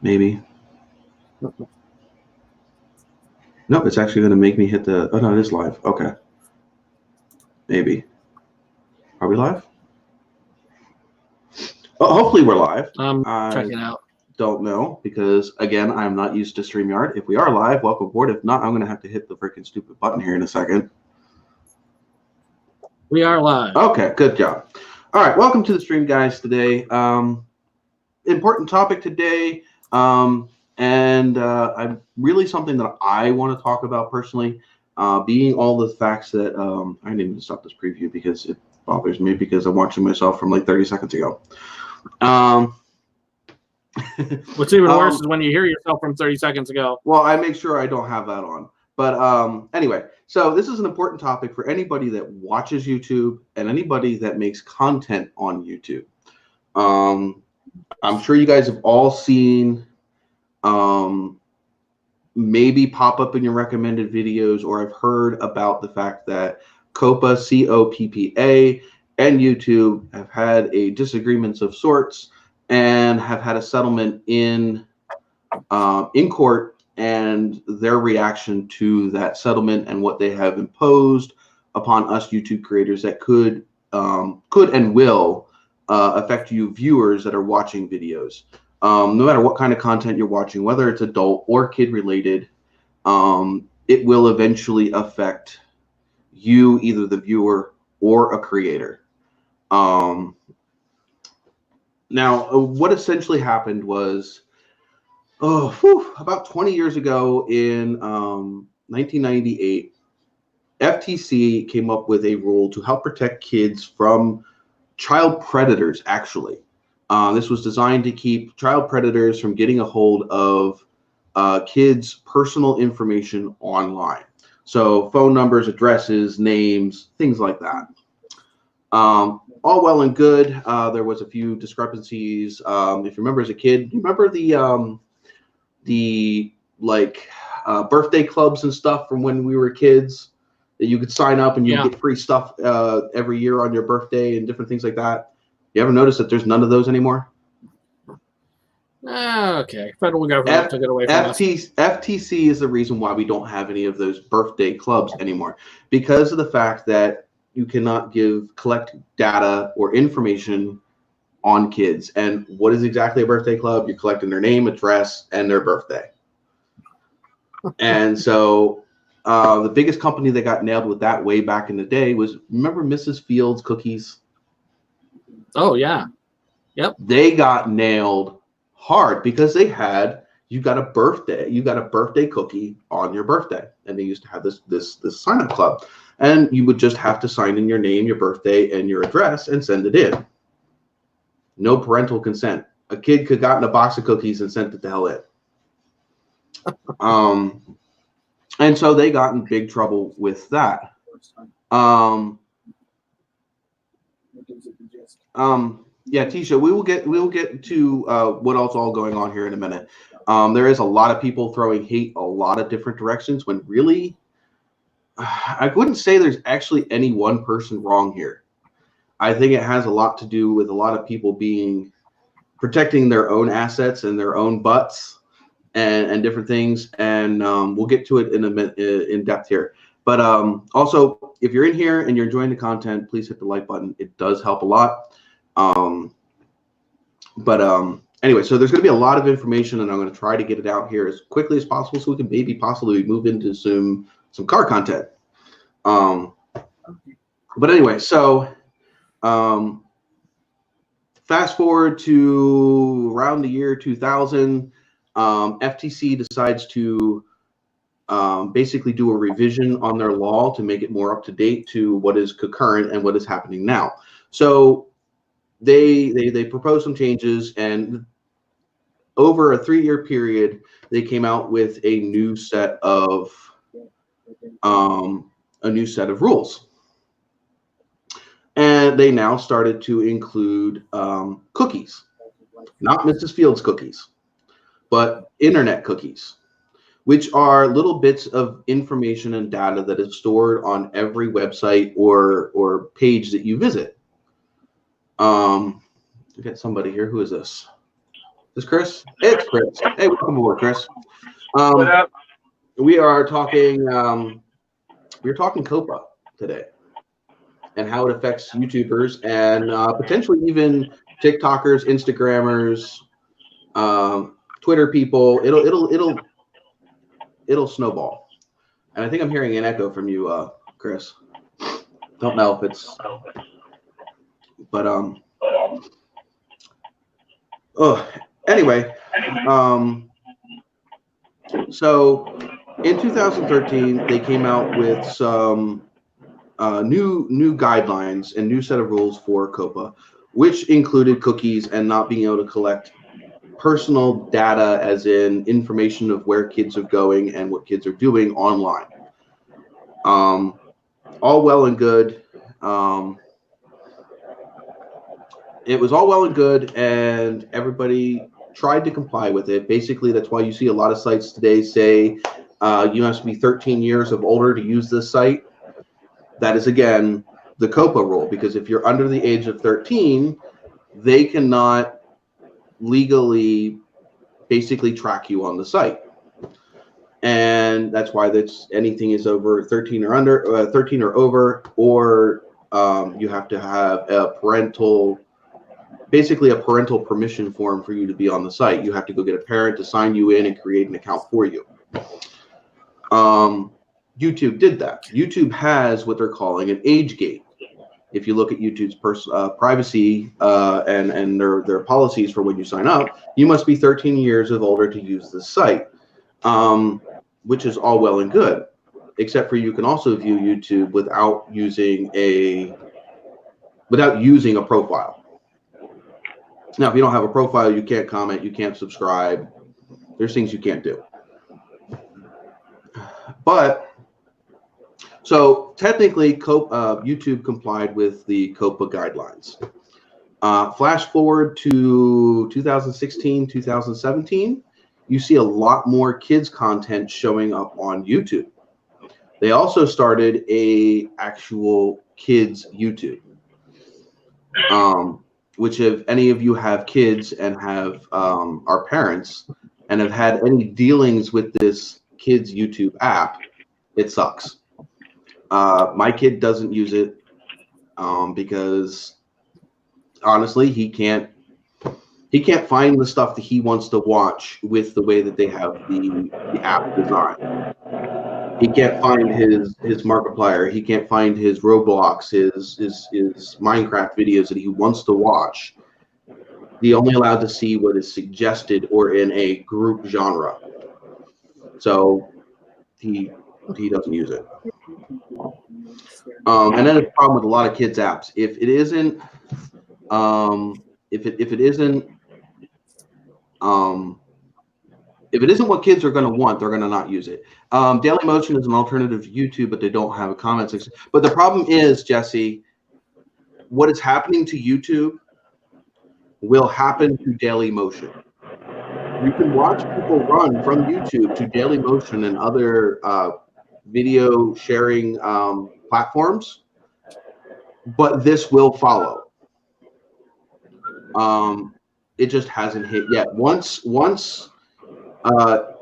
Maybe. Nope, it's actually going to make me hit the... Oh, no, it is live. Okay. Maybe. Are we live? Oh, hopefully we're live. I'm checking out. Don't know, because, again, I'm not used to StreamYard. If we are live, welcome aboard. If not, I'm going to have to hit the freaking stupid button here in a second. We are live. Okay, good job. All right, welcome to the stream, guys, today. Important topic today, and I'm really something that I want to talk about personally, being all the facts that I didn't even stop this preview because it bothers me because I'm watching myself from like 30 seconds ago. What's even worse is when you hear yourself from 30 seconds ago. Well, I make sure I don't have that on. But anyway, so this is an important topic for anybody that watches YouTube and anybody that makes content on YouTube. I'm sure you guys have all seen maybe pop up in your recommended videos, or have heard about the fact that coppa, C-O-P-P-A, and YouTube have had a disagreements of sorts and have had a settlement in court, and their reaction to that settlement and what they have imposed upon us YouTube creators that could and will affect you viewers that are watching videos. No matter what kind of content you're watching, whether it's adult or kid related, it will eventually affect you, either the viewer or a creator. Now, what essentially happened was, about 20 years ago in 1998, FTC came up with a rule to help protect kids from child predators, actually. This was designed to keep child predators from getting a hold of kids' personal information online. So phone numbers, addresses, names, things like that. All well and good. There was a few discrepancies. If you remember as a kid, you remember the birthday clubs and stuff from when we were kids that you could sign up and you get free stuff every year on your birthday and different things like that. You ever notice that there's none of those anymore? Okay. Federal government took it away from us. FTC is the reason why we don't have any of those birthday clubs anymore, because of the fact that you cannot collect data or information on kids. And what is exactly a birthday club? You're collecting their name, address, and their birthday. And so the biggest company that got nailed with that way back in the day was, remember Mrs. Fields cookies? Oh, yeah. Yep. They got nailed hard because they had, you got a birthday cookie on your birthday. And they used to have this sign-up club. And you would just have to sign in your name, your birthday, and your address and send it in. No parental consent. A kid could have gotten a box of cookies and sent it the hell in. And so they got in big trouble with that. Yeah, Tisha, we will get to what else all going on here in a minute. There is a lot of people throwing hate a lot of different directions, when really I wouldn't say there's actually any one person wrong here. I think it has a lot to do with a lot of people protecting their own assets and their own butts and different things. And we'll get to it in a minute in depth here. But also, if you're in here and you're enjoying the content, please hit the like button. It does help a lot. Anyway, so there's going to be a lot of information, and I'm going to try to get it out here as quickly as possible so we can maybe possibly move into some car content. But anyway, so fast forward to around the year 2000, FTC decides to basically do a revision on their law to make it more up to date to what is concurrent and what is happening now. So they proposed some changes, and over a 3-year period, they came out with a new set of rules. And they now started to include cookies, not Mrs. Fields cookies, but internet cookies, which are little bits of information and data that is stored on every website or page that you visit. Get somebody here. Who is this? Is this Chris? It's Chris. Hey, welcome aboard, Chris. What up? We are talking. We're talking coppa today, and how it affects YouTubers and potentially even TikTokers, Instagrammers, Twitter people. It'll snowball. And I think I'm hearing an echo from you, Chris. Don't know if it's, but anyway, so in 2013 they came out with some new guidelines and new set of rules for coppa, which included cookies and not being able to collect personal data, as in information of where kids are going and what kids are doing online. All well and good. It was all well and good, and everybody tried to comply with it. Basically, that's why you see a lot of sites today say you must be 13 years of older to use this site. That is, again, the coppa rule, because if you're under the age of 13, they cannot legally basically track you on the site. And that's why that's anything is over 13 or under, 13 or over, or you have to have a parental, basically a parental permission form for you to be on the site. You have to go get a parent to sign you in and create an account for you. YouTube did that. YouTube has what they're calling an age gate. If you look at YouTube's privacy and their policies for when you sign up, you must be 13 years of older to use this site, which is all well and good, except for you can also view YouTube without using a profile. Now, if you don't have a profile, you can't comment, you can't subscribe. There's things you can't do. But so technically, YouTube complied with the coppa guidelines. Flash forward to 2016, 2017, you see a lot more kids content showing up on YouTube. They also started a actual kids YouTube, which if any of you have kids and have are parents and have had any dealings with this kids YouTube app, it sucks. My kid doesn't use it because honestly, he can't find the stuff that he wants to watch with the way that they have the app designed. He can't find his Markiplier. He can't find his Roblox, his Minecraft videos that he wants to watch. He's only allowed to see what is suggested or in a group genre. So he doesn't use it. And then the problem with a lot of kids apps, if it isn't what kids are going to want, they're going to not use it. Dailymotion is an alternative to YouTube, but they don't have a comment section. But the problem is, Jesse, what is happening to YouTube will happen to Dailymotion. You can watch people run from YouTube to Dailymotion and other video sharing platforms, but this will follow. It just hasn't hit yet. Once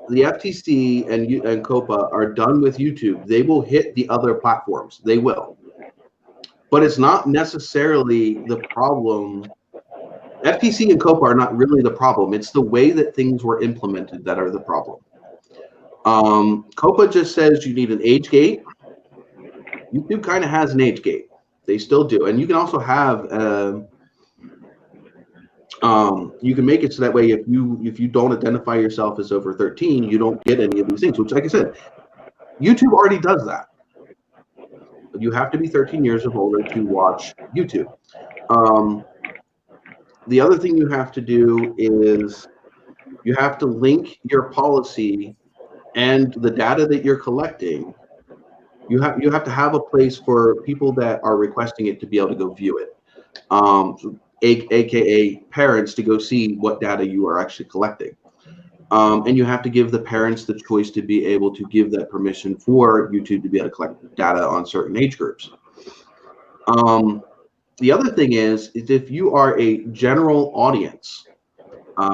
the FTC and coppa are done with YouTube, they will hit the other platforms. They will, but it's not necessarily the problem. FTC and coppa are not really the problem. It's the way that things were implemented that are the problem. Coppa just says you need an age gate. YouTube kind of has an age gate. They still do, and you can also have you can make it so that way if you don't identify yourself as over 13, you don't get any of these things. Which, like I said, YouTube already does that. But you have to be 13 years of older to watch YouTube. The other thing you have to do is you have to link your policy and the data that you're collecting. You have to have a place for people that are requesting it to be able to go view it, aka parents to go see what data you are actually collecting. And you have to give the parents the choice to be able to give that permission for YouTube to be able to collect data on certain age groups. The other thing is if you are a general audience,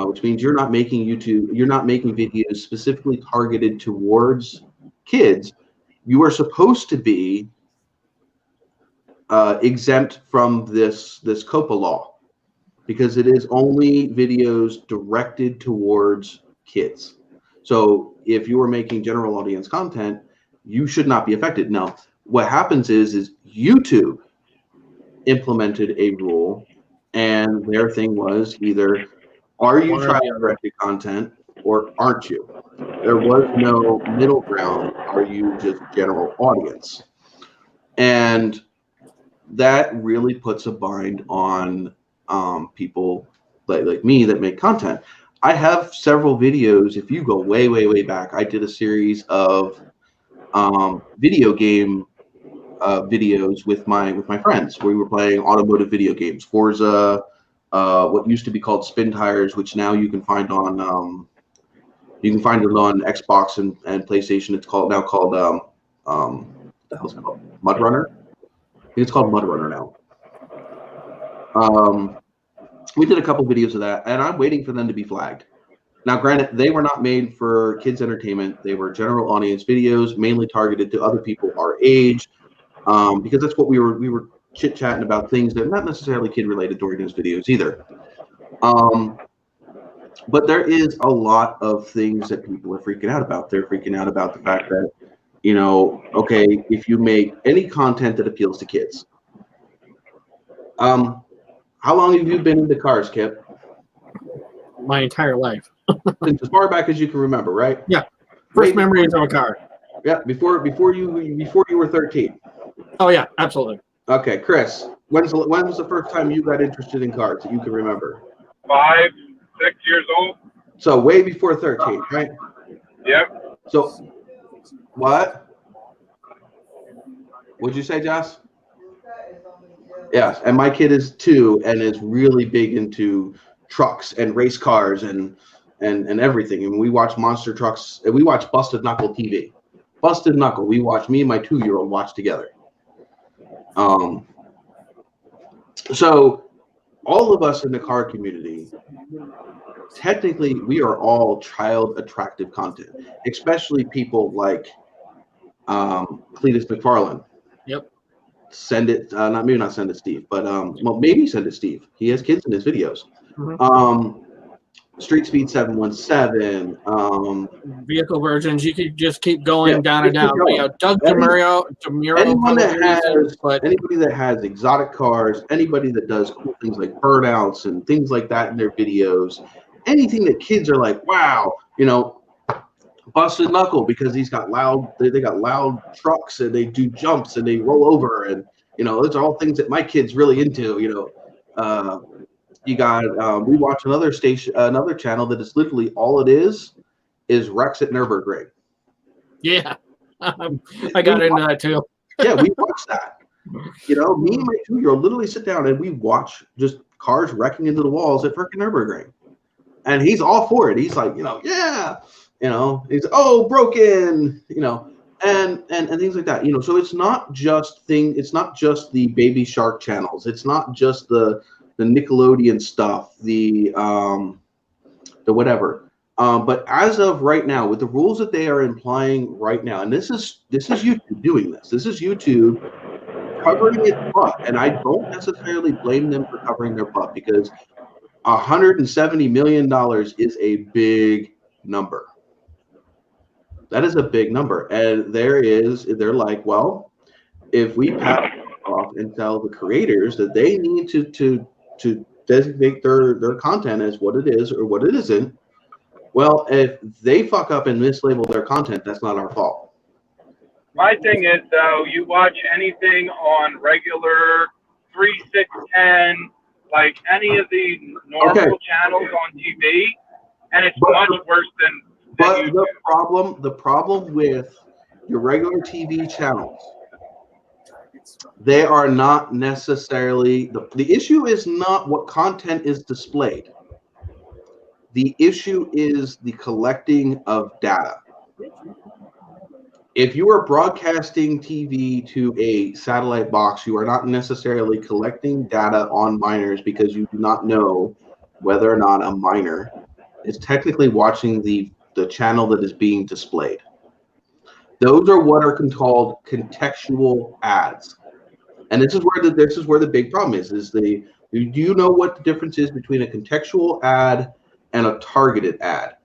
which means you're not making videos specifically targeted towards kids, you are supposed to be exempt from this coppa law, because it is only videos directed towards kids. So if you are making general audience content, you should not be affected. Now, what happens is YouTube implemented a rule, and their thing was either are you child-directed content or aren't you? There was no middle ground. Are you just general audience? And that really puts a bind on people like me that make content. I have several videos. If you go way, way, way back, I did a series of video game videos with my friends. We were playing automotive video games, Forza, what used to be called Spin Tires, which now you can find on Xbox and PlayStation. It's now called what the hell's it called? Mud Runner. I think it's called Mud Runner now. We did a couple videos of that, and I'm waiting for them to be flagged. Now, granted, they were not made for kids' entertainment. They were general audience videos, mainly targeted to other people our age, because that's what we were chit-chatting about, things that are not necessarily kid-related during those videos either. But there is a lot of things that people are freaking out about. They're freaking out about the fact that, okay, if you make any content that appeals to kids. How long have you been into cars, Kip? My entire life. Since as far back as you can remember, right? Yeah. First memories of a car. Yeah, before you were 13. Oh yeah, absolutely. Okay, Chris, when was the first time you got interested in cars that you can remember? 5, 6 years old. So way before 13, right? Yep. So what? What'd you say, Joss? Yes, and my kid is 2 and is really big into trucks and race cars and everything. And we watch monster trucks, and we watch Busted Knuckle TV. Busted Knuckle, we watch, me and my 2-year-old watch together. So all of us in the car community, technically, we are all child attractive content, especially people like Cletus McFarlane. Yep. Send it, maybe not send it, Steve, but well, maybe send it, Steve. He has kids in his videos. Mm-hmm. Street Speed 717. Vehicle versions. You could just keep going down and down. Doug DeMuro. But anybody that has exotic cars, anybody that does cool things like burnouts and things like that in their videos, anything that kids are like, wow, Busted Knuckle, because he's got loud, they got loud trucks and they do jumps and they roll over, and those are all things that my kid's really into. You got we watch another channel that is literally all it is Rex at Nürburgring. Yeah, I got into that too. Yeah, we watch that. Me and my 2-year-old literally sit down and we watch just cars wrecking into the walls at freaking Nürburgring, and he's all for it. He's like, yeah. He's broken, and things like that. So it's not just the Baby Shark channels. It's not just the Nickelodeon stuff, the whatever. But as of right now, with the rules that they are implying right now, and this is YouTube doing this. This is YouTube covering its butt, and I don't necessarily blame them for covering their butt, because $170 million is a big number. That is a big number, and they're like, well, if we pass off and tell the creators that they need to designate their content as what it is or what it isn't, well, if they fuck up and mislabel their content, that's not our fault. My thing is, though, you watch anything on regular 3, 6, 10, like any of the normal channels on TV, and it's much worse than. But the problem with your regular TV channels, they are not necessarily the issue is not what content is displayed. The issue is the collecting of data. if you are broadcasting TV to a satellite box, you are not necessarily collecting data on minors because you do not know whether or not a minor is technically watching the channel that is being displayed. Those are what are called contextual ads. And this is where the big problem is do you know what the difference is between a contextual ad and a targeted ad?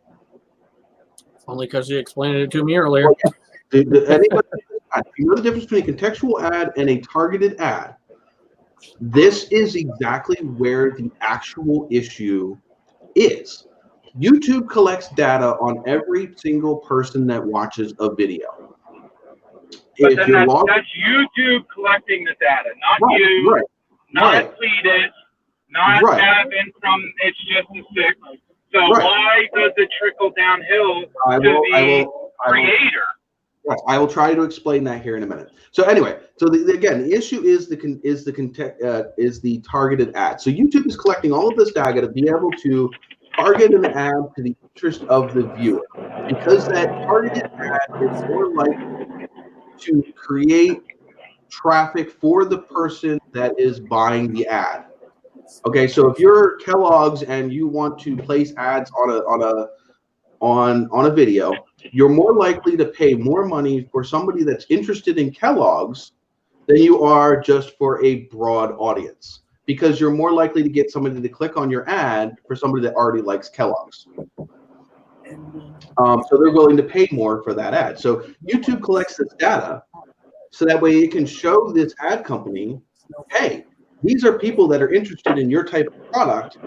Only because you explained it to me earlier. Anybody, you know the difference between a contextual ad and a targeted ad? This is exactly where the actual issue is. YouTube collects data on every single person that watches a video. But then that's YouTube collecting the data, not you, not Cletus, not Gavin from It's Just a Six. So why does it trickle downhill to the creator? Yes, I will try to explain that here in a minute. So anyway, so again, the issue is the targeted ad. So YouTube is collecting all of this data to be able to target an ad to the interest of the viewer, because that targeted ad is more likely to create traffic for the person that is buying the ad. Okay, so if you're Kellogg's and you want to place ads on a video, you're more likely to pay more money for somebody that's interested in Kellogg's than you are just for a broad audience, because you're more likely to get somebody to click on your ad for somebody that already likes Kellogg's. So they're willing to pay more for that ad. So YouTube collects this data so that way it can show this ad company, hey, these are people that are interested in your type of product.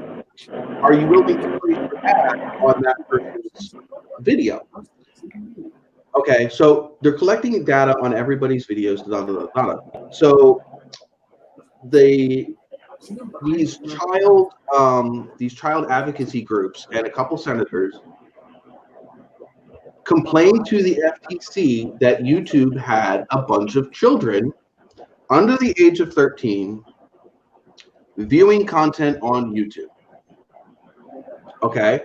Are you willing to place your ad on that person's video? Okay, so they're collecting data on everybody's videos. So these child advocacy groups and a couple senators complained to the FTC that YouTube had a bunch of children under the age of 13 viewing content on YouTube. Okay,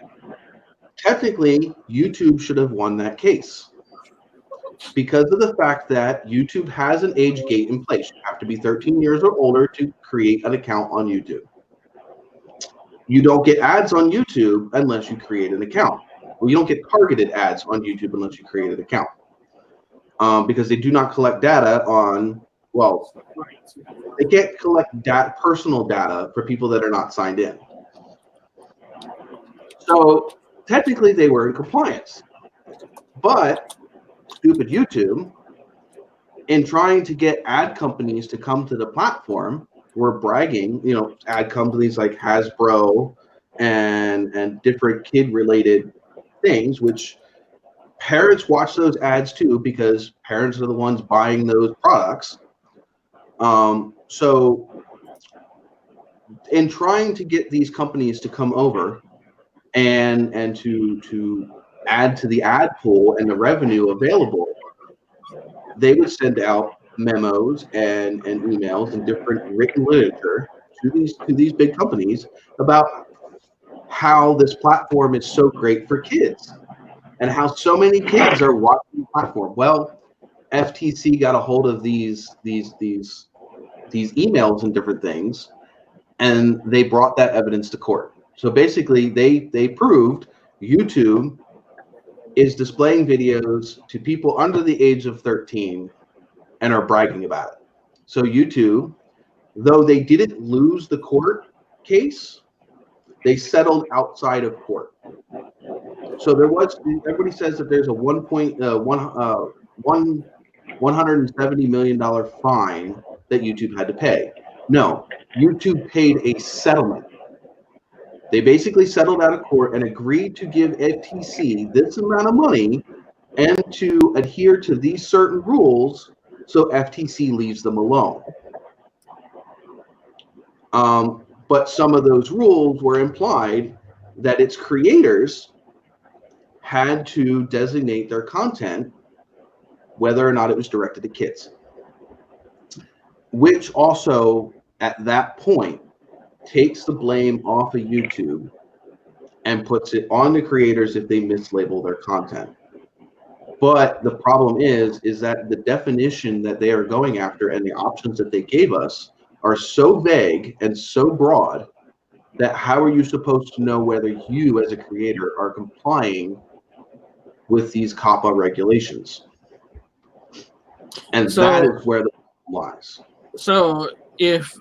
technically YouTube should have won that case because of the fact that YouTube has an age gate in place. You have to be 13 years or older to create an account on YouTube. You don't get ads on YouTube unless you create an account. Well, you don't get targeted ads on YouTube unless you create an account, because they do not collect data on, well, they can't collect personal data for people that are not signed in. So technically they were in compliance, but stupid YouTube, in trying to get ad companies to come to the platform, were bragging, you know, ad companies like Hasbro and different kid-related things, which parents watch those ads too because parents are the ones buying those products. So in trying to get these companies to come over and to add to the ad pool and the revenue available, they would send out memos and emails and different written literature to these big companies about how this platform is so great for kids and how so many kids are watching the platform. Well, FTC got a hold of these emails and different things, and they brought that evidence to court. So basically, they proved YouTube is displaying videos to people under the age of 13 and are bragging about it. So YouTube, though they didn't lose the court case, they settled outside of court. So there was, everybody says that there's a $170 million fine that YouTube had to pay. No, YouTube paid a settlement. They basically settled out of court and agreed to give FTC this amount of money and to adhere to these certain rules, so FTC leaves them alone. But some of those rules were implied that its creators had to designate their content, whether or not it was directed to kids, which also at that point takes the blame off of YouTube and puts it on the creators if they mislabel their content. But the problem is that the definition that they are going after and the options that they gave us are so vague and so broad that how are you supposed to know whether you as a creator are complying with these COPPA regulations? And so, that is where the problem lies. So if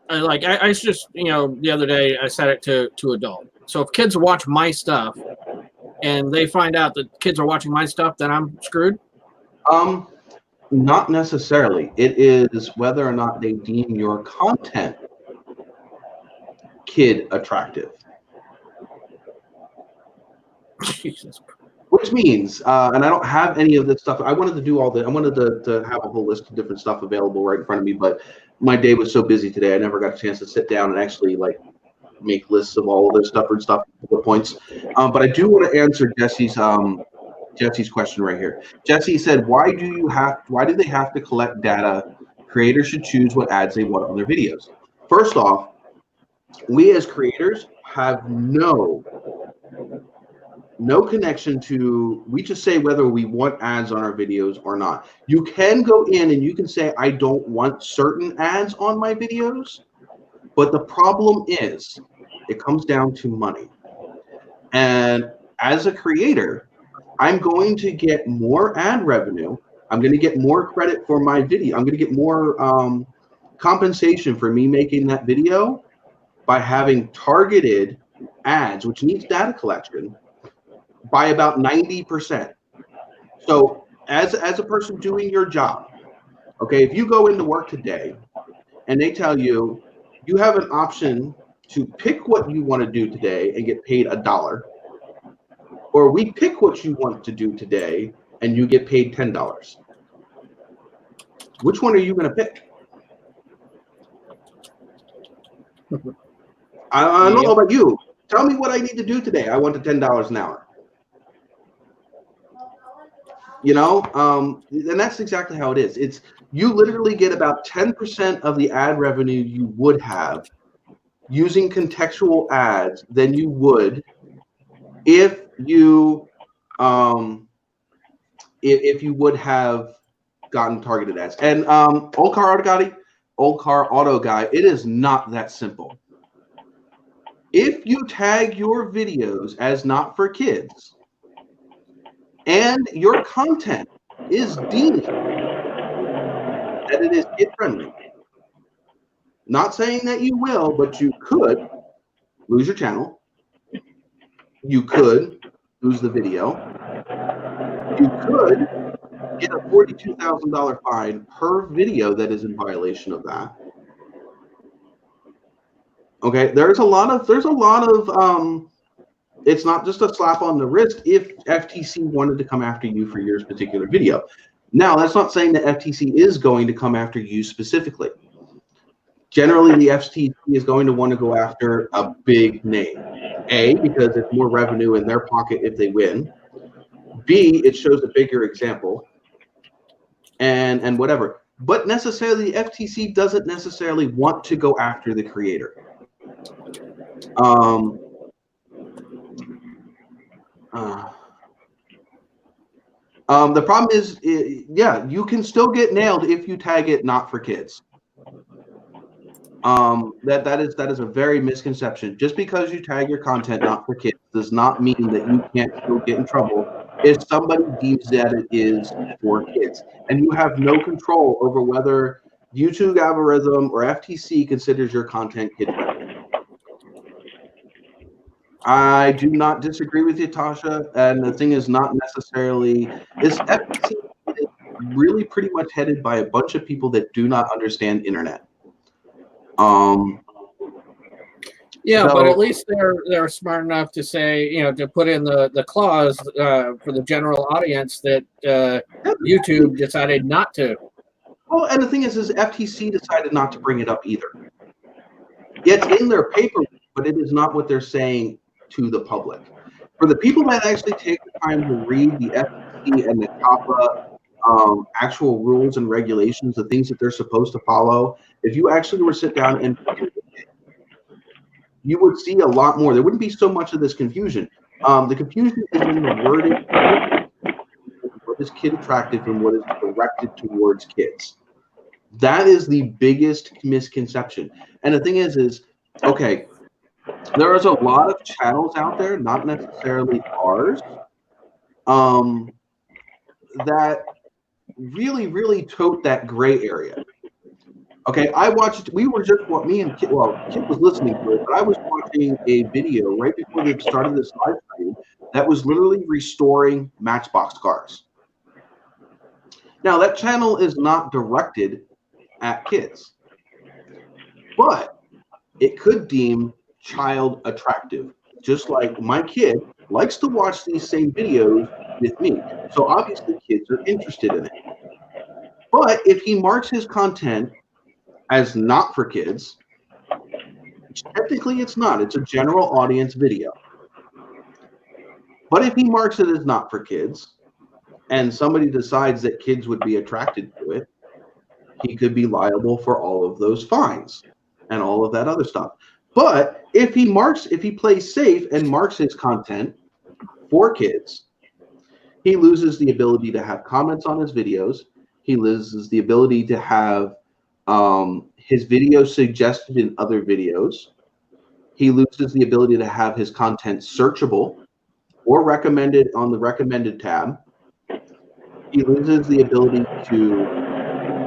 I just, the other day I set it to adult. So if kids watch my stuff and they find out that kids are watching my stuff, then I'm screwed? Not necessarily. It is whether or not they deem your content kid attractive. Jesus. Which means, and I don't have any of this stuff. I wanted to do all the, I wanted to have a whole list of different stuff available right in front of me, but my day was so busy today, I never got a chance to sit down and actually like make lists of all of this stuff and stuff, the points. But I do want to answer Jesse's question right here. Jesse said, why do they have to collect data? Creators should choose what ads they want on their videos. First off, we as creators have no connection to, we just say whether we want ads on our videos or not. You can go in and you can say, I don't want certain ads on my videos, but the problem is it comes down to money. And as a creator, I'm going to get more ad revenue. I'm going to get more credit for my video. I'm going to get more compensation for me making that video by having targeted ads, which needs data collection, by about 90%. So as a person doing your job, okay, if you go into work today and they tell you, you have an option to pick what you want to do today and get paid $1, or we pick what you want to do today and you get paid $10. Which one are you going to pick? I don't know about you. Tell me what I need to do today. I want the $10 an hour. And that's exactly how it is. It's, you literally get about 10% of the ad revenue you would have using contextual ads than you would if you would have gotten targeted ads. And old car auto guy, it is not that simple. If you tag your videos as not for kids and your content is deemed that it is kid friendly, not saying that you will, but you could lose your channel. You could lose the video. You could get a $42,000 fine per video that is in violation of that. Okay, there's a lot of it's not just a slap on the wrist if FTC wanted to come after you for your particular video. Now, that's not saying that FTC is going to come after you specifically. Generally, the FTC is going to want to go after a big name. A, because it's more revenue in their pocket if they win. B, it shows a bigger example. And whatever. But necessarily, the FTC doesn't necessarily want to go after the creator. The problem is, yeah, you can still get nailed if you tag it not for kids. That is a very misconception. Just because you tag your content not for kids does not mean that you can't still get in trouble if somebody deems that it is for kids. And you have no control over whether YouTube algorithm or FTC considers your content kid-friendly. I do not disagree with you, Tasha. And the thing is not necessarily, this FTC is really pretty much headed by a bunch of people that do not understand internet. Yeah, so, but at least they're smart enough to say, to put in the clause for the general audience that YouTube decided not to. Well, and the thing is FTC decided not to bring it up either. It's in their paper, but it is not what they're saying to the public. For the people that actually take the time to read the FTC and the COPPA actual rules and regulations, the things that they're supposed to follow, if you actually were to sit down and you would see a lot more. There wouldn't be so much of this confusion. The confusion is in the wording what is kid attractive and what is directed towards kids. That is the biggest misconception. And the thing is okay, there is a lot of channels out there, not necessarily ours, that really, really tote that gray area. Okay, we were just, me and Kit, Kit was listening to it, but I was watching a video right before they started this live stream that was literally restoring Matchbox cars. Now, that channel is not directed at kids, but it could deem child attractive, just like my kid likes to watch these same videos with me. So obviously kids are interested in it. But if he marks his content as not for kids, technically it's not. It's a general audience video. But if he marks it as not for kids, and somebody decides that kids would be attracted to it, he could be liable for all of those fines and all of that other stuff. But if he plays safe and marks his content for kids, he loses the ability to have comments on his videos. He loses the ability to have his videos suggested in other videos. He loses the ability to have his content searchable or recommended on the recommended tab. He loses the ability to,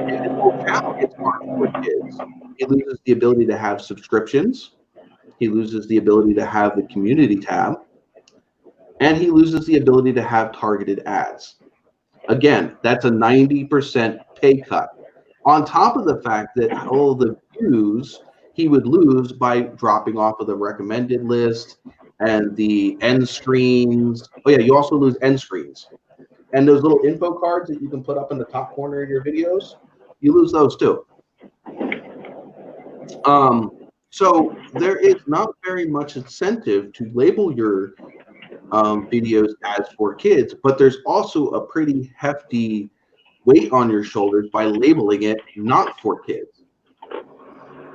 if his whole channel gets marked for kids, he loses the ability to have subscriptions. He loses the ability to have the community tab. And he loses the ability to have targeted ads. Again, that's a 90% pay cut. On top of the fact that all the views he would lose by dropping off of the recommended list and the end screens. Oh yeah, you also lose end screens. And those little info cards that you can put up in the top corner of your videos, you lose those too. So there is not very much incentive to label your videos as for kids, but there's also a pretty hefty weight on your shoulders by labeling it not for kids.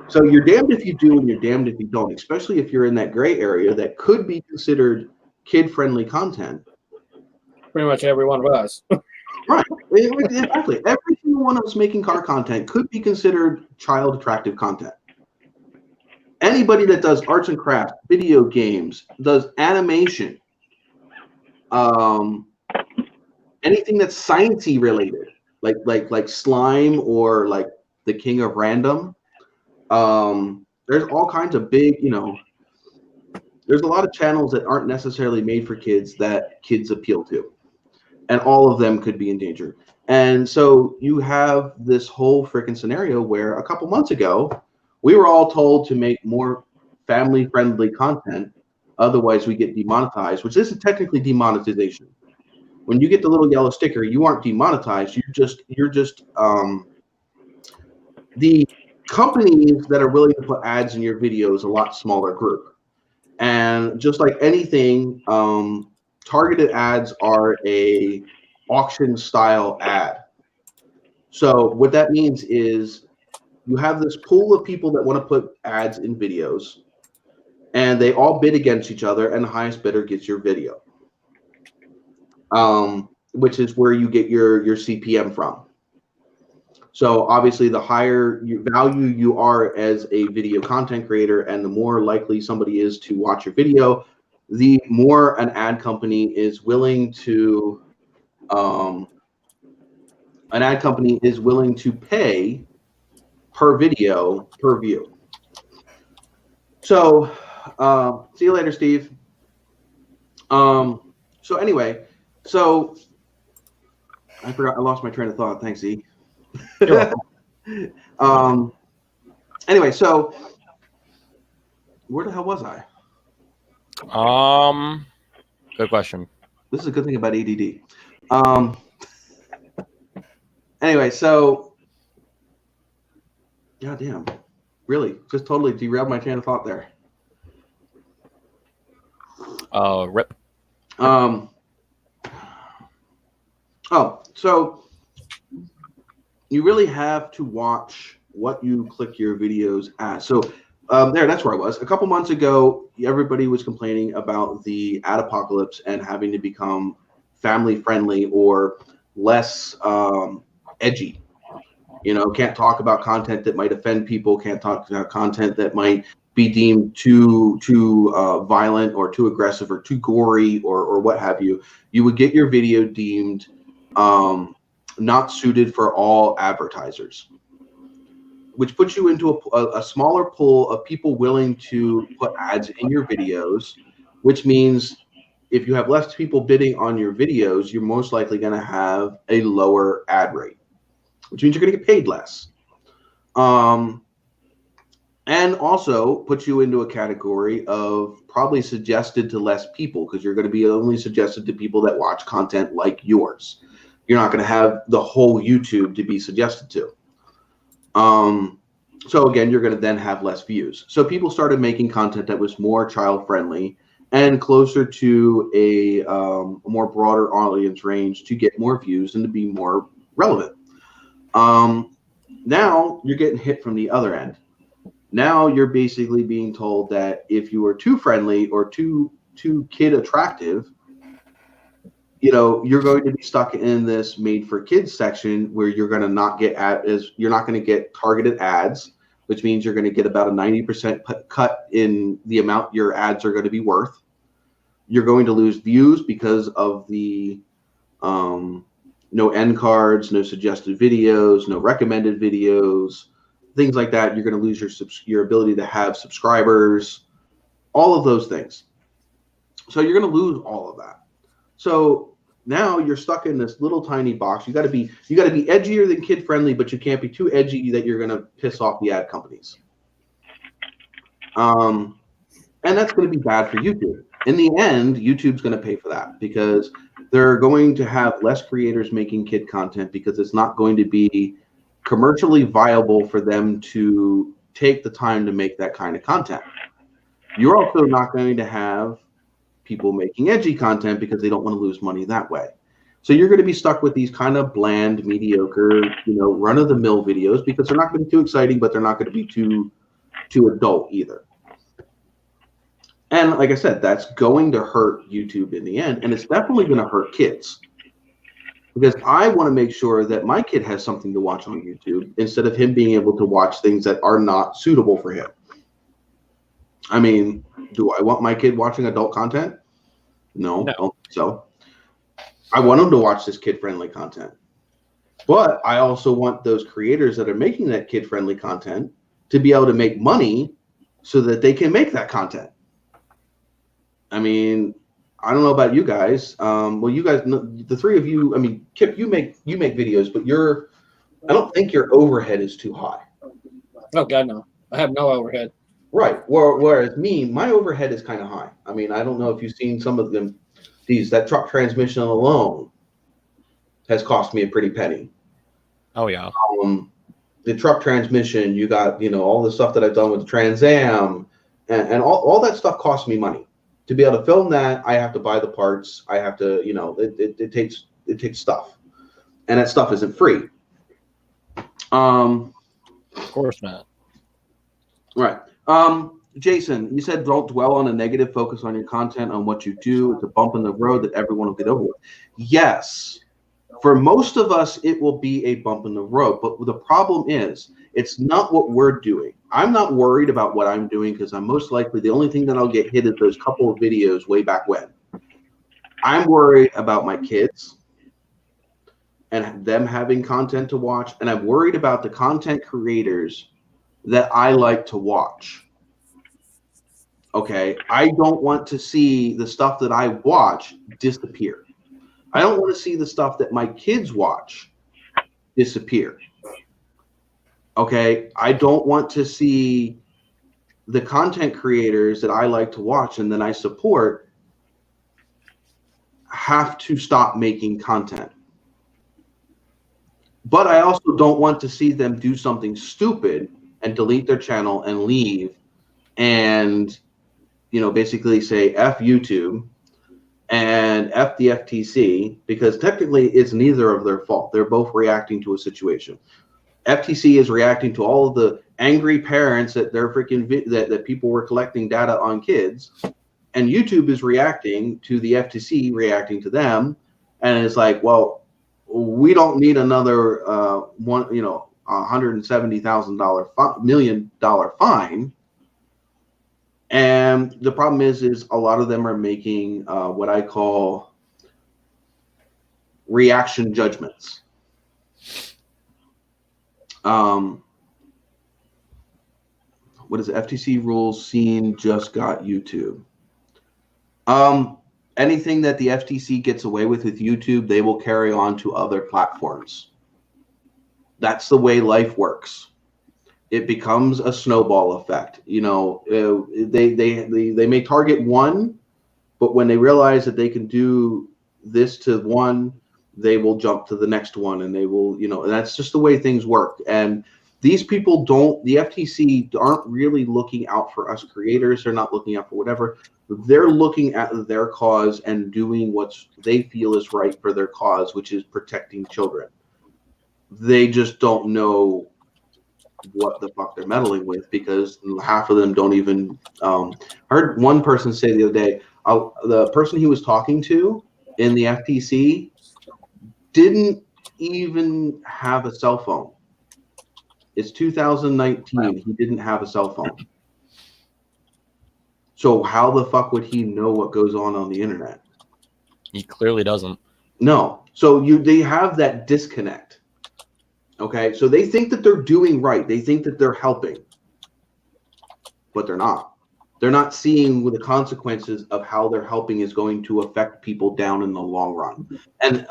So you're damned if you do and you're damned if you don't, especially if you're in that gray area that could be considered kid-friendly content. Pretty much every one of us. Right, exactly. Every single one of us making car content could be considered child-attractive content. Anybody that does arts and crafts, video games, does animation, anything that's sciencey related, like slime or like the King of Random. There's all kinds of big, there's a lot of channels that aren't necessarily made for kids that kids appeal to, and all of them could be endangered. And so you have this whole freaking scenario where a couple months ago, we were all told to make more family-friendly content, otherwise we get demonetized, which isn't technically demonetization. When you get the little yellow sticker, you aren't demonetized. You're just the companies that are willing to put ads in your video is a lot smaller group. And just like anything, targeted ads are a auction style ad. So what that means is you have this pool of people that want to put ads in videos, and they all bid against each other, and the highest bidder gets your video, which is where you get your CPM from. So obviously, the higher value you are as a video content creator, and the more likely somebody is to watch your video, the more an ad company is willing to pay per video per view. So see you later, Steve. So anyway, so I lost my train of thought. Thanks, E. Anyway, so where the hell was I? Good question. This is a good thing about ADD. Anyway, so goddamn, really, just totally derailed my train of thought there. Rip. Oh, so you really have to watch what you click your videos as. So that's where I was. A couple months ago, everybody was complaining about the ad apocalypse and having to become family friendly or less edgy. Can't talk about content that might offend people, can't talk about content that might be deemed too violent or too aggressive or too gory or what have you. You would get your video deemed not suited for all advertisers, which puts you into a smaller pool of people willing to put ads in your videos, which means if you have less people bidding on your videos, you're most likely going to have a lower ad rate, which means you're going to get paid less. And also puts you into a category of probably suggested to less people, because you're going to be only suggested to people that watch content like yours. You're not going to have the whole YouTube to be suggested to. So again, you're going to then have less views. So people started making content that was more child friendly and closer to a more broader audience range to get more views and to be more relevant. Now you're getting hit from the other end. Now you're basically being told that if you are too friendly or too kid attractive, you're going to be stuck in this made for kids section where you're going to not get you're not going to get targeted ads, which means you're going to get about a 90% cut in the amount your ads are going to be worth. You're going to lose views because of the no end cards, no suggested videos, no recommended videos, things like that. You're going to lose your ability to have subscribers, all of those things. So you're going to lose all of that. So now you're stuck in this little tiny box. You got to be edgier than kid friendly, but you can't be too edgy that you're going to piss off the ad companies. And that's going to be bad for YouTube. In the end, YouTube's going to pay for that because they're going to have less creators making kid content because it's not going to be commercially viable for them to take the time to make that kind of content. You're also not going to have people making edgy content because they don't want to lose money that way. So you're going to be stuck with these kind of bland, mediocre, run-of-the-mill videos because they're not going to be too exciting, but they're not going to be too adult either. And like I said, that's going to hurt YouTube in the end, and it's definitely going to hurt kids. Because I want to make sure that my kid has something to watch on YouTube instead of him being able to watch things that are not suitable for him. I mean, do I want my kid watching adult content? No. I don't think so. I want him to watch this kid-friendly content. But I also want those creators that are making that kid-friendly content to be able to make money so that they can make that content. I mean, I don't know about you guys. Well, you guys, the three of you. I mean, Kip, you make videos, but I don't think your overhead is too high. Oh God, no! I have no overhead. Right. Whereas me, my overhead is kind of high. I mean, I don't know if you've seen some of them. That truck transmission alone has cost me a pretty penny. Oh yeah. The truck transmission, you got all the stuff that I've done with the Trans Am, and all that stuff costs me money. To be able to film that, I have to buy the parts. I have to, it takes stuff, and that stuff isn't free. Of course not. Right. Jason, you said don't dwell on a negative. Focus on your content, on what you do. It's a bump in the road that everyone will get over with. Yes, for most of us, it will be a bump in the road. But the problem is, it's not what we're doing. I'm not worried about what I'm doing because I'm most likely the only thing that I'll get hit is those couple of videos way back when. I'm worried about my kids and them having content to watch, and I'm worried about the content creators that I like to watch. Okay, I don't want to see the stuff that I watch disappear. I don't want to see the stuff that my kids watch disappear. Okay, I don't want to see the content creators that I like to watch and then I support have to stop making content. But I also don't want to see them do something stupid and delete their channel and leave and, basically say F YouTube and F the FTC, because technically it's neither of their fault. They're both reacting to a situation. FTC is reacting to all of the angry parents that they're that people were collecting data on kids, and YouTube is reacting to the FTC reacting to them, and it's like, well, we don't need another $170,000 million fine. And the problem is a lot of them are making what I call reaction judgments. What is it? FTC rules seen just got YouTube. Anything that the FTC gets away with YouTube, they will carry on to other platforms. That's the way life works. It becomes a snowball effect. You know, they may target one, but when they realize that they can do this to one, they will jump to the next one, and they will, you know, and that's just the way things work. And these people the FTC aren't really looking out for us creators. They're not looking out for whatever. They're looking at their cause and doing what they feel is right for their cause, which is protecting children. They just don't know what the fuck they're meddling with, because half of them don't even. I heard one person say the other day, the person he was talking to in the FTC didn't even have a cell phone. It's 2019. He didn't have a cell phone. So how the fuck would he know what goes on the internet? He clearly doesn't. No. So they have that disconnect. Okay, so they think that they're doing right. They think that they're helping, but they're not. They're not seeing the consequences of how they're helping is going to affect people down in the long run. And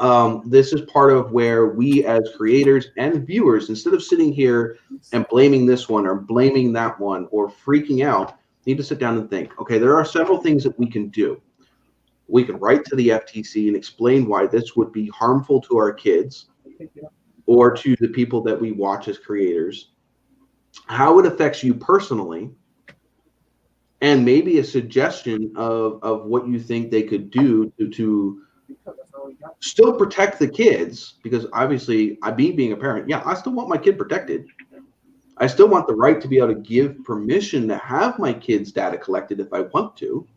this is part of where we as creators and viewers, instead of sitting here and blaming this one or blaming that one or freaking out, need to sit down and think, okay, there are several things that we can do. We can write to the FTC and explain why this would be harmful to our kids or to the people that we watch as creators, how it affects you personally, and maybe a suggestion of what you think they could do to still protect the kids. Because obviously, being a parent, yeah, I still want my kid protected. I still want the right to be able to give permission to have my kids' data collected if I want to.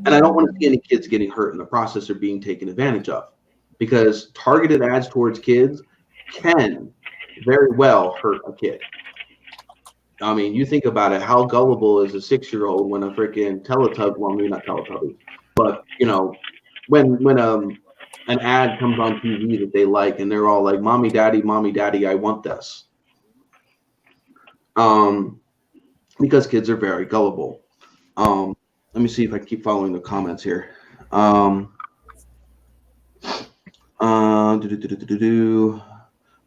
And I don't want to see any kids getting hurt in the process or being taken advantage of, because targeted ads towards kids can very well hurt a kid. I mean, you think about it, how gullible is a 6-year-old when a freaking Teletubby, well, maybe not Teletubby, but, you know, when an ad comes on TV that they like and they're all like, mommy, daddy, I want this. Because kids are very gullible. Let me see if I keep following the comments here.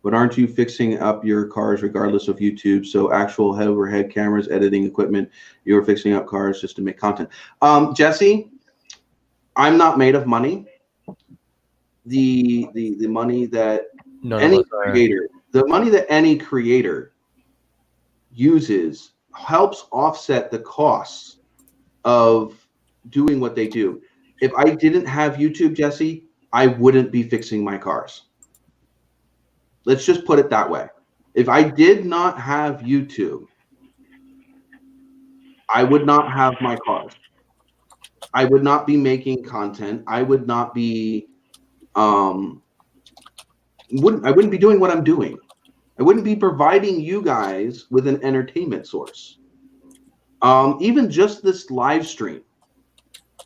But aren't you fixing up your cars regardless of YouTube? So actual overhead cameras, editing equipment, you're fixing up cars just to make content. Jesse, I'm not made of money. The money that any creator uses helps offset the costs of doing what they do. If I didn't have YouTube, Jesse, I wouldn't be fixing my cars. Let's just put it that way. If I did not have YouTube, I would not have my cars. I would not be making content. I would not be I wouldn't be doing what I'm doing. I wouldn't be providing you guys with an entertainment source. Even just this live stream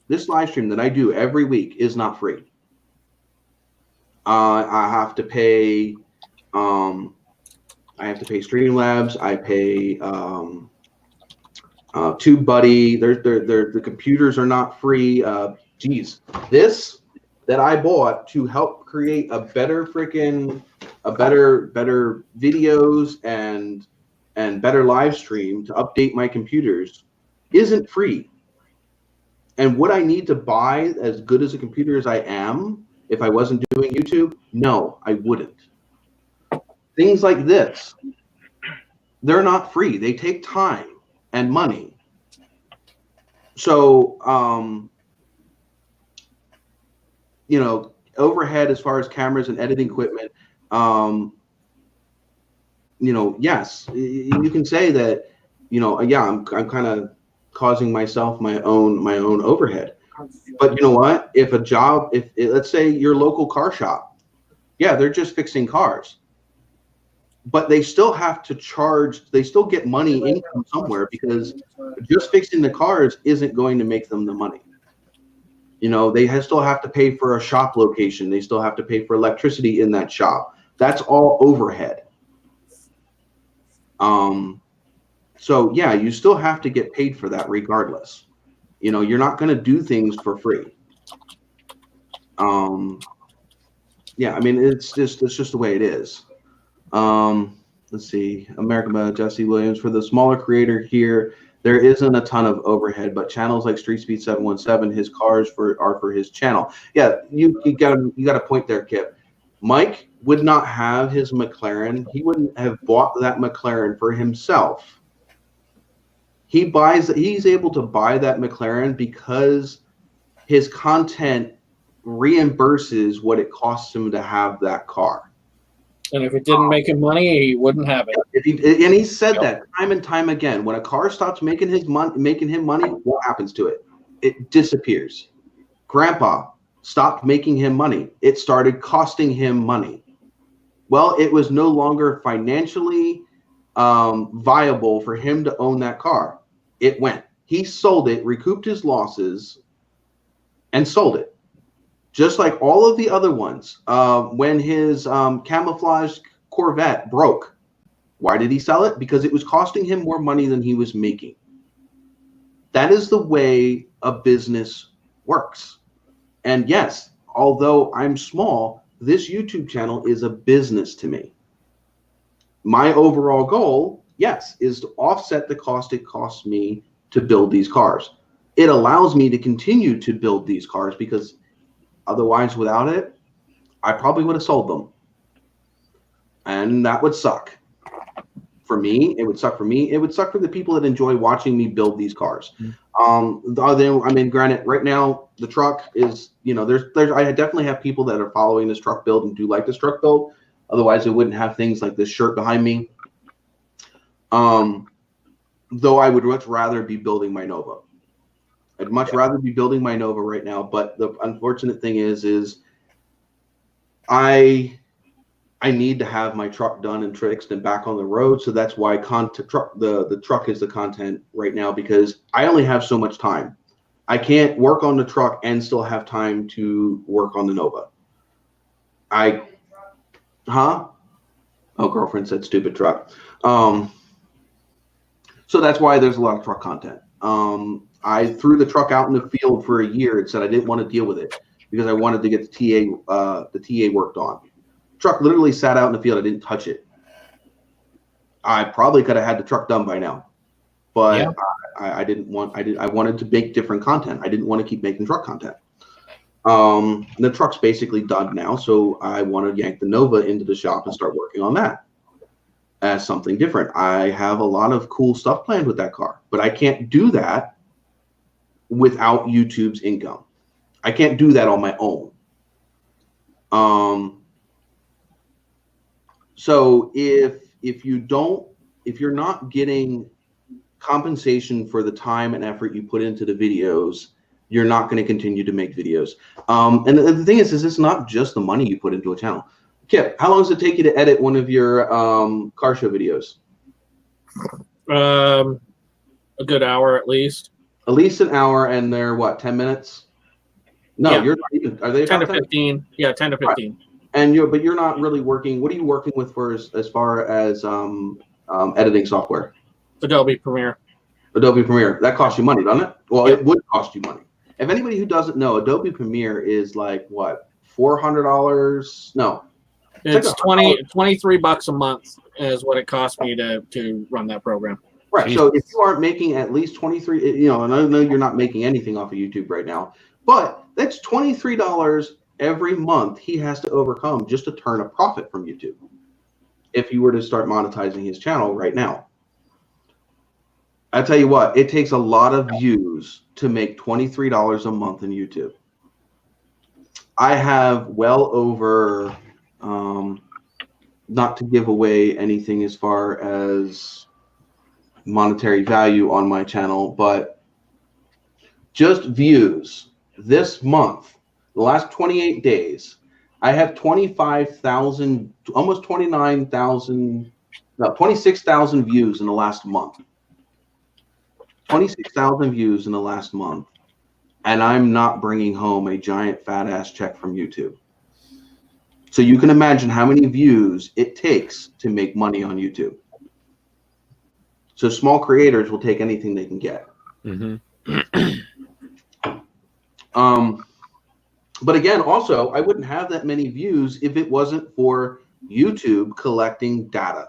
that I do every week is not free. I have to pay Streamlabs. I pay TubeBuddy. The computers are not free. Geez, this that I bought to help create better videos and better live stream to update my computers isn't free. And would I need to buy as good as a computer as I am if I wasn't doing YouTube? No, I wouldn't. Things like this, they're not free. They take time and money. So, you know, overhead as far as cameras and editing equipment, you know, yes, you can say that, you know, yeah, I'm kind of causing myself my own overhead. But you know what? If let's say your local car shop Yeah, they're just fixing cars. But they still have to charge, they still get money income somewhere, because just fixing the cars isn't going to make them the money. You know, they still have to pay for a shop location. They still have to pay for electricity in that shop. That's all overhead. So yeah, you still have to get paid for that regardless. You know, you're not going to do things for free. Yeah, I mean, it's just the way it is. Let's see, American Jesse Williams, for the smaller creator here, there isn't a ton of overhead, but channels like Street Speed 717, his cars are for his channel. Yeah, you got a point there, Kip. Mike would not have his McLaren. He wouldn't have bought that McLaren for himself. He's able to buy that McLaren because his content reimburses what it costs him to have that car. And if it didn't make him money, he wouldn't have it. And he said that time and time again. When a car stops making him money, what happens to it? It disappears. Grandpa stopped making him money. It started costing him money. Well, it was no longer financially viable for him to own that car. It went. He sold it, recouped his losses, and sold it. Just like all of the other ones. When his camouflage Corvette broke, why did he sell it? Because it was costing him more money than he was making. That is the way a business works. And yes, although I'm small, this YouTube channel is a business to me. My overall goal, yes, is to offset the cost it costs me to build these cars. It allows me to continue to build these cars, because otherwise, without it, I probably would have sold them. And that would suck. For me, it would suck for me. It would suck for the people that enjoy watching me build these cars. I mean, granted, right now, the truck is, you know, I definitely have people that are following this truck build and do like this truck build. Otherwise, it wouldn't have things like this shirt behind me. Though I would much rather be building my Nova. I'd much rather be building my Nova right now, but the unfortunate thing is I need to have my truck done and fixed and back on the road. So that's why the truck is the content right now, because I only have so much time. I can't work on the truck and still have time to work on the Nova. Oh, girlfriend said stupid truck. So that's why there's a lot of truck content. I threw the truck out in the field for a year and said I didn't want to deal with it because I wanted to get the TA worked on. Truck literally sat out in the field. I didn't touch it. I probably could have had the truck done by now, but yeah. I didn't want. I wanted to make different content. I didn't want to keep making truck content. The truck's basically done now, so I want to yank the Nova into the shop and start working on that as something different. I have a lot of cool stuff planned with that car, but I can't do that without YouTube's income. I can't do that on my own. So if you're not getting compensation for the time and effort you put into the videos, you're not going to continue to make videos. And the thing is it's not just the money you put into a channel. Kip, how long does it take you to edit one of your car show videos? A good hour at least. At least an hour, and they're what, 10 minutes? No, yeah. You're not even. Are they 10 to 15? Yeah, 10 to 15. Right. And but you're not really working. What are you working with for as far as editing software? Adobe Premiere. Adobe Premiere. That costs you money, doesn't it? Well, it would cost you money. If anybody who doesn't know, Adobe Premiere is like what, $400? No. It's like $23 a month is what it costs me to run that program. Right. Jesus. So if you aren't making at least 23, you know, and I know you're not making anything off of YouTube right now, but that's $23 every month he has to overcome just to turn a profit from YouTube. If you were to start monetizing his channel right now. I tell you what, it takes a lot of views to make $23 a month in YouTube. I have well over, not to give away anything as far as monetary value on my channel, but just views this month, the last 28 days, I have 25,000, almost 29,000, no, 26,000 views in the last month. 26,000 views in the last month. And I'm not bringing home a giant fat ass check from YouTube. So you can imagine how many views it takes to make money on YouTube. So small creators will take anything they can get. But again, also, I wouldn't have that many views if it wasn't for YouTube collecting data.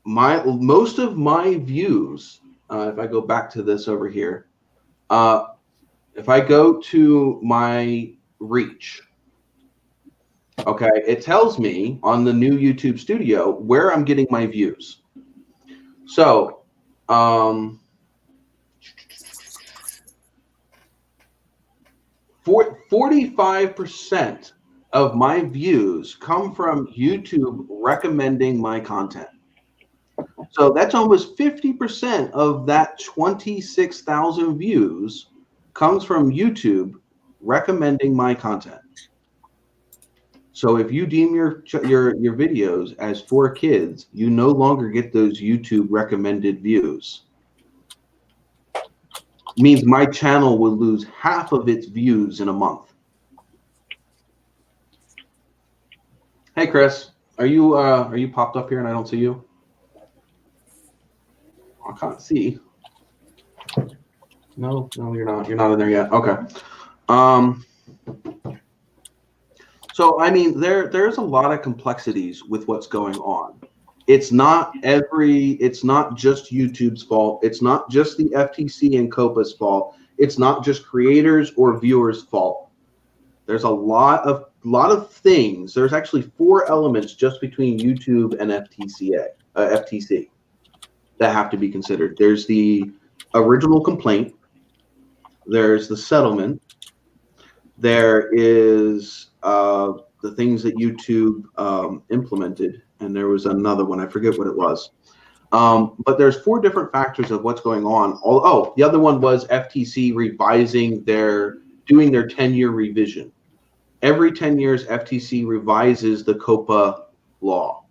Most of my views, if I go back to this over here, if I go to my reach, okay, it tells me on the new YouTube Studio where I'm getting my views. So, 45% of my views come from YouTube recommending my content. So that's almost 50% of that 26,000 views comes from YouTube recommending my content. So if you deem your videos as for kids, you no longer get those YouTube recommended views. Means my channel will lose half of its views in a month. Hey Chris, are you popped up here and I don't see you? I can't see. No, you're not. You're not in there yet. Okay. So I mean, there's a lot of complexities with what's going on. It's not just YouTube's fault. It's not just the FTC and COPPA's fault. It's not just creators or viewers' fault. There's a lot of things. There's actually 4 elements just between YouTube and FTC that have to be considered. There's the original complaint. There's the settlement. There is the things that YouTube implemented, and there was another one. I forget what it was. But there's 4 different factors of what's going on. Oh, the other one was FTC revising doing their 10-year revision. Every 10 years, FTC revises the COPPA law.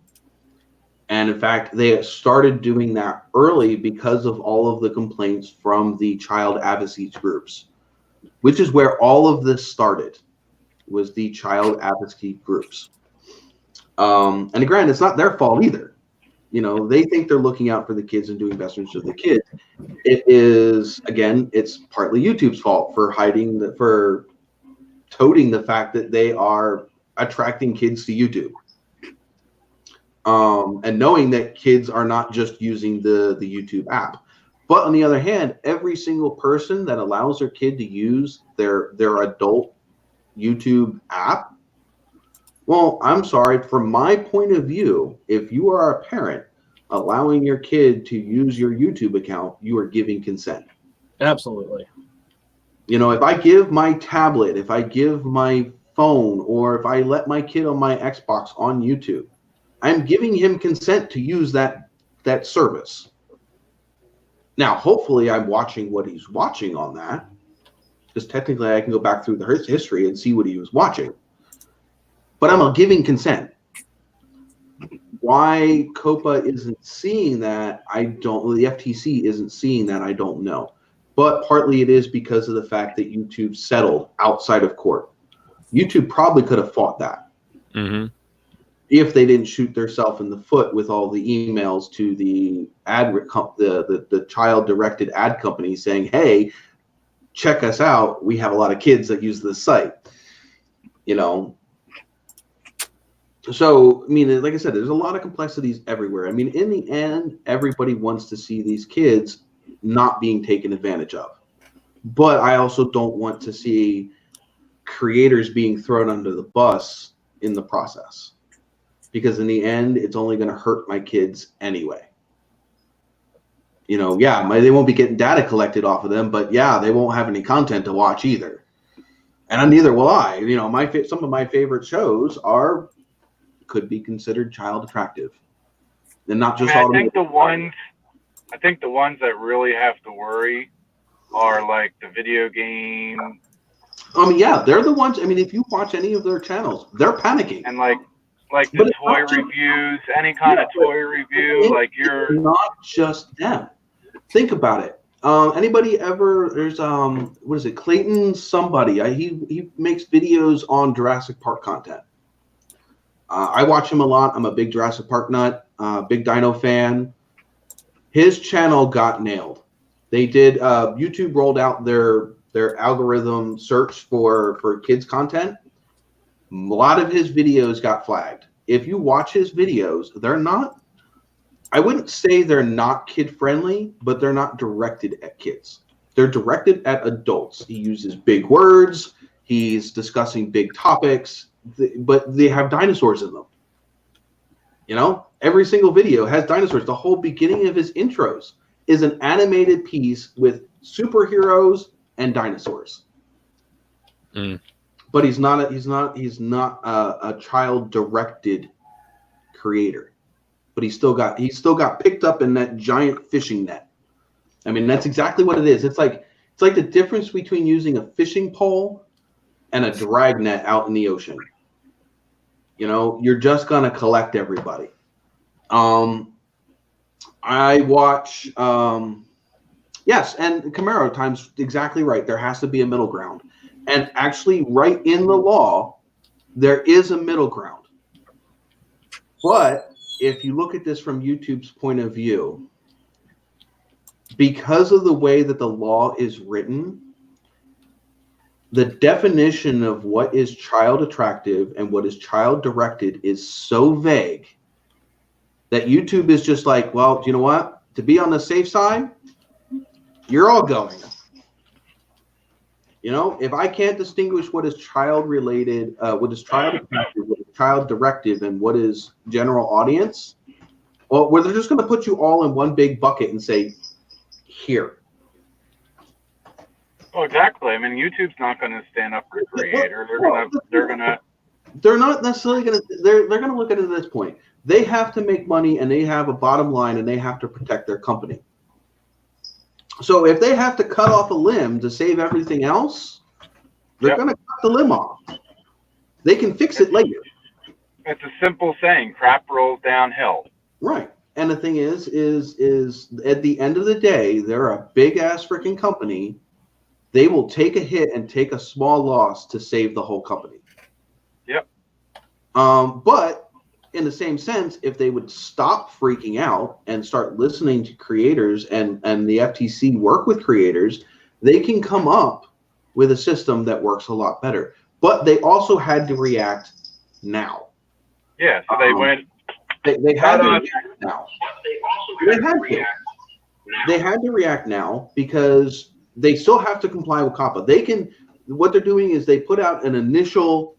And in fact, they started doing that early because of all of the complaints from the child advocacy groups, which is where all of this started, was the child advocacy groups. And again, it's not their fault either. You know, they think they're looking out for the kids and doing best interest of the kids. It is, again, it's partly YouTube's fault for for toting the fact that they are attracting kids to YouTube. And knowing that kids are not just using the YouTube app. But on the other hand, every single person that allows their kid to use their adult YouTube app, well, I'm sorry, from my point of view, if you are a parent allowing your kid to use your YouTube account, you are giving consent. Absolutely. You know, if I give my tablet, if I give my phone, or if I let my kid on my Xbox on YouTube, I'm giving him consent to use that service. Now, hopefully I'm watching what he's watching on that, because technically I can go back through the history and see what he was watching. But I'm giving consent. Why COPPA isn't seeing that, the FTC isn't seeing that, I don't know. But partly it is because of the fact that YouTube settled outside of court. YouTube probably could have fought that. Mm-hmm. If they didn't shoot themselves in the foot with all the emails to the the child-directed ad company saying, hey, check us out. We have a lot of kids that use this site. You know, so, I mean, like I said, there's a lot of complexities everywhere. I mean, in the end, everybody wants to see these kids not being taken advantage of. But I also don't want to see creators being thrown under the bus in the process. Because in the end, it's only going to hurt my kids anyway. You know, yeah, they won't be getting data collected off of them, but yeah, they won't have any content to watch either. And neither will I. You know, some of my favorite shows could be considered child attractive. And not just I think the ones that really have to worry are like the video game Yeah, they're the ones. I mean, if you watch any of their channels, they're panicking. And like the toy reviews, any kind of toy review, like you're not just them. Think about it. Anybody ever? There's what is it? Clayton somebody. He makes videos on Jurassic Park content. I watch him a lot. I'm a big Jurassic Park nut, big dino fan. His channel got nailed. They did. YouTube rolled out their algorithm search for kids content. A lot of his videos got flagged. If you watch his videos, they're not. I wouldn't say they're not kid friendly, but they're not directed at kids. They're directed at adults. He uses big words. He's discussing big topics, but they have dinosaurs in them. You know, every single video has dinosaurs. The whole beginning of his intros is an animated piece with superheroes and dinosaurs. But he's not a child directed creator. But he still got picked up in that giant fishing net. I mean, that's exactly what it is. It's like the difference between using a fishing pole and a drag net out in the ocean. You know, you're just gonna collect everybody. I watch yes, and Camaro time's exactly right. There has to be a middle ground. And actually, right in the law, there is a middle ground. But if you look at this from YouTube's point of view, because of the way that the law is written, the definition of what is child attractive and what is child directed is so vague that YouTube is just like, well, you know what? To be on the safe side, you're all going. You know, if I can't distinguish what is child related, what is child attractive, what is child directive, and what is general audience, well, they're just going to put you all in one big bucket and say, here. Well, exactly. I mean, YouTube's not going to stand up for creator. They're not necessarily going to. They're going to look at it at this point. They have to make money, and they have a bottom line, and they have to protect their company. So if they have to cut off a limb to save everything else, they're going to cut the limb off. They can fix it later. It's a simple saying: crap rolls downhill. Right. And the thing is at the end of the day, they're a big ass freaking company. They will take a hit and take a small loss to save the whole company. Yep. But in the same sense, if they would stop freaking out and start listening to creators and the FTC work with creators, they can come up with a system that works a lot better. But they also had to react now. Yeah, so they went. They had to react now. They had to react now because they still have to comply with COPPA. What they're doing is they put out an initial,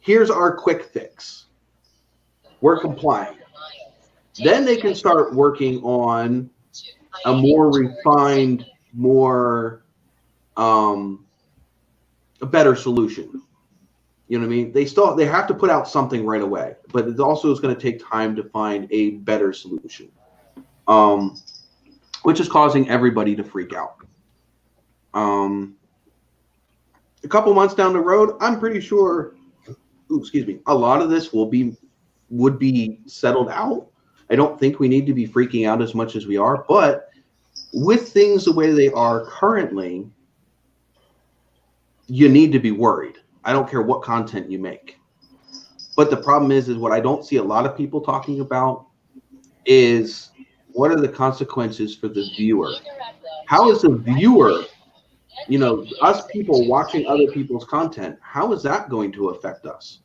here's our quick fix. We're complying. Then they can start working on a more refined, more a better solution. You know what I mean? They have to put out something right away, but it also is going to take time to find a better solution, which is causing everybody to freak out. A couple months down the road, I'm pretty sure, a lot of this would be settled out. I don't think we need to be freaking out as much as we are, but with things the way they are currently, you need to be worried. I don't care what content you make. But the problem is what I don't see a lot of people talking about is what are the consequences for the viewer? How is the viewer, you know, us people watching other people's content, how is that going to affect us?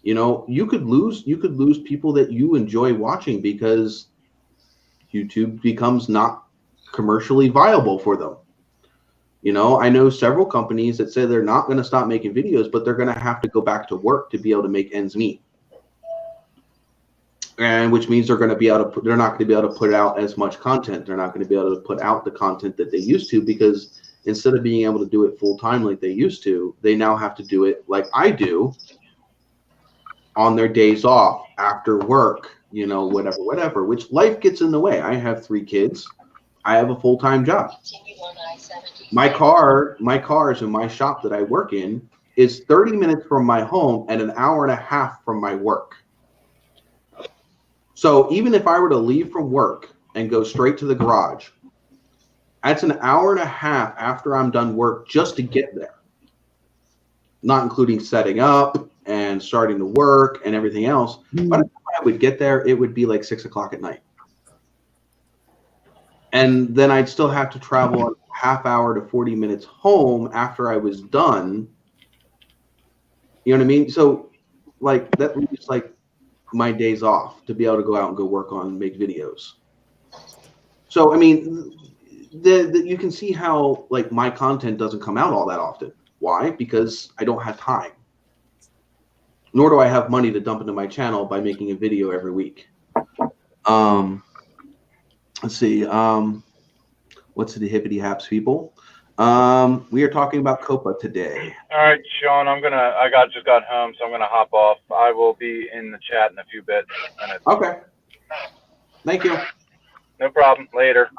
You know, you could lose people that you enjoy watching because YouTube becomes not commercially viable for them. You know, I know several companies that say they're not going to stop making videos, but they're going to have to go back to work to be able to make ends meet. And which means they're not going to be able to put out as much content. They're not going to be able to put out the content that they used to, because instead of being able to do it full time like they used to, they now have to do it like I do on their days off after work, you know, whatever, which life gets in the way. I have 3 kids. I have a full-time job. My cars in my shop that I work in is 30 minutes from my home and an hour and a half from my work. So even if I were to leave from work and go straight to the garage, that's an hour and a half after I'm done work just to get there. Not including setting up and starting to work and everything else. By the time I would get there, it would be like 6 o'clock at night. And then I'd still have to travel a half hour to 40 minutes home after I was done. You know what I mean? So like that was like my days off to be able to go out and go work on, make videos. So, I mean, you can see how like my content doesn't come out all that often. Why? Because I don't have time. Nor do I have money to dump into my channel by making a video every week. Let's see. What's the hippity haps, people? We are talking about coppa today. All right, Sean. I just got home, so I'm gonna hop off. I will be in the chat in a few minutes. Okay. Thank you. No problem. Later.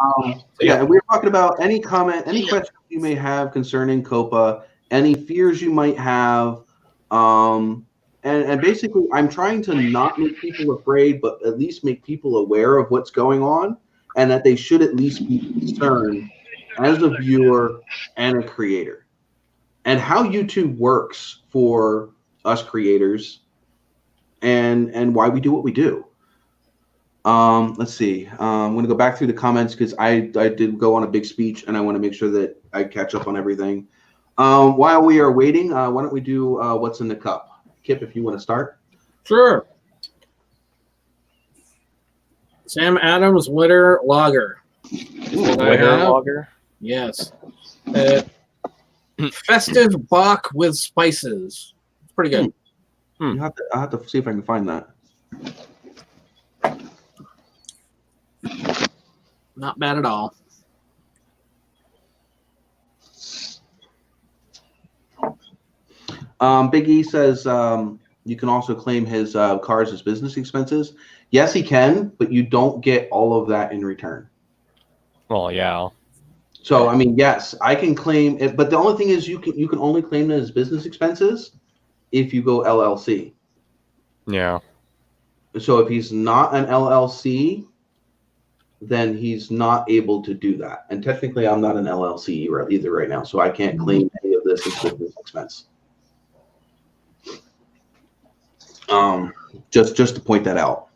Yeah, we're talking about any questions you may have concerning coppa, any fears you might have, and basically, I'm trying to not make people afraid, but at least make people aware of what's going on, and that they should at least be concerned as a viewer and a creator, and how YouTube works for us creators, and why we do what we do. Let's see. I'm going to go back through the comments because I did go on a big speech, and I want to make sure that I catch up on everything. While we are waiting, why don't we do what's in the cup? Kip, if you want to start. Sure. Sam Adams Winter Lager. Winter Lager? Yes. Festive Bach with spices. It's pretty good. I'll have to see if I can find that. Not bad at all. Big E says you can also claim his cars as business expenses. Yes, he can, but you don't get all of that in return. Well, yeah. So I mean, yes, I can claim it, but the only thing is you can only claim it as business expenses if you go LLC. Yeah. So if he's not an LLC, then he's not able to do that. And technically, I'm not an LLC either right now, so I can't claim any of this as business expense. Just to point that out.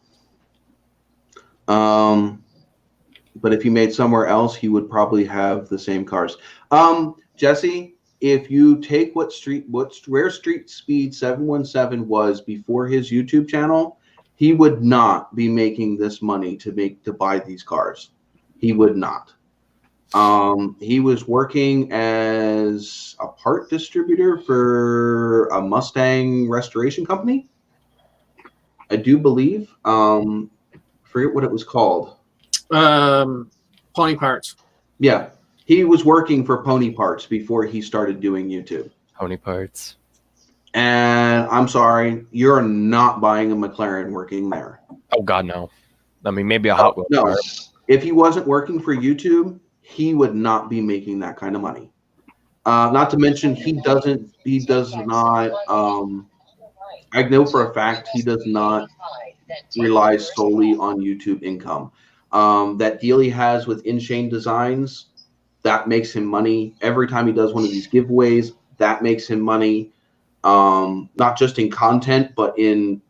But if he made somewhere else, he would probably have the same cars. Jesse, if you take where Street Speed 717 was before his YouTube channel, he would not be making this money to buy these cars. He would not. He was working as a part distributor for a Mustang restoration company, I do believe. Forget what it was called. Pony Parts. Yeah, he was working for Pony Parts before he started doing YouTube. Pony Parts. And I'm sorry, you're not buying a McLaren working there. Oh God, no. I mean, maybe a Hot Wheels car. If he wasn't working for YouTube, he would not be making that kind of money. Not to mention, he does not. I know for a fact he does not rely solely on YouTube income. That deal he has with InShane Designs, that makes him money. Every time he does one of these giveaways, that makes him money. Not just in content, but in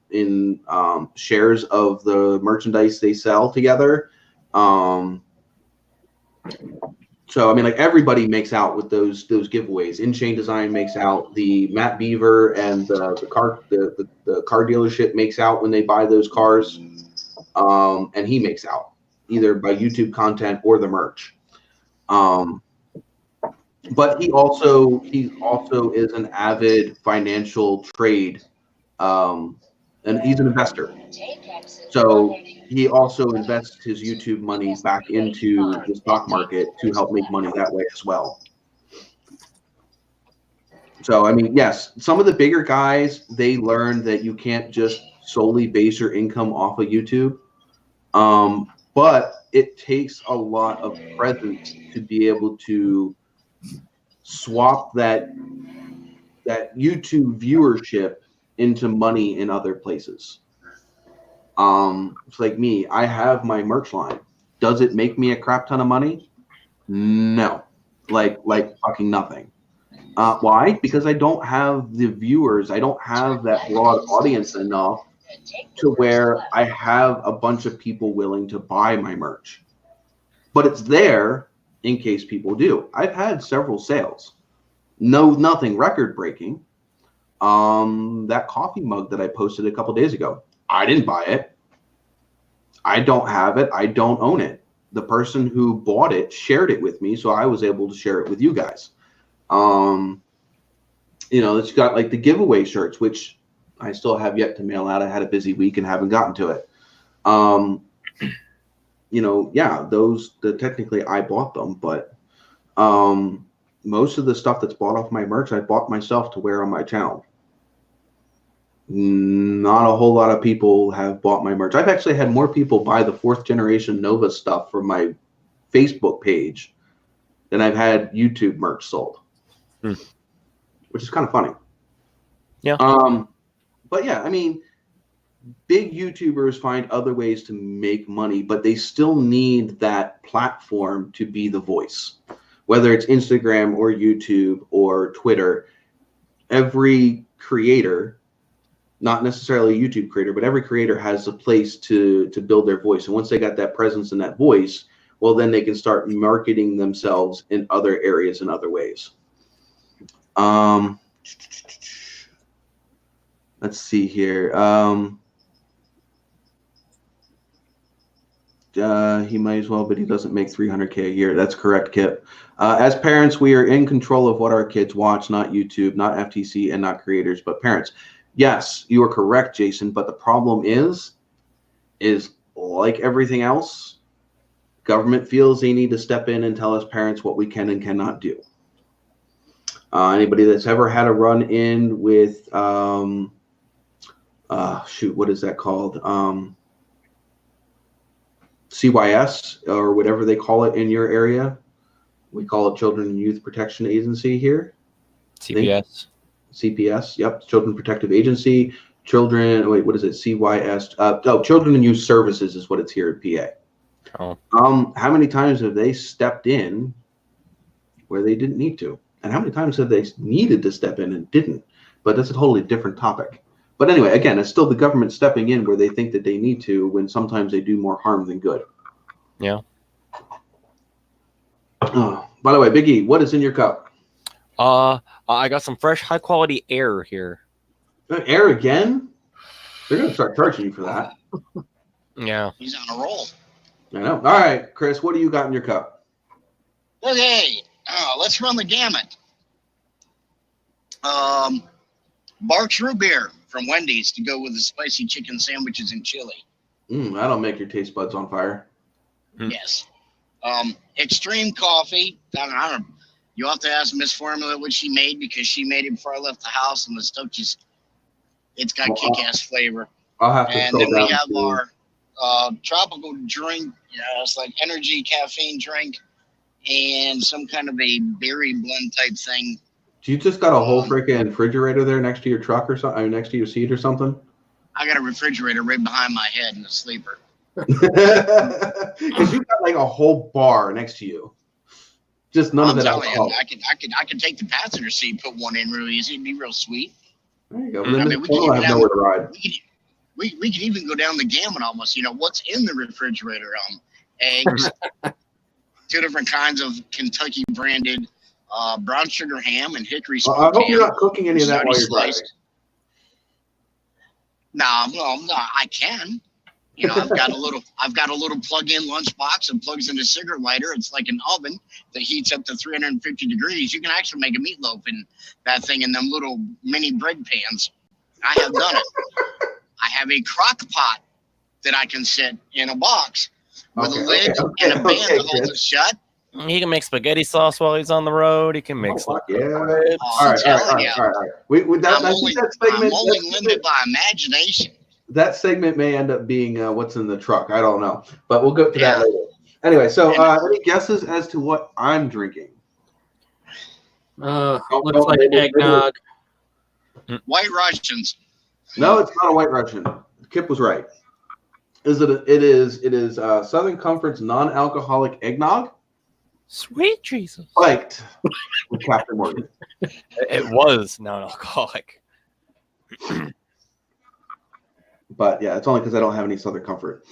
shares of the merchandise they sell together. So I mean, like, everybody makes out with those giveaways. InShane Design makes out. The Matt Beaver and the car dealership makes out when they buy those cars, and he makes out either by YouTube content or the merch. But he also is an avid financial trade, and he's an investor. So he also invests his YouTube money back into the stock market to help make money that way as well. So, I mean, yes, some of the bigger guys, they learned that you can't just solely base your income off of YouTube. But it takes a lot of presence to be able to swap that YouTube viewership into money in other places. It's like me. I have my merch line. Does it make me a crap ton of money? No, like fucking nothing. Why? Because I don't have the viewers. I don't have that broad audience enough to where I have a bunch of people willing to buy my merch. But it's there in case people do. I've had several sales. Nothing record breaking. That coffee mug that I posted a couple days ago, I didn't buy it. I don't have it. I don't own it. The person who bought it shared it with me, so I was able to share it with you guys. It's got like the giveaway shirts, which I still have yet to mail out. I had a busy week and haven't gotten to it. Technically I bought them, but most of the stuff that's bought off my merch, I bought myself to wear on my channel. Not a whole lot of people have bought my merch. I've actually had more people buy the 4th generation Nova stuff from my Facebook page than I've had YouTube merch sold, which is kind of funny. Yeah. But yeah, I mean, big YouTubers find other ways to make money, but they still need that platform to be the voice. Whether it's Instagram or YouTube or Twitter, every creator, not necessarily a YouTube creator, but every creator has a place to build their voice. And once they got that presence and that voice, well, then they can start marketing themselves in other areas in other ways. Let's see here. He might as well, but he doesn't make $300K a year. That's correct, Kip. As parents, we are in control of what our kids watch, not YouTube, not FTC, and not creators, but parents. Yes, you are correct, Jason, but the problem is like everything else, government feels they need to step in and tell us parents what we can and cannot do. Anybody that's ever had a run-in with, what is that called? CYS or whatever they call it in your area. We call it Children and Youth Protection Agency here. CPS. CPS, yep, Children Protective Agency. What is it? CYS. Children and Youth Services is what it's here in PA. Oh. How many times have they stepped in where they didn't need to? And how many times have they needed to step in and didn't? But that's a totally different topic. But anyway, again, it's still the government stepping in where they think that they need to, when sometimes they do more harm than good. Yeah. By the way, Big E, what is in your cup? I got some fresh, high-quality air here. Air again? They're going to start charging you for that. Yeah. He's on a roll. I know. All right, Chris, what do you got in your cup? Okay, let's run the gamut. Barks root beer from Wendy's to go with the spicy chicken sandwiches and chili. That'll make your taste buds on fire. Yes. Extreme coffee. I don't know. You'll have to ask Miss Formula what she made, because she made it before I left the house, and the stuff it's got kick-ass flavor. I'll have to. And then we have our tropical drink. It's like energy caffeine drink and some kind of a berry blend type thing. Do you just got a whole freaking refrigerator there next to your truck or something? I mean, next to your seat or something? I got a refrigerator right behind my head in the sleeper. Because you got like a whole bar next to you. Just none of it alcohol. I could take the passenger seat, put one in real easy. It'd be real sweet. There you go. I mean, we can have nowhere to ride. We can even go down the gamut almost. What's in the refrigerator? Eggs, 2 different kinds of Kentucky branded brown sugar ham and hickory smoked ham. I hope you're not cooking any of that while you're driving. No, I can. I've got a little plug-in lunchbox that plugs into a cigarette lighter. It's like an oven that heats up to 350 degrees. You can actually make a meatloaf in that thing in them little mini bread pans. I have done it. I have a crock pot that I can sit in a box with a lid and a band to hold it shut. He can make spaghetti sauce while he's on the road. He can make All right. I'm only limited by imagination. That segment may end up being what's in the truck. I don't know, but we'll go to that later. Anyway, so any guesses as to what I'm drinking? Looks like eggnog. White Russians. No, it's not a White Russian. Kip was right. It is Southern Comfort's non-alcoholic eggnog. Sweet Jesus. Spiked with Captain Morgan. It was non-alcoholic. But yeah, it's only because I don't have any Southern Comfort.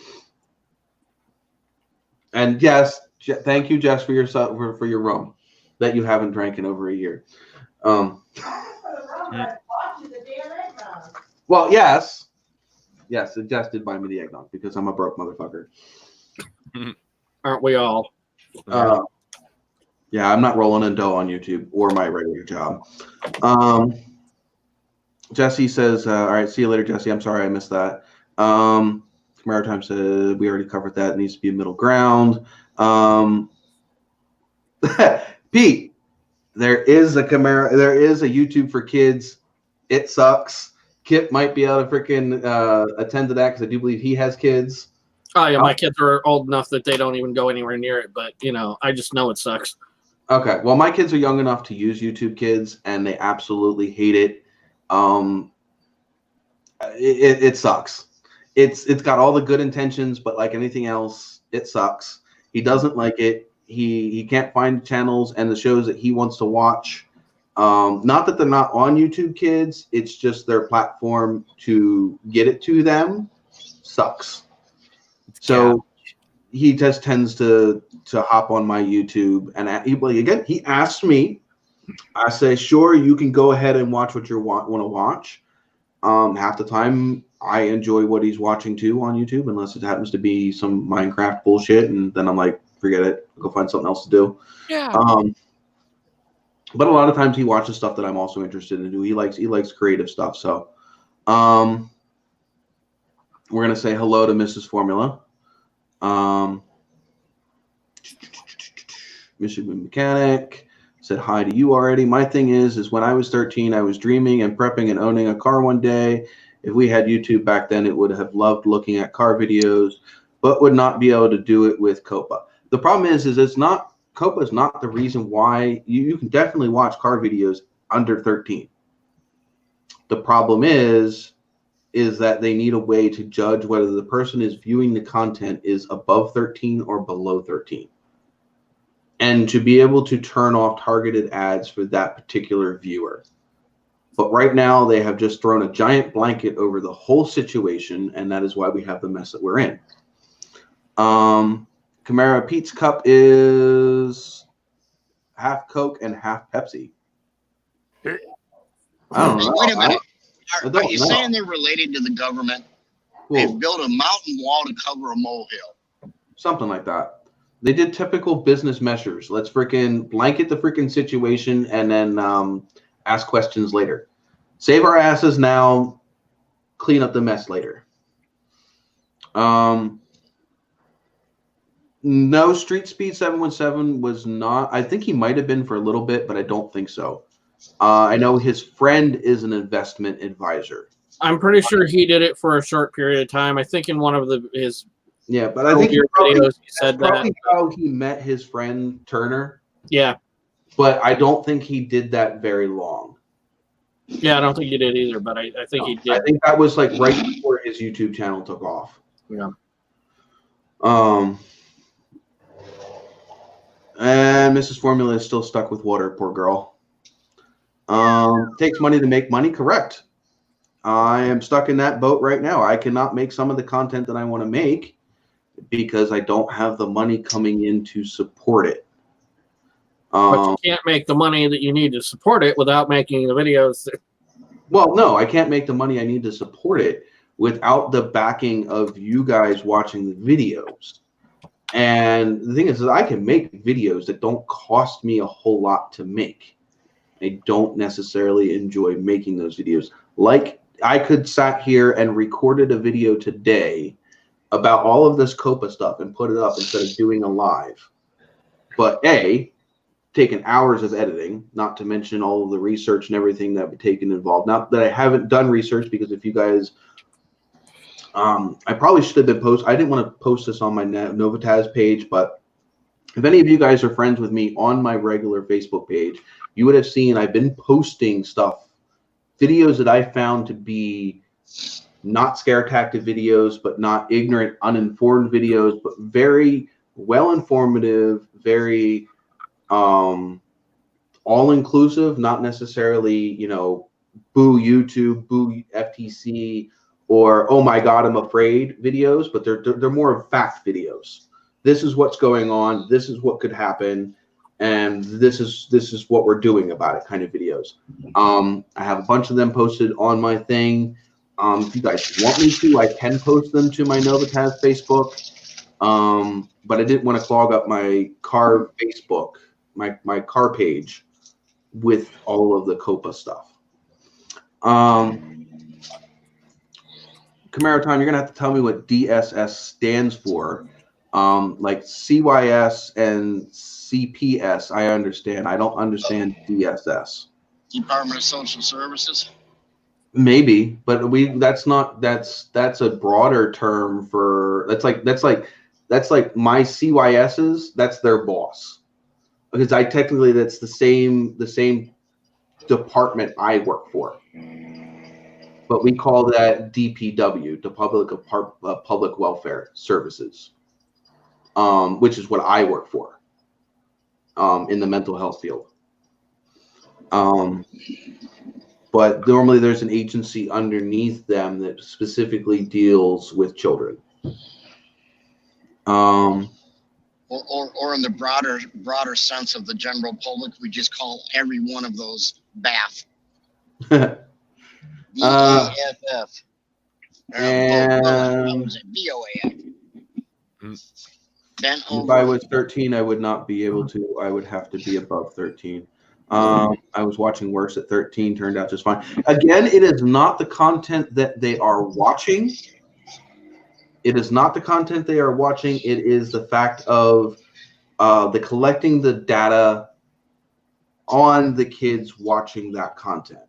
And yes, thank you, Jess, for your rum that you haven't drank in over a year. Well, yes, it just did buy me the eggnog because I'm a broke motherfucker. Aren't we all? Yeah, I'm not rolling in dough on YouTube or my regular job. Jesse says, all right, see you later, Jesse. I'm sorry I missed that. Maritime said we already covered that. It needs to be a middle ground. Pete, there is a YouTube for kids. It sucks. Kip might be able to freaking attend to that because I do believe he has kids. Oh yeah, my kids are old enough that they don't even go anywhere near it. But I just know it sucks. Okay, well, my kids are young enough to use YouTube Kids, and they absolutely hate it. It sucks. It's got all the good intentions, but like anything else, it sucks. He doesn't like it. He can't find channels and the shows that he wants to watch. Not that they're not on YouTube Kids, it's just their platform to get it to them sucks. So he just tends to hop on my YouTube, and he asked me. I say, sure, you can go ahead and watch what you want to watch. Half the time, I enjoy what he's watching too on YouTube, unless it happens to be some Minecraft bullshit, and then I'm like, forget it, go find something else to do. Yeah. But a lot of times he watches stuff that I'm also interested in. He likes creative stuff. So, we're gonna say hello to Mrs. Formula. Michigan Mechanic said hi to you already. My thing is when I was 13, I was dreaming and prepping and owning a car one day. If we had YouTube back then, it would have loved looking at car videos, but would not be able to do it with coppa. The problem is coppa is not the reason why. You can definitely watch car videos under 13. The problem is that they need a way to judge whether the person is viewing the content is above 13 or below 13. And to be able to turn off targeted ads for that particular viewer. But right now they have just thrown a giant blanket over the whole situation, and that is why we have the mess that we're in. Camara Pete's cup is half Coke and half Pepsi. I don't know. Wait a minute. Are you saying they're related to the government? Cool. They've built a mountain wall to cover a molehill. Something like that. They did typical business measures. Let's freaking blanket the freaking situation and then ask questions later. Save our asses now. Clean up the mess later. No, Street Speed 717 was not. I think he might have been for a little bit, but I don't think so. I know his friend is an investment advisor. I'm pretty sure he did it for a short period of time. I think in one of his but I think videos he said that. How he met his friend Turner. Yeah, but I don't think he did that very long. Yeah, I don't think he did either, but I think he did. I think that was like right before his YouTube channel took off. Yeah. And Mrs. Formula is still stuck with water, poor girl. Takes money to make money, correct. I am stuck in that boat right now. I cannot make some of the content that I want to make because I don't have the money coming in to support it. But you can't make the money that you need to support it without making the videos. Well, no, I can't make the money I need to support it without the backing of you guys watching the videos. And the thing is that I can make videos that don't cost me a whole lot to make. I don't necessarily enjoy making those videos. Like I could sat here and recorded a video today about all of this coppa stuff and put it up instead of doing a live. But taken hours of editing, not to mention all of the research and everything that would taken involved. Not that I haven't done research, because if you guys, I probably should have been I didn't want to post this on my NOVAtazz page, but if any of you guys are friends with me on my regular Facebook page, you would have seen I've been posting stuff, videos that I found to be not scare tactic videos, but not ignorant, uninformed videos, but very well informative, very all-inclusive, not necessarily, you know, boo YouTube, boo FTC, or oh my God, I'm afraid videos, but they're more of fact videos. This is what's going on. This is what could happen, and this is what we're doing about it kind of videos. I have a bunch of them posted on my thing. If you guys want me to, I can post them to my NOVAtazz Facebook. But I didn't want to clog up my car Facebook, my car page with all of the coppa stuff. Camaro Time, you're gonna have to tell me what DSS stands for. Like CYS and CPS, I understand. I don't understand DSS. Department of Social Services. Maybe, but that's a broader term for that's like my CYSs. That's their boss, because technically that's the same department I work for, but we call that DPW, the Public Welfare Services, which is what I work for, in the mental health field. But normally there's an agency underneath them that specifically deals with children. Or in the broader sense of the general public, we just call every one of those BAF. BAFF. BOAF. Then if I was 13, I would not be able to. I would have to be above 13. I was watching worse at 13, turned out just fine. Again, it is not the content that they are watching. It is not the content they are watching. It is the fact of the collecting the data on the kids watching that content.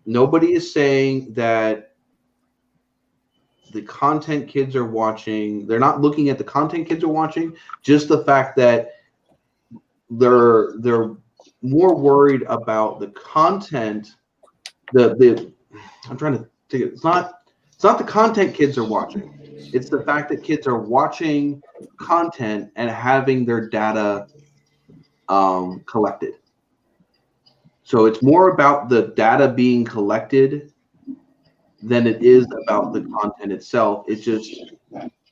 Nobody is saying that the content kids are watching, they're not looking at the content kids are watching, just the fact that they're more worried about the content. I'm trying to think. It's not the content kids are watching. It's the fact that kids are watching content and having their data collected. So it's more about the data being collected than it is about the content itself. It's just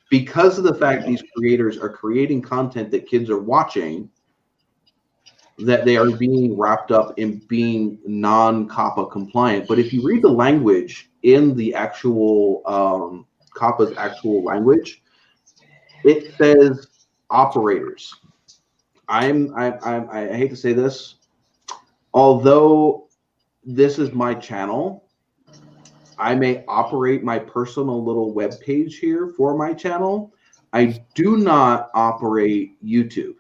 because of the fact these creators are creating content that kids are watching, that they are being wrapped up in being non-coppa compliant. But if you read the language in the actual coppa's actual language, it says operators. I hate to say this, although this is my channel, I may operate my personal little web page here for my channel. I do not operate YouTube.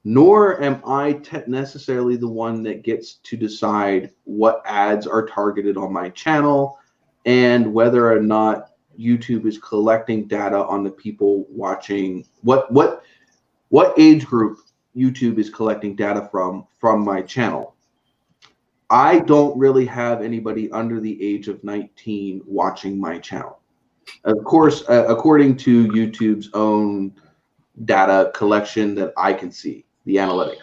Nor am I necessarily the one that gets to decide what ads are targeted on my channel and whether or not YouTube is collecting data on the people watching, what age group YouTube is collecting data from my channel. I don't really have anybody under the age of 19 watching my channel. Of course, according to YouTube's own data collection that I can see. The analytic.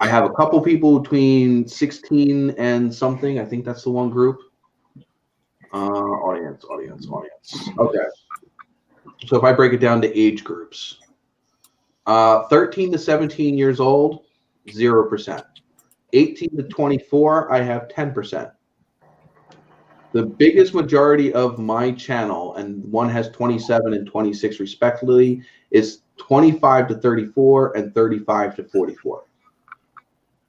I have a couple people between 16 and something. I think that's the one group. Audience. Okay. So if I break it down to age groups, 13 to 17 years old, 0%. 18 to 24, I have 10%. The biggest majority of my channel, and one has 27 and 26 respectively, is 25 to 34 and 35 to 44.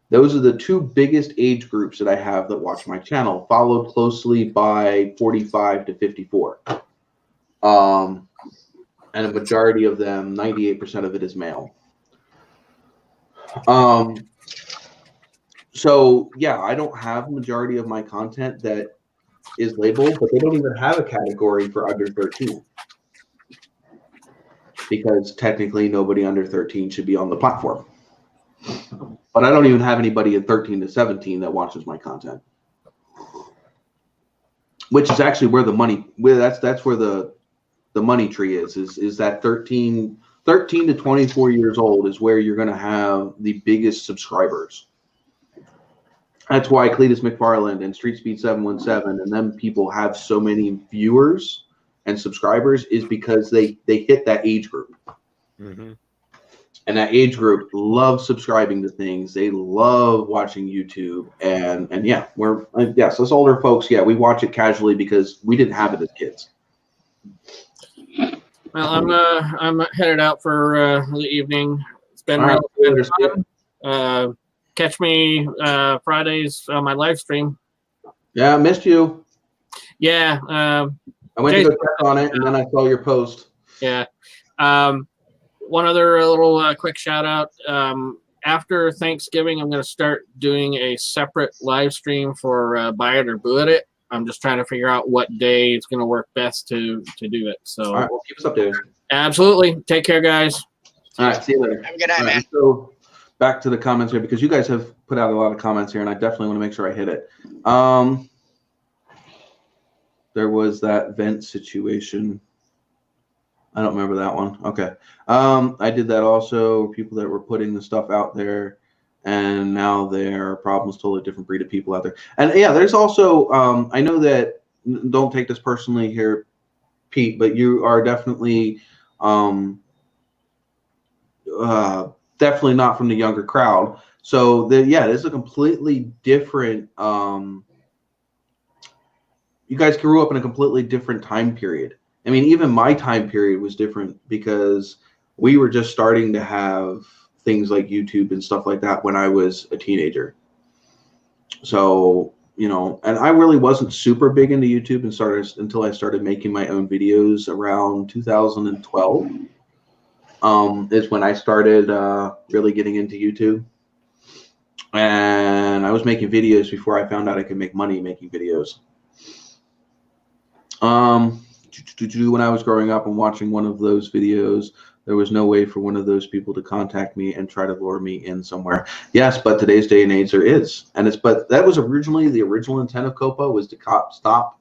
Those are the two biggest age groups that I have that watch my channel, followed closely by 45 to 54. And a majority of them, 98% of it is male. So yeah, I don't have a majority of my content that is labeled, but they don't even have a category for under 13. because technically nobody under 13 should be on the platform. But I don't even have anybody at 13 to 17 that watches my content, which is actually where the money, that's where the money tree is that 13 to 24 years old is where you're going to have the biggest subscribers. That's why Cletus McFarland and Street Speed 717 and them people have so many viewers and subscribers, is because they hit that age group. Mm-hmm. And that age group loves subscribing to things. They love watching YouTube. And yeah, yes, us older folks, yeah, we watch it casually because we didn't have it as kids. Well, I'm headed out for the evening. It's been really good fun. Catch me Fridays on my live stream. Yeah, I missed you. Yeah. I went to go check on it, and then I saw your post. Yeah. One other little quick shout out. After Thanksgiving, I'm going to start doing a separate live stream for Buy It or Boo It. I'm just trying to figure out what day it's going to work best to do it. So, all right, well, keep us updated. Absolutely. Take care, guys. All right, see you later. Have a good night, man. So back to the comments here, because you guys have put out a lot of comments here, and I definitely want to make sure I hit it. There was that vent situation. I don't remember that one. Okay. I did that also. People that were putting the stuff out there, and now there are problems, totally different breed of people out there. And yeah, there's also, I know that, don't take this personally here, Pete, but you are definitely, definitely not from the younger crowd. So yeah, there's a completely different, you guys grew up in a completely different time period. I mean, even my time period was different because we were just starting to have things like YouTube and stuff like that when I was a teenager. So, you know, and I really wasn't super big into YouTube until I started making my own videos around 2012. Is when I started really getting into YouTube. And I was making videos before I found out I could make money making videos. When I was growing up and watching one of those videos, there was no way for one of those people to contact me and try to lure me in somewhere. Yes, but today's day and age there is. But that was originally, the original intent of COPPA was to stop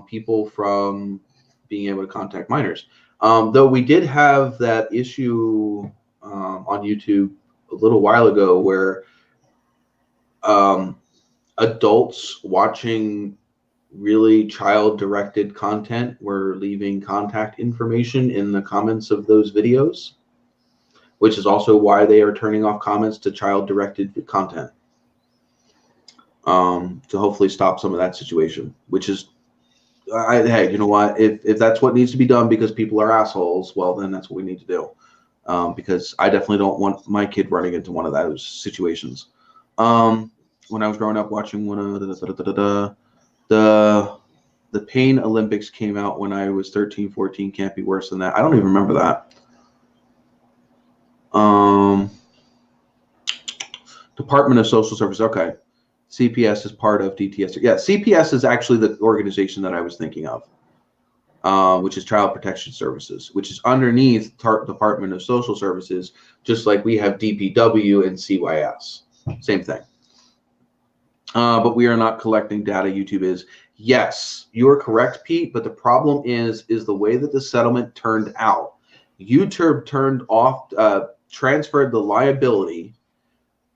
people from being able to contact minors. Though we did have that issue on YouTube a little while ago where adults watching really child-directed content were leaving contact information in the comments of those videos, which is also why they are turning off comments to child-directed content, to hopefully stop some of that situation, which is, hey, you know what, if that's what needs to be done because people are assholes, well, then that's what we need to do, because I definitely don't want my kid running into one of those situations. When I was growing up watching one of the Pain Olympics came out when I was 13, 14. Can't be worse than that. I don't even remember that. Department of Social Services. Okay. CPS is part of DTS. Yeah, CPS is actually the organization that I was thinking of, which is Child Protection Services, which is underneath Department of Social Services, just like we have DPW and CYS. Same thing. But we are not collecting data. YouTube is. Yes, you are correct, Pete. But the problem is the way that the settlement turned out. YouTube transferred the liability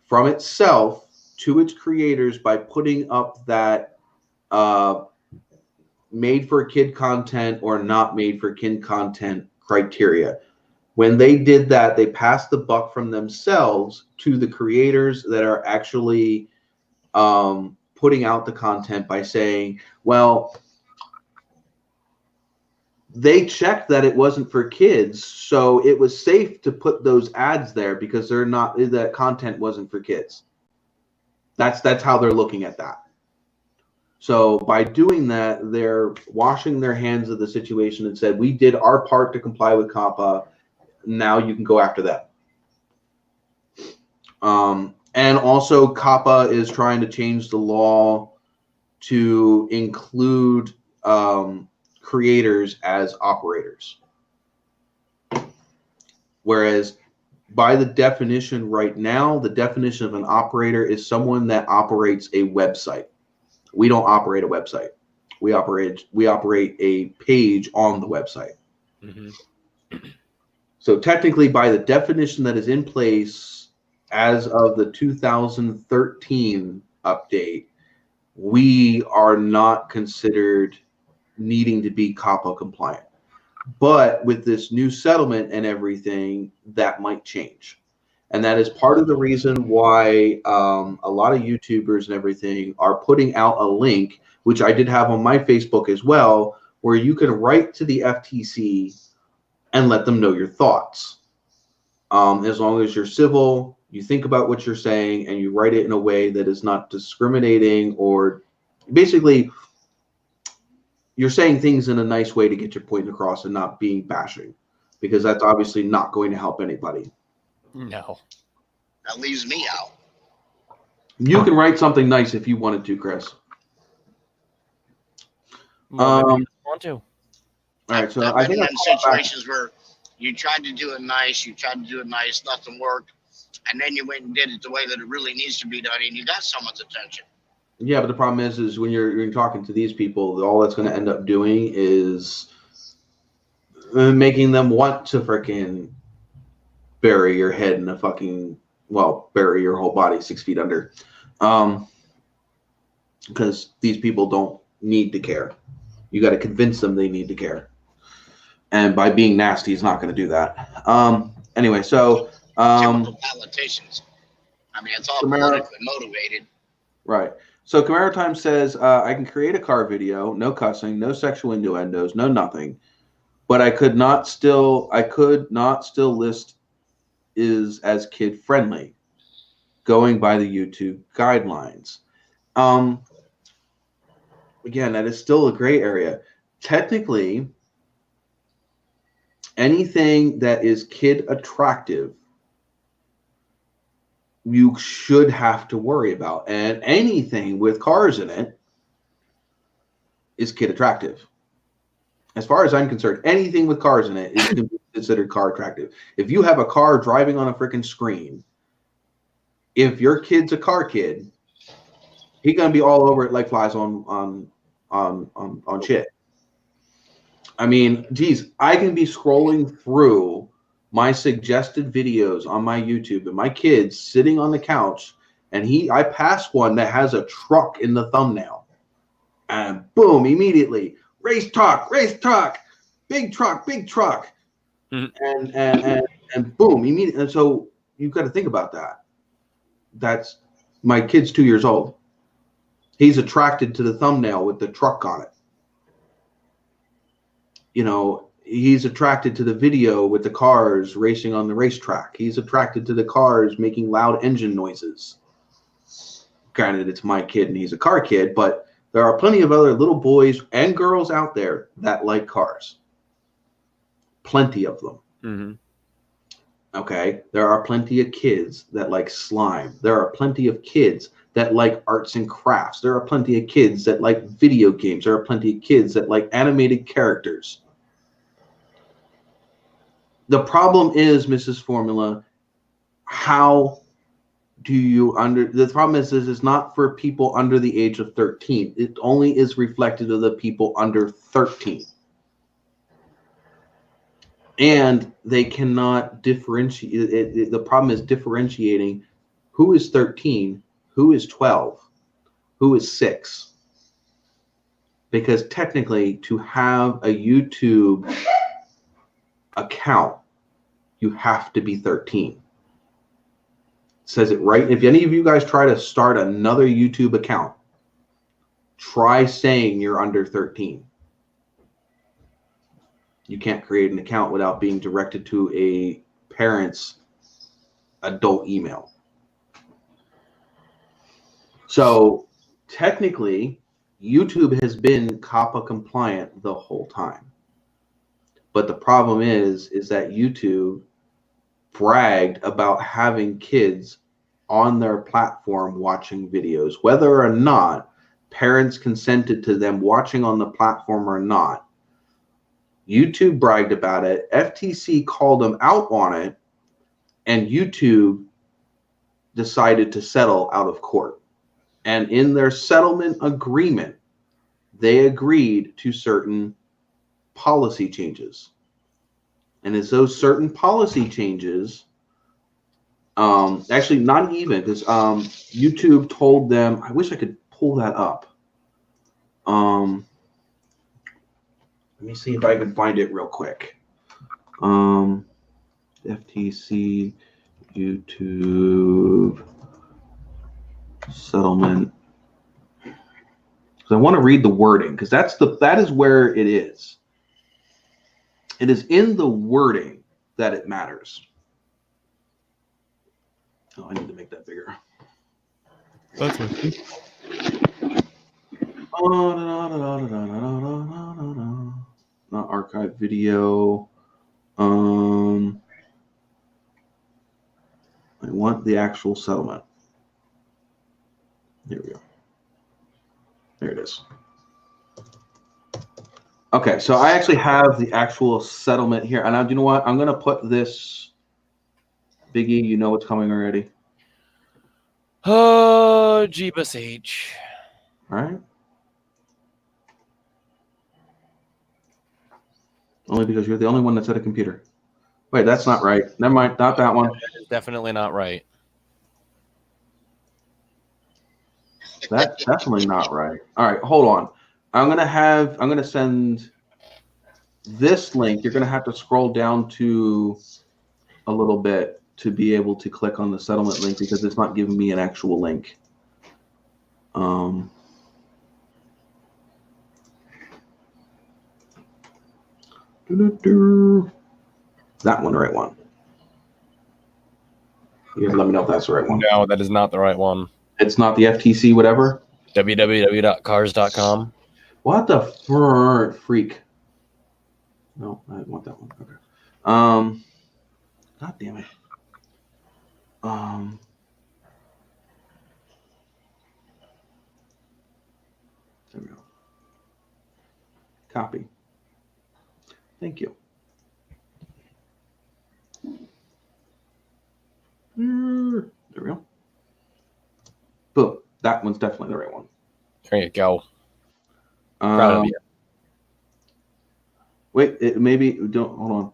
from itself to its creators by putting up that made for kid content or not made for kid content criteria. When they did that, they passed the buck from themselves to the creators that are actually putting out the content by saying, well, they checked that it wasn't for kids, so it was safe to put those ads there because that content wasn't for kids. That's how they're looking at that. So by doing that, they're washing their hands of the situation and said, we did our part to comply with COPPA. Now you can go after that. And also COPPA is trying to change the law to include creators as operators. Whereas by the definition right now, the definition of an operator is someone that operates a website. We don't operate a website. We operate a page on the website. So technically, by the definition that is in place as of the 2013 update, we are not considered needing to be COPPA compliant. But with this new settlement and everything, that might change. And that is part of the reason why a lot of YouTubers and everything are putting out a link, which I did have on my Facebook as well, where you can write to the FTC and let them know your thoughts. As long as you're civil, you think about what you're saying, and you write it in a way that is not discriminating, or basically you're saying things in a nice way to get your point across and not being bashing, because that's obviously not going to help anybody. No. That leaves me out. You can write something nice if you wanted to, Chris. Well, maybe you want to. All right, so I've I been think in situations where you tried to do it nice, nothing worked, and then you went and did it the way that it really needs to be done, and you got someone's attention. Yeah, but the problem is when you're talking to these people, all that's going to end up doing is making them want to freaking bury your head in a fucking, well, bury your whole body 6 feet under, because these people don't need to care. You got to convince them they need to care, and by being nasty is not going to do that. Anyway, so Typical politicians. I mean, it's all politically motivated. Right. So Camaro Time says, I can create a car video, no cussing, no sexual innuendos, no nothing, but I could not still list is as kid friendly, going by the YouTube guidelines. Again, that is still a gray area. Technically, anything that is kid attractive, you should have to worry about, and anything with cars in it is kid attractive. As far as I'm concerned, anything with cars in it is considered car attractive. If you have a car driving on a freaking screen, if your kid's a car kid, he's gonna be all over it like flies on shit. I mean, geez, I can be scrolling through my suggested videos on my YouTube, and my kid's sitting on the couch, and I pass one that has a truck in the thumbnail, and boom, immediately, race truck, big truck, and boom, immediately. And so you've got to think about that. That's, my kid's 2 years old. He's attracted to the thumbnail with the truck on it. You know, he's attracted to the video with the cars racing on the racetrack. He's attracted to the cars making loud engine noises. Granted, it's my kid and he's a car kid, but there are plenty of other little boys and girls out there that like cars. Plenty of them. Mm-hmm. Okay? There are plenty of kids that like slime. There are plenty of kids that like arts and crafts. There are plenty of kids that like video games. There are plenty of kids that like animated characters. The problem is, Mrs. Formula, how do you the problem is this is not for people under the age of 13. It only is reflected of the people under 13. And they cannot differentiate. The problem is differentiating who is 13, who is 12, who is 6. Because technically, to have a YouTube account, you have to be 13. It says it right. If any of you guys try to start another YouTube account, try saying you're under 13. You can't create an account without being directed to a parent's adult email. So technically, YouTube has been COPPA compliant the whole time. But the problem is that YouTube bragged about having kids on their platform watching videos, whether or not parents consented to them watching on the platform or not. YouTube bragged about it. FTC called them out on it, and YouTube decided to settle out of court. And in their settlement agreement, they agreed to certain policy changes. And it's those certain policy changes, actually not even, because YouTube told them, I wish I could pull that up. Let me see if I can find it real quick. FTC YouTube settlement. Because I want to read the wording, because that is where it is. It is in the wording that it matters. Oh, I need to make that bigger. That's okay. Not archive video. I want the actual settlement. Here we go. There it is. Okay, so I actually have the actual settlement here. And now, do you know what? I'm going to put this, Biggie, you know what's coming already. Oh, Jeebus H. All right. Only because you're the only one that's at a computer. Wait, that's not right. Never mind, not that one. That is definitely not right. That's definitely not right. All right, hold on. I'm gonna send this link. You're gonna have to scroll down to a little bit to be able to click on the settlement link because it's not giving me an actual link. That one, the right one. You guys let me know if that's the right one. No, that is not the right one. It's not the FTC whatever? www.cars.com. What the freak? No, I didn't want that one. Okay. God damn it. There we go. Copy. Thank you. There we go. Boom. That one's definitely the right one. There you go. Proud of you. Wait, maybe don't hold on.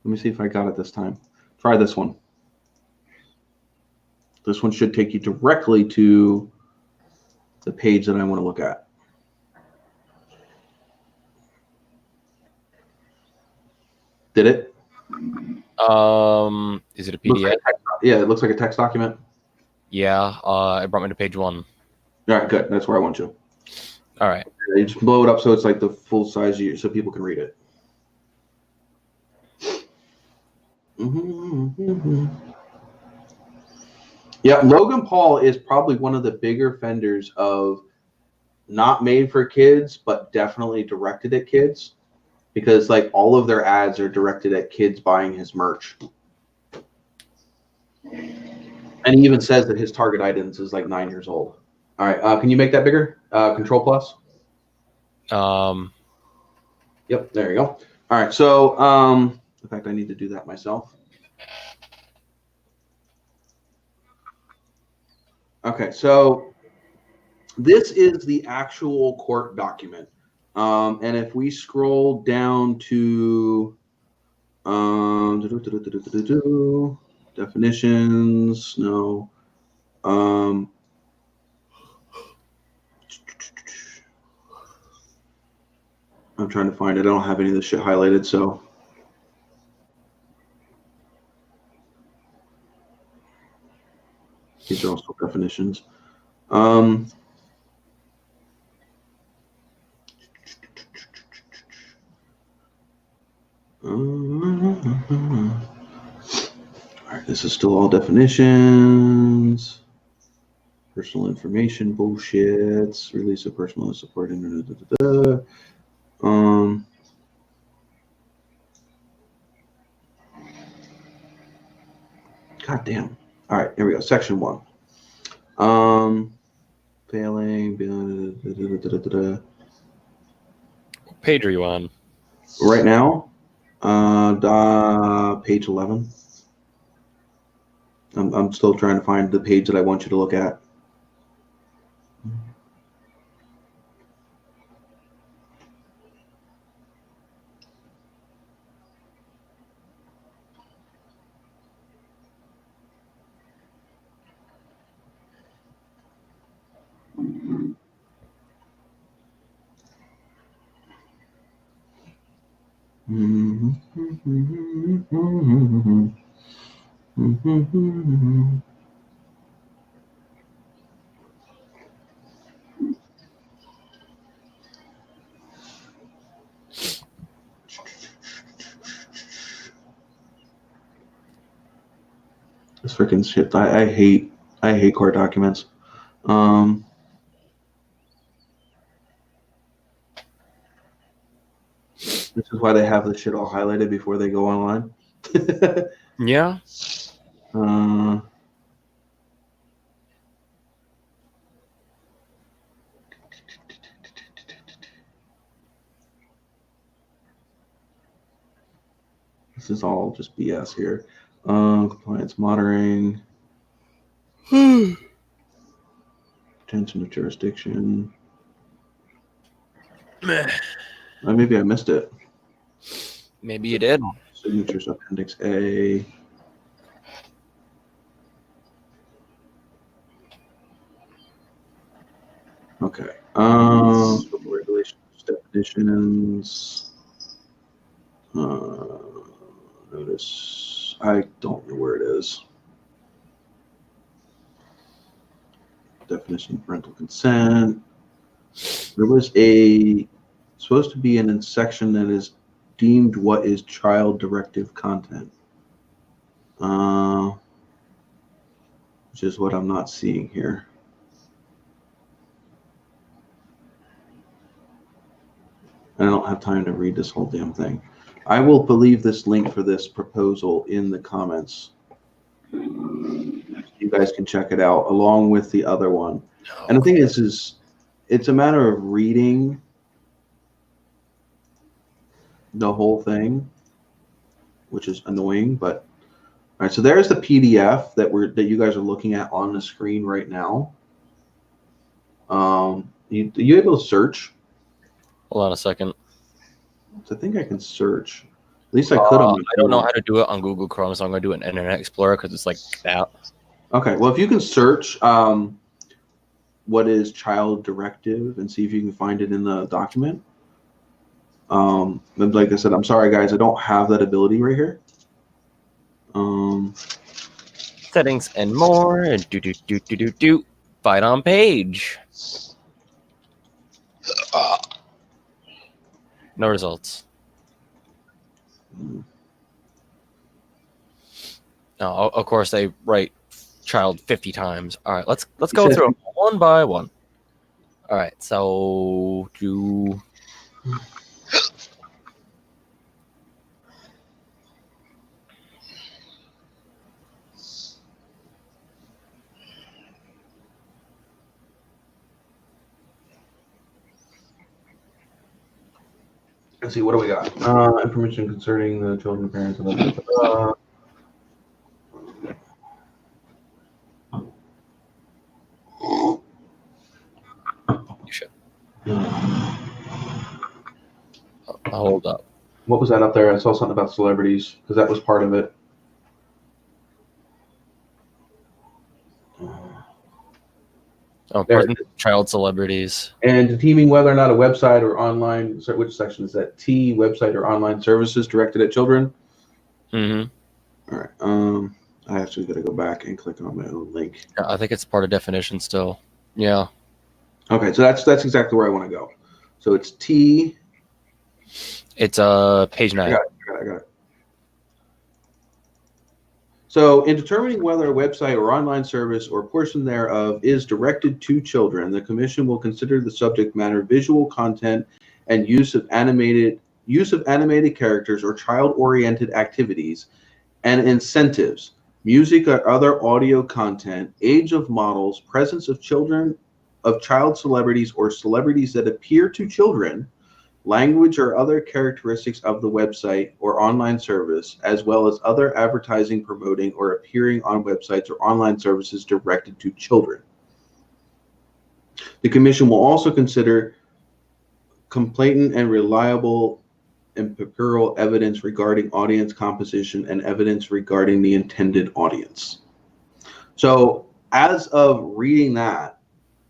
Let me see if I got it this time. Try this one. This one should take you directly to the page that I want to look at. Did it? Is it a PDF? Yeah, it looks like a text document. Yeah, it brought me to page 1. All right, good. That's where I want you. All right. You just blow it up so it's like the full size so people can read it. Yeah, Logan Paul is probably one of the bigger offenders of not made for kids, but definitely directed at kids, because like all of their ads are directed at kids buying his merch. And he even says that his target audience is like 9 years old. All right, can you make that bigger? Control plus. Yep, there you go. All right, so in fact, I need to do that myself. Okay, so this is the actual court document. And if we scroll down to definitions, no. I'm trying to find it. I don't have any of this shit highlighted, so. These are also definitions. All right, this is still all definitions. Personal information bullshits. Release of personal support. God damn. All right, here we go. Section 1. Failing. What page are you on? Right now, page 11. I'm still trying to find the page that I want you to look at. This freaking shit. I hate court documents. This is why they have the shit all highlighted before they go online. Yeah. This is all just BS here. Compliance monitoring. Retention of jurisdiction. Maybe I missed it. Maybe you did. Signatures Appendix A. Okay. Regulations, definitions. Notice. I don't know where it is. Definition of parental consent. There was supposed to be an section that is deemed what is child directive content, which is what I'm not seeing here. I don't have time to read this whole damn thing. I will leave this link for this proposal in the comments. You guys can check it out along with the other one. Oh, and the thing is it's a matter of reading the whole thing, which is annoying, but all right, so there's the PDF that you guys are looking at on the screen right now. You able to search? Hold on a second. I think I can search. At least I could on my I don't know how to do it on Google Chrome, so I'm going to do it in Internet Explorer because it's like that. Okay. Well, if you can search what is child directive and see if you can find it in the document. Like I said, I'm sorry, guys. I don't have that ability right here. Settings and more. And do. Fight on page. No results. No, of course they write child 50 times. All right, let's go through them one by one. All right, so do. Let's see, what do we got? Information concerning the children, parents, and other. Hold up. What was that up there? I saw something about celebrities because that was part of it. Oh, pardon, child celebrities. And deeming whether or not a website or online, sorry, which section is that? T, website or online services directed at children? Mm-hmm. All right. I actually got to go back and click on my own link. I think it's part of definition still. Yeah. Okay, so that's exactly where I want to go. So it's T. It's page 9. I got it. So in determining whether a website or online service or portion thereof is directed to children, the commission will consider the subject matter, visual content, and use of animated characters or child-oriented activities and incentives, music or other audio content, age of models, presence of children, of child celebrities or celebrities that appear to children, language or other characteristics of the website or online service, as well as other advertising, promoting, or appearing on websites or online services directed to children. The Commission will also consider complainant and reliable empirical evidence regarding audience composition and evidence regarding the intended audience. So as of reading that,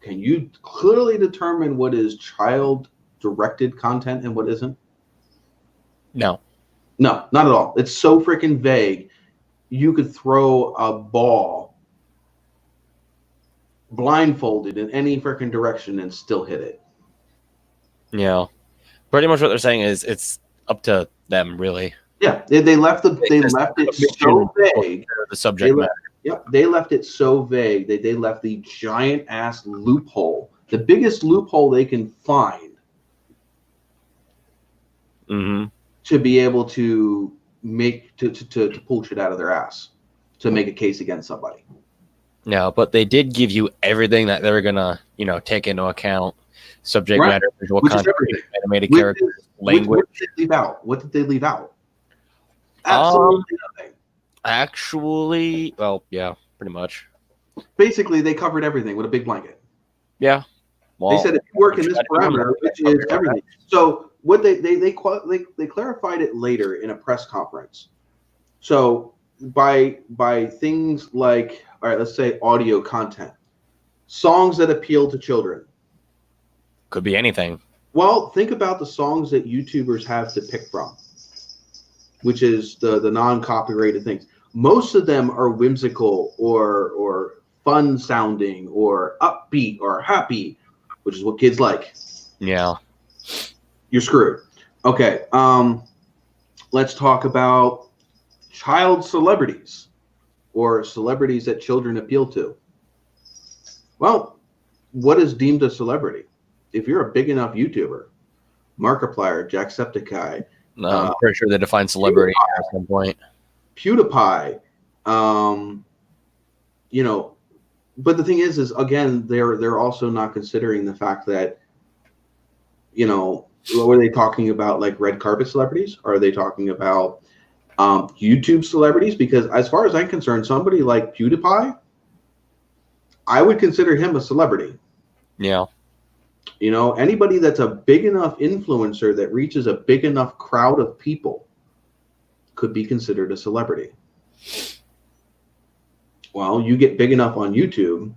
can you clearly determine what is child-directed content and what isn't? No. No, not at all. It's so freaking vague. You could throw a ball blindfolded in any freaking direction and still hit it. Yeah. Pretty much what they're saying is it's up to them, really. Yeah, they left it so vague. The subject matter. Yep, they left it so vague that they left the giant ass loophole, the biggest loophole they can find, to be able to make to pull shit out of their ass to make a case against somebody. No, but they did give you everything that they're gonna, take into account: subject matter, visual content, animated characters, language. What did they leave out? What did they leave out? Absolutely nothing. Actually, well, yeah, pretty much. Basically, they covered everything with a big blanket. Yeah. Well, they said if you work in this parameter, which is everything. So what they clarified it later in a press conference. So by things like, all right, let's say audio content, songs that appeal to children. Could be anything. Well, think about the songs that YouTubers have to pick from, which is the non-copyrighted things. Most of them are whimsical or fun sounding or upbeat or happy, which is what kids like. Yeah. You're screwed. Okay. Let's talk about child celebrities or celebrities that children appeal to. Well, what is deemed a celebrity? If you're a big enough YouTuber, Markiplier, Jacksepticeye, I'm pretty sure they define celebrity at some point. PewDiePie, but the thing is again, they're also not considering the fact that, what were they talking about, like red carpet celebrities? Or are they talking about YouTube celebrities? Because as far as I'm concerned, somebody like PewDiePie, I would consider him a celebrity. Yeah. Anybody that's a big enough influencer that reaches a big enough crowd of people could be considered a celebrity. Well, you get big enough on YouTube,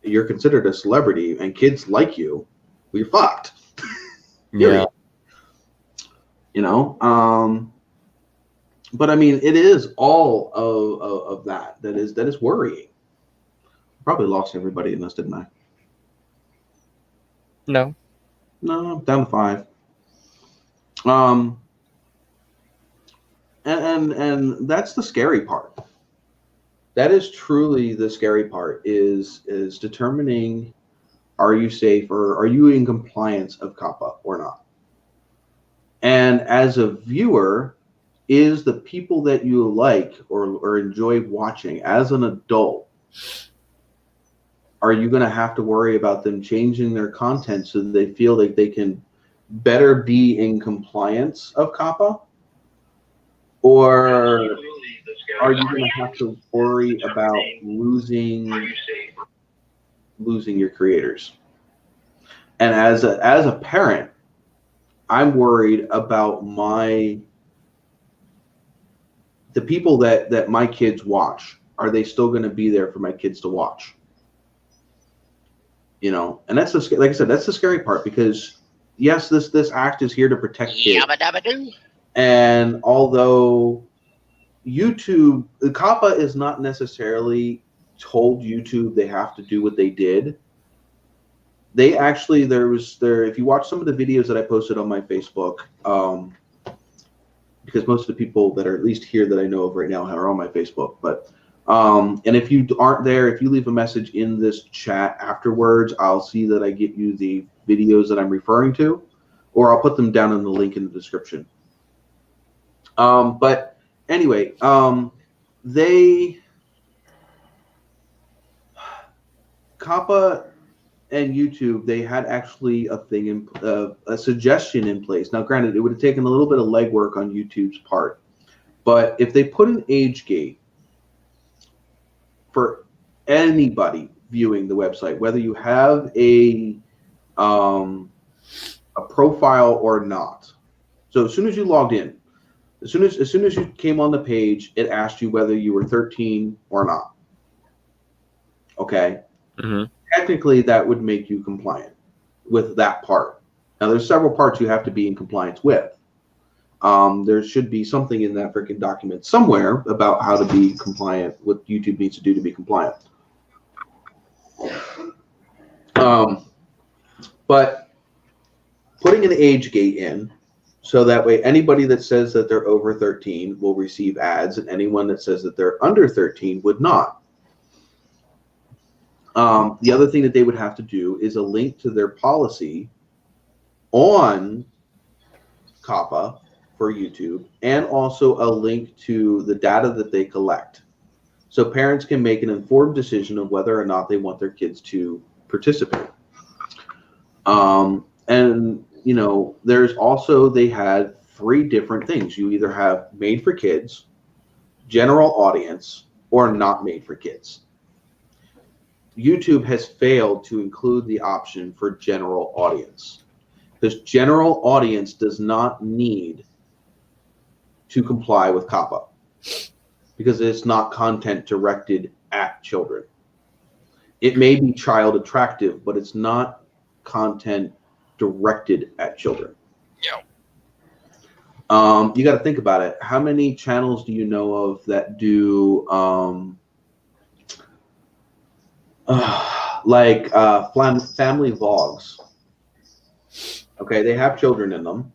you're considered a celebrity, and kids like you, well, you're fucked. Yeah. But I mean, it is all of that is worrying. Probably lost everybody in this, didn't I? No, down to 5. And that's the scary part. That is truly the scary part, is determining, are you safe or are you in compliance of coppa or not? And as a viewer, is the people that you like or enjoy watching as an adult, are you going to have to worry about them changing their content so that they feel like they can better be in compliance of coppa? Or are you going to have to worry about losing your creators? And as a parent, I'm worried about the people that my kids watch. Are they still going to be there for my kids to watch? And that's like I said, that's the scary part, because yes, this act is here to protect kids. And although YouTube, the coppa is not necessarily told YouTube they have to do what they did. They actually, if you watch some of the videos that I posted on my Facebook, because most of the people that are at least here that I know of right now are on my Facebook, but and if you aren't there, if you leave a message in this chat afterwards, I'll see that I get you the videos that I'm referring to, or I'll put them down in the link in the description. But anyway, coppa and YouTube, they had actually a thing in a suggestion in place. Now, granted, it would have taken a little bit of legwork on YouTube's part, but if they put an age gate for anybody viewing the website, whether you have a profile or not. So as soon as you logged in, as soon as you came on the page, it asked you whether you were 13 or not. Okay. Mm-hmm. Technically, that would make you compliant with that part. Now, there's several parts you have to be in compliance with. There should be something in that freaking document somewhere about how to be compliant, what YouTube needs to do to be compliant. But putting an age gate in, so that way anybody that says that they're over 13 will receive ads, and anyone that says that they're under 13 would not. The other thing that they would have to do is a link to their policy on COPPA for YouTube, and also a link to the data that they collect. So parents can make an informed decision of whether or not they want their kids to participate. And, you know, there's also, they had 3 different things. You either have made for kids, general audience, or not made for kids. YouTube has failed to include the option for general audience, because general audience does not need to comply with COPPA, because it's not content directed at children. It may be child attractive, but it's not content directed at children. Yeah. You got to think about it. How many channels do you know of that do family vlogs? Okay, they have children in them.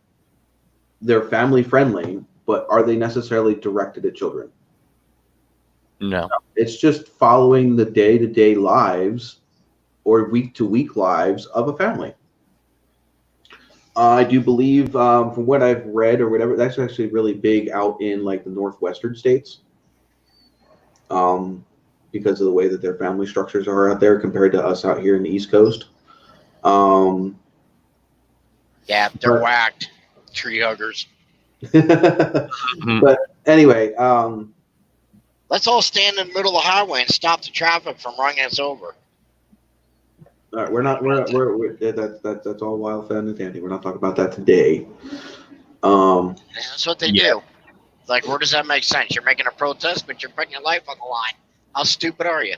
They're family friendly, but are they necessarily directed at children? No. It's just following the day-to-day lives or week-to-week lives of a family. I do believe, from what I've read or whatever, that's actually really big out in like the northwestern states, because of the way that their family structures are out there compared to us out here in the East Coast. Yeah, they're whacked. Tree huggers. But anyway, let's all stand in the middle of the highway and stop the traffic from running us over. all right, that's all wild, fun, and dandy. We're not talking about that today. And that's what they do. Like, where does that make sense? You're making a protest, but you're putting your life on the line. How stupid are you?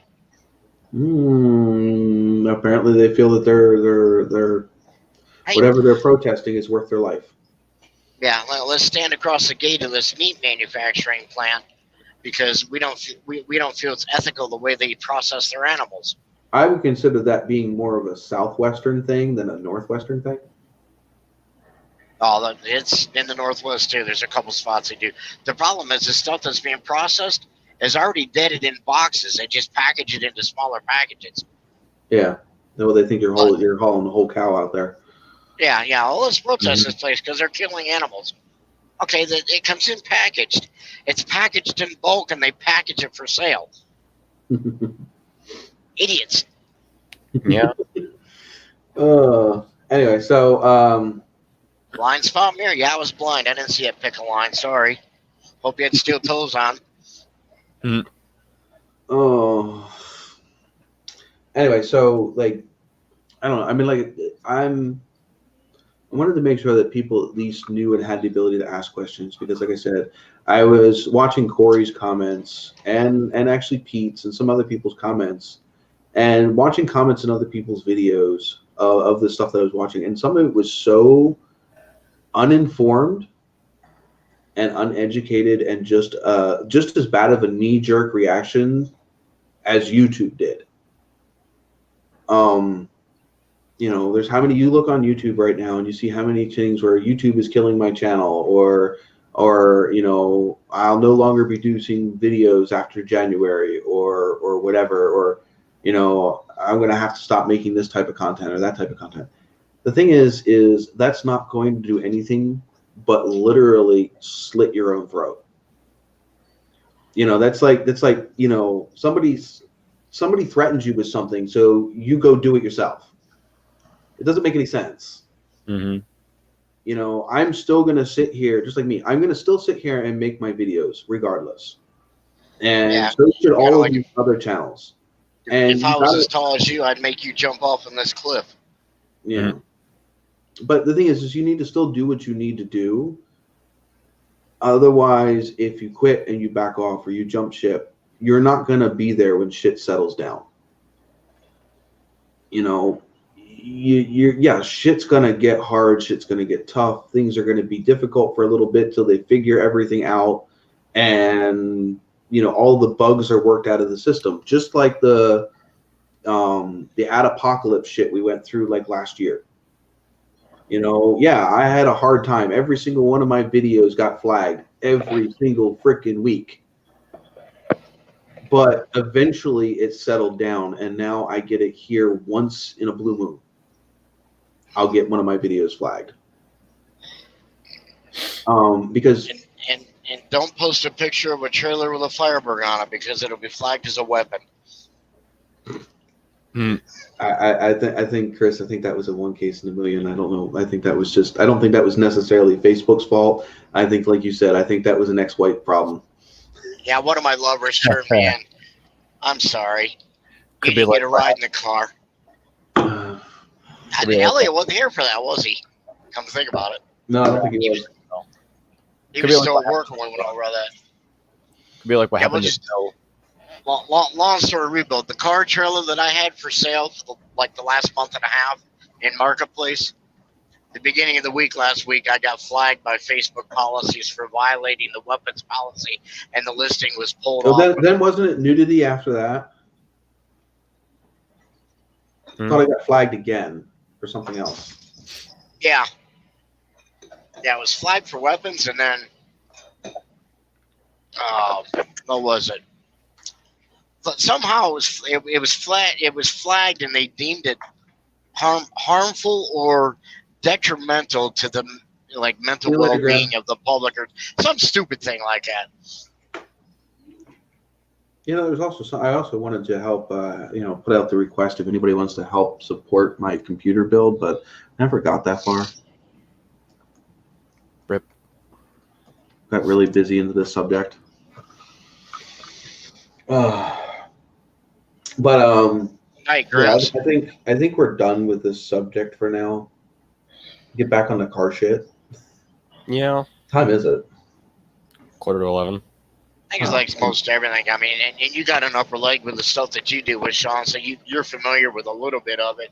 Apparently, they feel that they're whatever they're protesting is worth their life. Yeah, let's stand across the gate of this meat manufacturing plant because we don't feel it's ethical the way they process their animals. I would consider that being more of a southwestern thing than a northwestern thing. Oh, it's in the Northwest too. There's a couple spots they do. The problem is the stuff that's being processed is already deaded in boxes. They just package it into smaller packages. Yeah, well, they think you're hauling the whole cow out there. Yeah. Well, let's protest this place because they're killing animals. Okay, it comes in packaged. It's packaged in bulk, and they package it for sale. Idiots. Yeah. Anyway, so Blind spot mirror. Yeah, I was blind. I didn't see it pick a line. Sorry. Hope you had steel toes on. Anyway, so like, I don't know. I mean, like, I wanted to make sure that people at least knew and had the ability to ask questions, because, like I said, I was watching Corey's comments and actually Pete's and some other people's comments, and watching comments in other people's videos of the stuff that I was watching, and some of it was so uninformed and uneducated and just as bad of a knee-jerk reaction as YouTube did. You know, there's how many, you look on YouTube right now and you see how many things where YouTube is killing my channel, or you know, I'll no longer be producing videos after January, or whatever, or, you know, I'm going to have to stop making this type of content or that type of content. The thing is that's not going to do anything but literally slit your own throat. You know, that's like, you know, somebody threatens you with something, so you go do it yourself. It doesn't make any sense. Mm-hmm. You know, I'm still going to sit here, just like me. I'm going to still sit here and make my videos regardless. And so should all of these other channels. And if I was as tall as you, I'd make you jump off from this cliff. Yeah. Mm-hmm. But the thing is you need to still do what you need to do. Otherwise, if you quit and you back off or you jump ship, you're not going to be there when shit settles down. You know, shit's going to get hard. Shit's going to get tough. Things are going to be difficult for a little bit till they figure everything out. And, you know, all the bugs are worked out of the system. Just like the ad apocalypse shit we went through like last year. You know, yeah, I had a hard time. Every single one of my videos got flagged every single freaking week. But eventually it settled down, and now I get it here once in a blue moon. I'll get one of my videos flagged. Because and don't post a picture of a trailer with a Firebird on it because it'll be flagged as a weapon. I think, Chris, I think that was a one case in a million. I don't know. I think that was just, I don't think that was necessarily Facebook's fault. I think, like you said, I think that was an ex-wife problem. Yeah, one of my lovers turned me in. I'm sorry. Could You be like get a ride in the car. Elliot wasn't here for that, was he? Come to think about it. No, I don't think he was. He was still working when we went over that. Could be like what happened to Bill. Long story rebuild. The car trailer that I had for sale for like the last month and a half in Marketplace, the beginning of the week last week, I got flagged by Facebook policies for violating the weapons policy, and the listing was pulled off. Then wasn't it nudity after that? I thought I got flagged again for something else. Yeah. Yeah, it was flagged for weapons, and then what was it? But somehow it was flagged, and they deemed it harmful or detrimental to the mental well-being of the public, or some stupid thing like that. You know, there's also I also wanted to help put out the request if anybody wants to help support my computer build, but never got that far. Rip. Got really busy into this subject. I think we're done with this subject for now. Get back on the car shit. Yeah. What time is it? 11:45. I think it's like most everything. I mean, and you got an upper leg with the stuff that you do with Sean, so you're familiar with a little bit of it.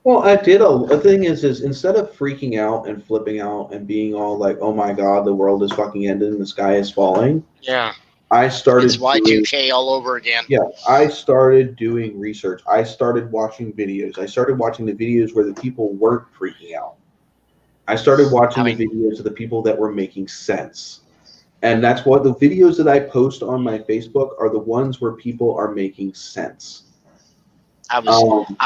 Well, I did. The thing is instead of freaking out and flipping out and being all like, "Oh my God, the world is fucking ending, the sky is falling." Yeah. I started. It's Y2K all over again. Yeah, I started doing research. I started watching videos. I started watching the videos where the people weren't freaking out. I started watching the videos of the people that were making sense. And that's what the videos that I post on my Facebook are, the ones where people are making sense. I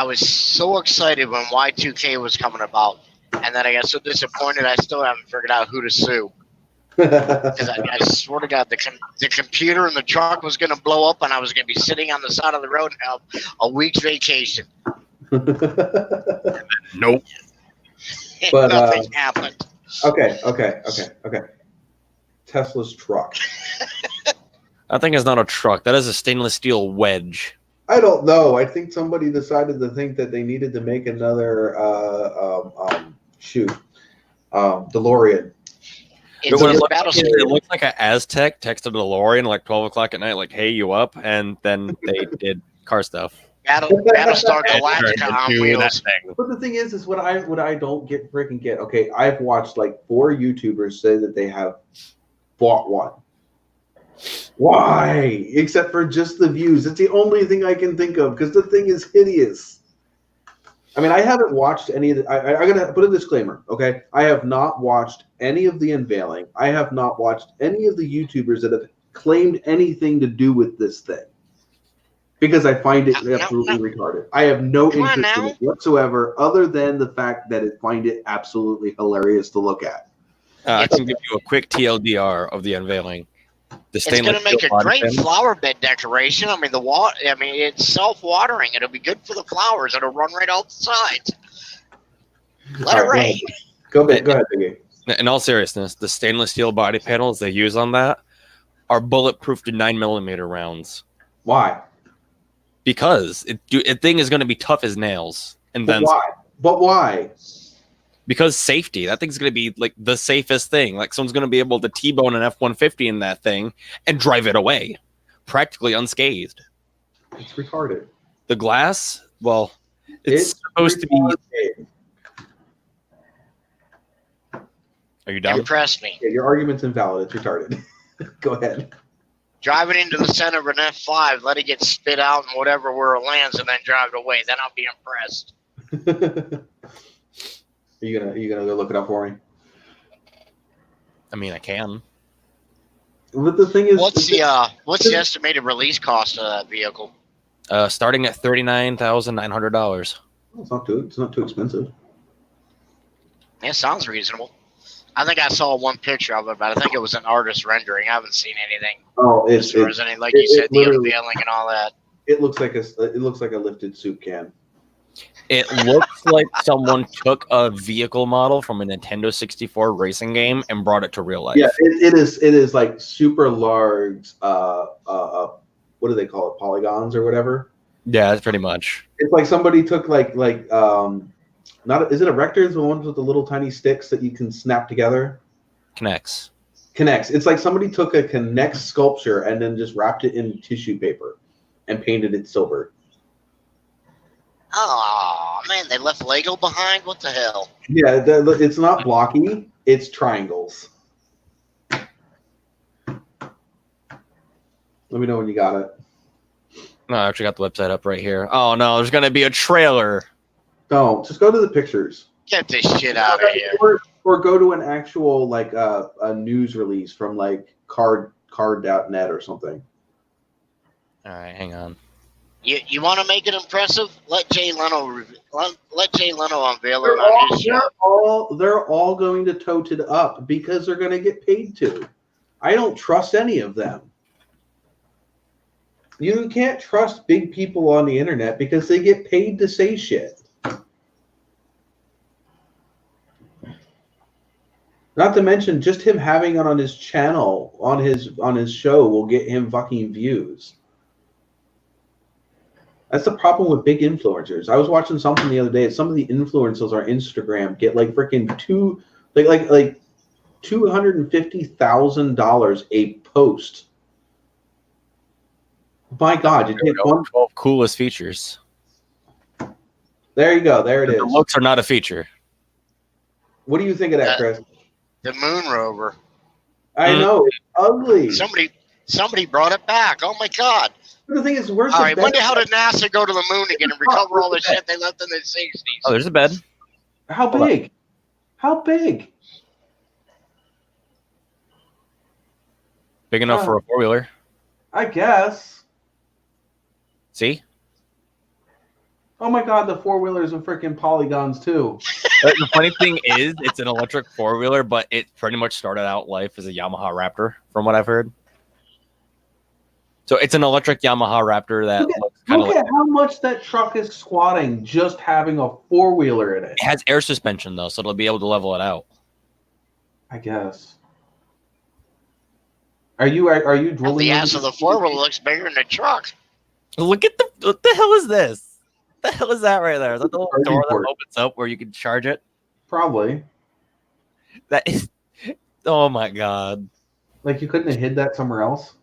was so excited when Y2K was coming about, and then I got so disappointed I still haven't figured out who to sue. Because I swear to God, the computer in the truck was going to blow up, and I was going to be sitting on the side of the road and have a week's vacation. Nope. But nothing happened. Okay. Tesla's truck. That thing is not a truck. That is a stainless steel wedge. I don't know. I think somebody decided to think that they needed to make another DeLorean. It looks like an Aztec texted a DeLorean like 12 o'clock at night, like, "Hey, you up?" And then they did car stuff. Battlestar Galactica on wheels. But the thing is what I don't freaking get. Okay, I've watched like 4 YouTubers say that they have bought one. Why? Except for just the views. It's the only thing I can think of because the thing is hideous. I mean, I haven't watched any of the. I gotta put a disclaimer, okay? I have not watched any of the unveiling. I have not watched any of the YouTubers that have claimed anything to do with this thing because I find it absolutely retarded. I have no interest in it whatsoever, other than the fact that I find it absolutely hilarious to look at. I can give you a quick TLDR of the unveiling. It's going to make a great flower bed decoration. I mean, it's self-watering. It'll be good for the flowers. It'll run right out the sides. Let it rain. Go ahead, Biggie. In all seriousness, the stainless steel body panels they use on that are bulletproof to 9mm rounds. Why? Because it thing is going to be tough as nails. And then why? But why? Because safety. That thing's going to be like the safest thing. Like someone's going to be able to T-bone an F-150 in that thing and drive it away, practically unscathed. It's retarded. The glass, well, it's supposed to be. Are you done? Impress me. Yeah, your argument's invalid. It's retarded. Go ahead. Drive it into the center of an F5, let it get spit out and whatever where it lands, and then drive it away. Then I'll be impressed. Are you gonna go look it up for me? I mean, I can. But the thing is, what's the estimated release cost of that vehicle? Starting at $39,900. It's not too expensive. Yeah, sounds reasonable. I think I saw one picture of it, but I think it was an artist rendering. I haven't seen anything. Oh, as far as any, like you said, the unveiling and all that. It looks like a lifted soup can. It looks like someone took a vehicle model from a Nintendo 64 racing game and brought it to real life. Yeah, it is like super large. What do they call it? Polygons or whatever. Yeah, that's pretty much. It's like somebody took not is it erectors, the ones with the little tiny sticks that you can snap together? Connects. It's like somebody took a Connect sculpture and then just wrapped it in tissue paper and painted it silver. Oh man, they left Lego behind. What the hell? Yeah, it's not blocky. It's triangles. Let me know when you got it. No, I actually got the website up right here. Oh no, there's gonna be a trailer. No, just go to the pictures. Get this shit out of here. Or go to an actual like a news release from like card.net or something. All right, hang on. You want to make it impressive? Let Jay Leno unveil it on his show. They're all going to tote it up because they're going to get paid to. I don't trust any of them. You can't trust big people on the internet because they get paid to say shit. Not to mention, just him having it on his channel, on his show, will get him fucking views. That's the problem with big influencers. I was watching something the other day. Some of the influencers on Instagram get like freaking like $250,000 a post. My God, you take 12 coolest features. There you go. There it is. The looks are not a feature. What do you think of that, Chris? The moon rover. I know, it's ugly. Somebody brought it back. Oh my God. The thing is, where's all the right, bed? when the hell did NASA go to the moon again and recover all the shit they left in the 60s? Oh, there's a bed. How big? How big? Big enough for a four-wheeler. I guess. See? Oh my God, the four-wheelers are freaking polygons too. The funny thing is, it's an electric four-wheeler, but it pretty much started out life as a Yamaha Raptor, from what I've heard. So it's an electric Yamaha Raptor that looks kind of look at how much that truck is squatting just having a four-wheeler in it. It has air suspension, though, so it'll be able to level it out. I guess. Are you drilling? The ass of the four-wheeler looks bigger than the truck. Look at what the hell is this? What the hell is that right there? Is that the little door that opens up where you can charge it? Probably. That is. Oh my God! Like you couldn't have hid that somewhere else.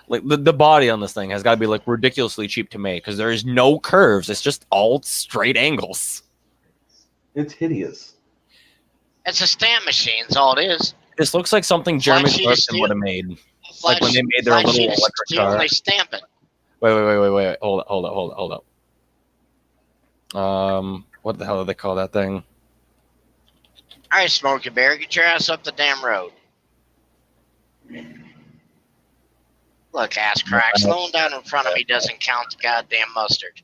Like the body on this thing has got to be like ridiculously cheap to make because there is no curves. It's just all straight angles. It's hideous. It's a stamp machine. That's all it is. This looks like something Jeremy Clarkson would have made. Like when they made their little electric car. They stamp it. Wait. Hold up. What the hell do they call that thing? All right, Smokey Bear, get your ass up the damn road. Look, ass crack, slowing down in front of me doesn't count the goddamn mustard.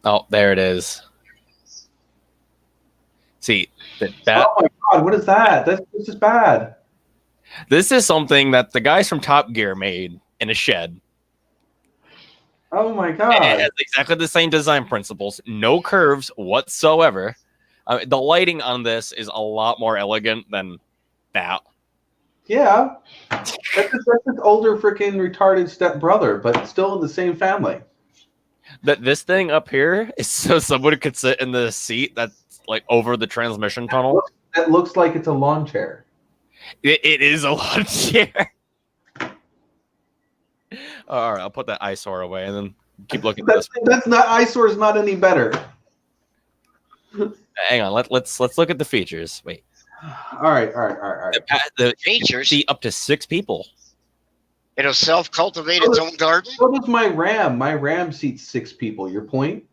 Oh, there it is. See, oh my God, what is that? This is bad. This is something that the guys from Top Gear made in a shed. Oh my It god! has exactly the same design principles, no curves whatsoever. The lighting on this is a lot more elegant than that. Yeah, that's his older freaking retarded stepbrother, but still in the same family. This thing up here is so somebody could sit in the seat that's like over the transmission tunnel. It looks like it's a lawn chair. It is a lawn chair. All right, I'll put that eyesore away and then keep looking at this. That's not eyesore is not any better. Hang on, let's look at the features. Wait. All right. The Features? seat up to 6 people. It'll self-cultivate its own garden. So does my Ram. My Ram seats 6 people. Your point?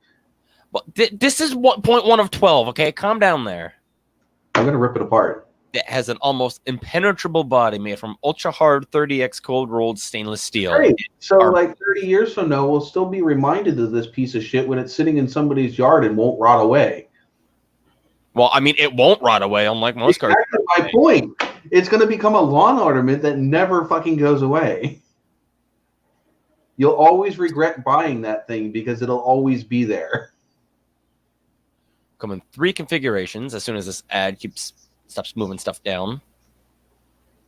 Well, this is what 0.1 of 12. Okay, calm down there. I'm gonna rip it apart. It has an almost impenetrable body made from ultra-hard 30x cold-rolled stainless steel. Great. So, like 30 years from now, we'll still be reminded of this piece of shit when it's sitting in somebody's yard and won't rot away. Well, I mean, it won't rot away, unlike most cars. Exactly my point. It's going to become a lawn ornament that never fucking goes away. You'll always regret buying that thing because it'll always be there. Come in 3 configurations as soon as this ad stops moving stuff down.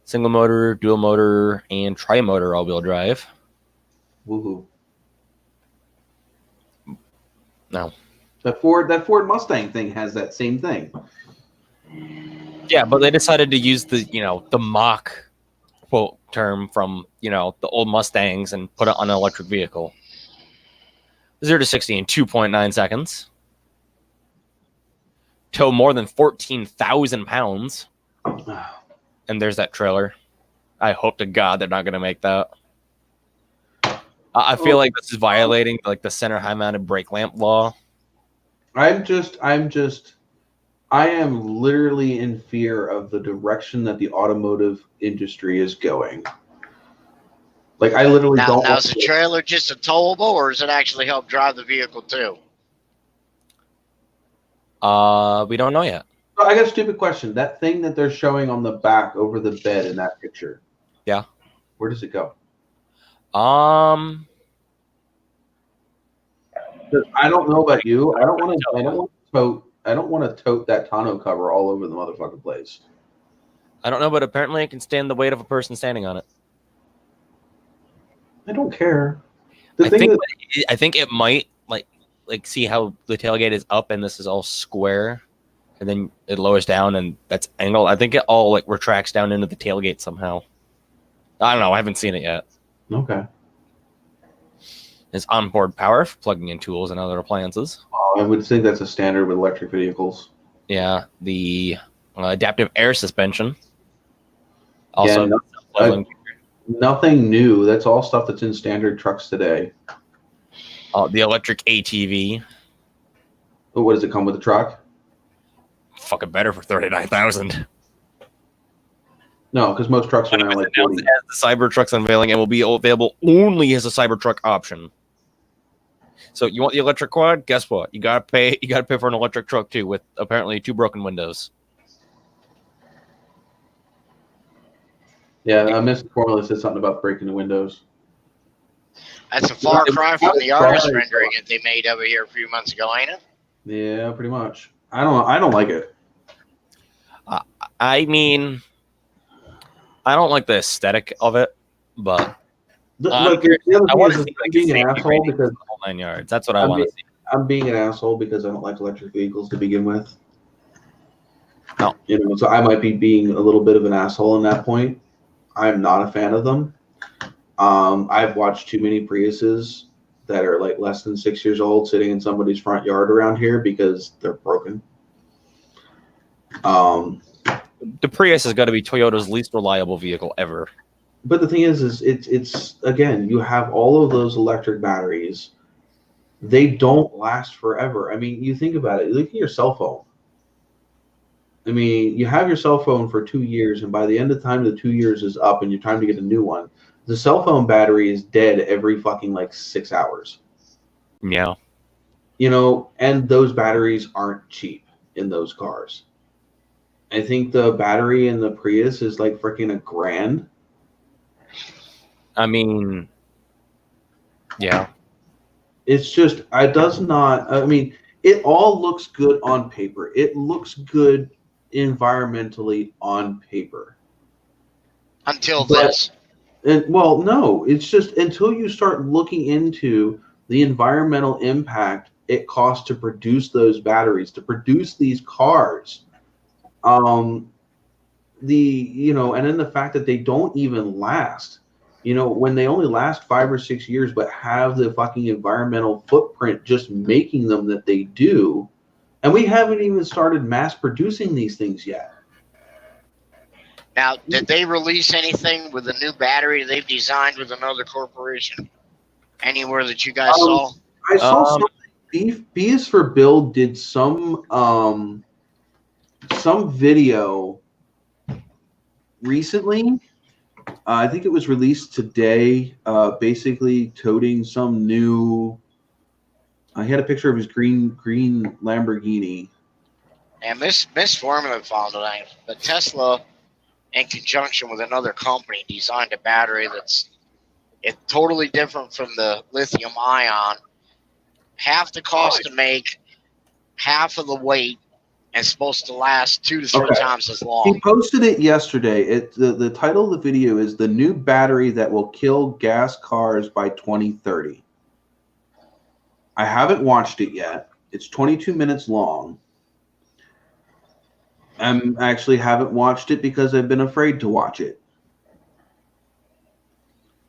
Single motor, dual motor, and tri-motor all-wheel drive. Woohoo. No. That Ford Mustang thing has that same thing. Yeah, but they decided to use the mock quote term from, the old Mustangs and put it on an electric vehicle. 0 to 60 in 2.9 seconds. Tow more than 14,000 pounds. And there's that trailer. I hope to God they're not going to make that. I feel like this is violating like the center high-mounted brake lamp law. I am literally in fear of the direction that the automotive industry is going. Like, I literally don't. Now, is the trailer just a towable, or does it actually help drive the vehicle too? We don't know yet. I got a stupid question. That thing that they're showing on the back over the bed in that picture. Yeah. Where does it go? I don't know about you. I don't want to tote that tonneau cover all over the motherfucking place. I don't know, but apparently it can stand the weight of a person standing on it. I don't care. I think it might like see how the tailgate is up and this is all square, and then it lowers down and that's angled. I think it all like retracts down into the tailgate somehow. I don't know. I haven't seen it yet. Okay. It's onboard power for plugging in tools and other appliances. I would think that's a standard with electric vehicles. Yeah, the adaptive air suspension. Also, nothing new. That's all stuff that's in standard trucks today. The electric ATV. But what does it come with the truck? Fucking better for $39,000. No, because most trucks are now like 40. As the Cybertruck's unveiling, it will be available only as a Cybertruck option. So you want the electric quad? Guess what? You gotta pay. You gotta pay for an electric truck too, with apparently 2 broken windows. Yeah, Mr. Formula said something about breaking the windows. That's a far cry from the artist rendering that they made over here a few months ago, ain't it? Yeah, pretty much. I don't like it. I mean, I don't like the aesthetic of it, but I want to see being an asshole because the whole 9 yards. That's what I want to see. I'm being an asshole because I don't like electric vehicles to begin with. No, so I might be being a little bit of an asshole in that point. I'm not a fan of them. I've watched too many Priuses that are like less than 6 years old sitting in somebody's front yard around here because they're broken. The Prius has got to be Toyota's least reliable vehicle ever. But the thing is it's again, you have all of those electric batteries. They don't last forever. I mean, you think about it. Look at your cell phone. I mean, you have your cell phone for 2 years, and by the end of the time the 2 years is up and you're time to get a new one, the cell phone battery is dead every fucking like 6 hours. Yeah. And those batteries aren't cheap in those cars. I think the battery in the Prius is like freaking $1,000. I mean, yeah. It's just, it does not, I mean, it all looks good on paper. It looks good environmentally on paper. Until this. And, well, no, it's just until you start looking into the environmental impact it costs to produce those batteries, to produce these cars. And then the fact that they don't even last. When they only last 5 or 6 years, but have the fucking environmental footprint just making them that they do. And we haven't even started mass producing these things yet. Now, did they release anything with a new battery they've designed with another corporation? Anywhere that you guys saw? I saw something. B is for Build did some video recently. I think it was released today, basically toting some new. I had a picture of his green Lamborghini. And this formula found that Tesla, in conjunction with another company, designed a battery it's totally different from the lithium ion. Half the cost to make, half of the weight, and supposed to last 2 to 3 times as long. He posted it yesterday. The title of the video is "The New Battery That Will Kill Gas Cars by 2030." I haven't watched it yet. It's 22 minutes long. I actually haven't watched it because I've been afraid to watch it.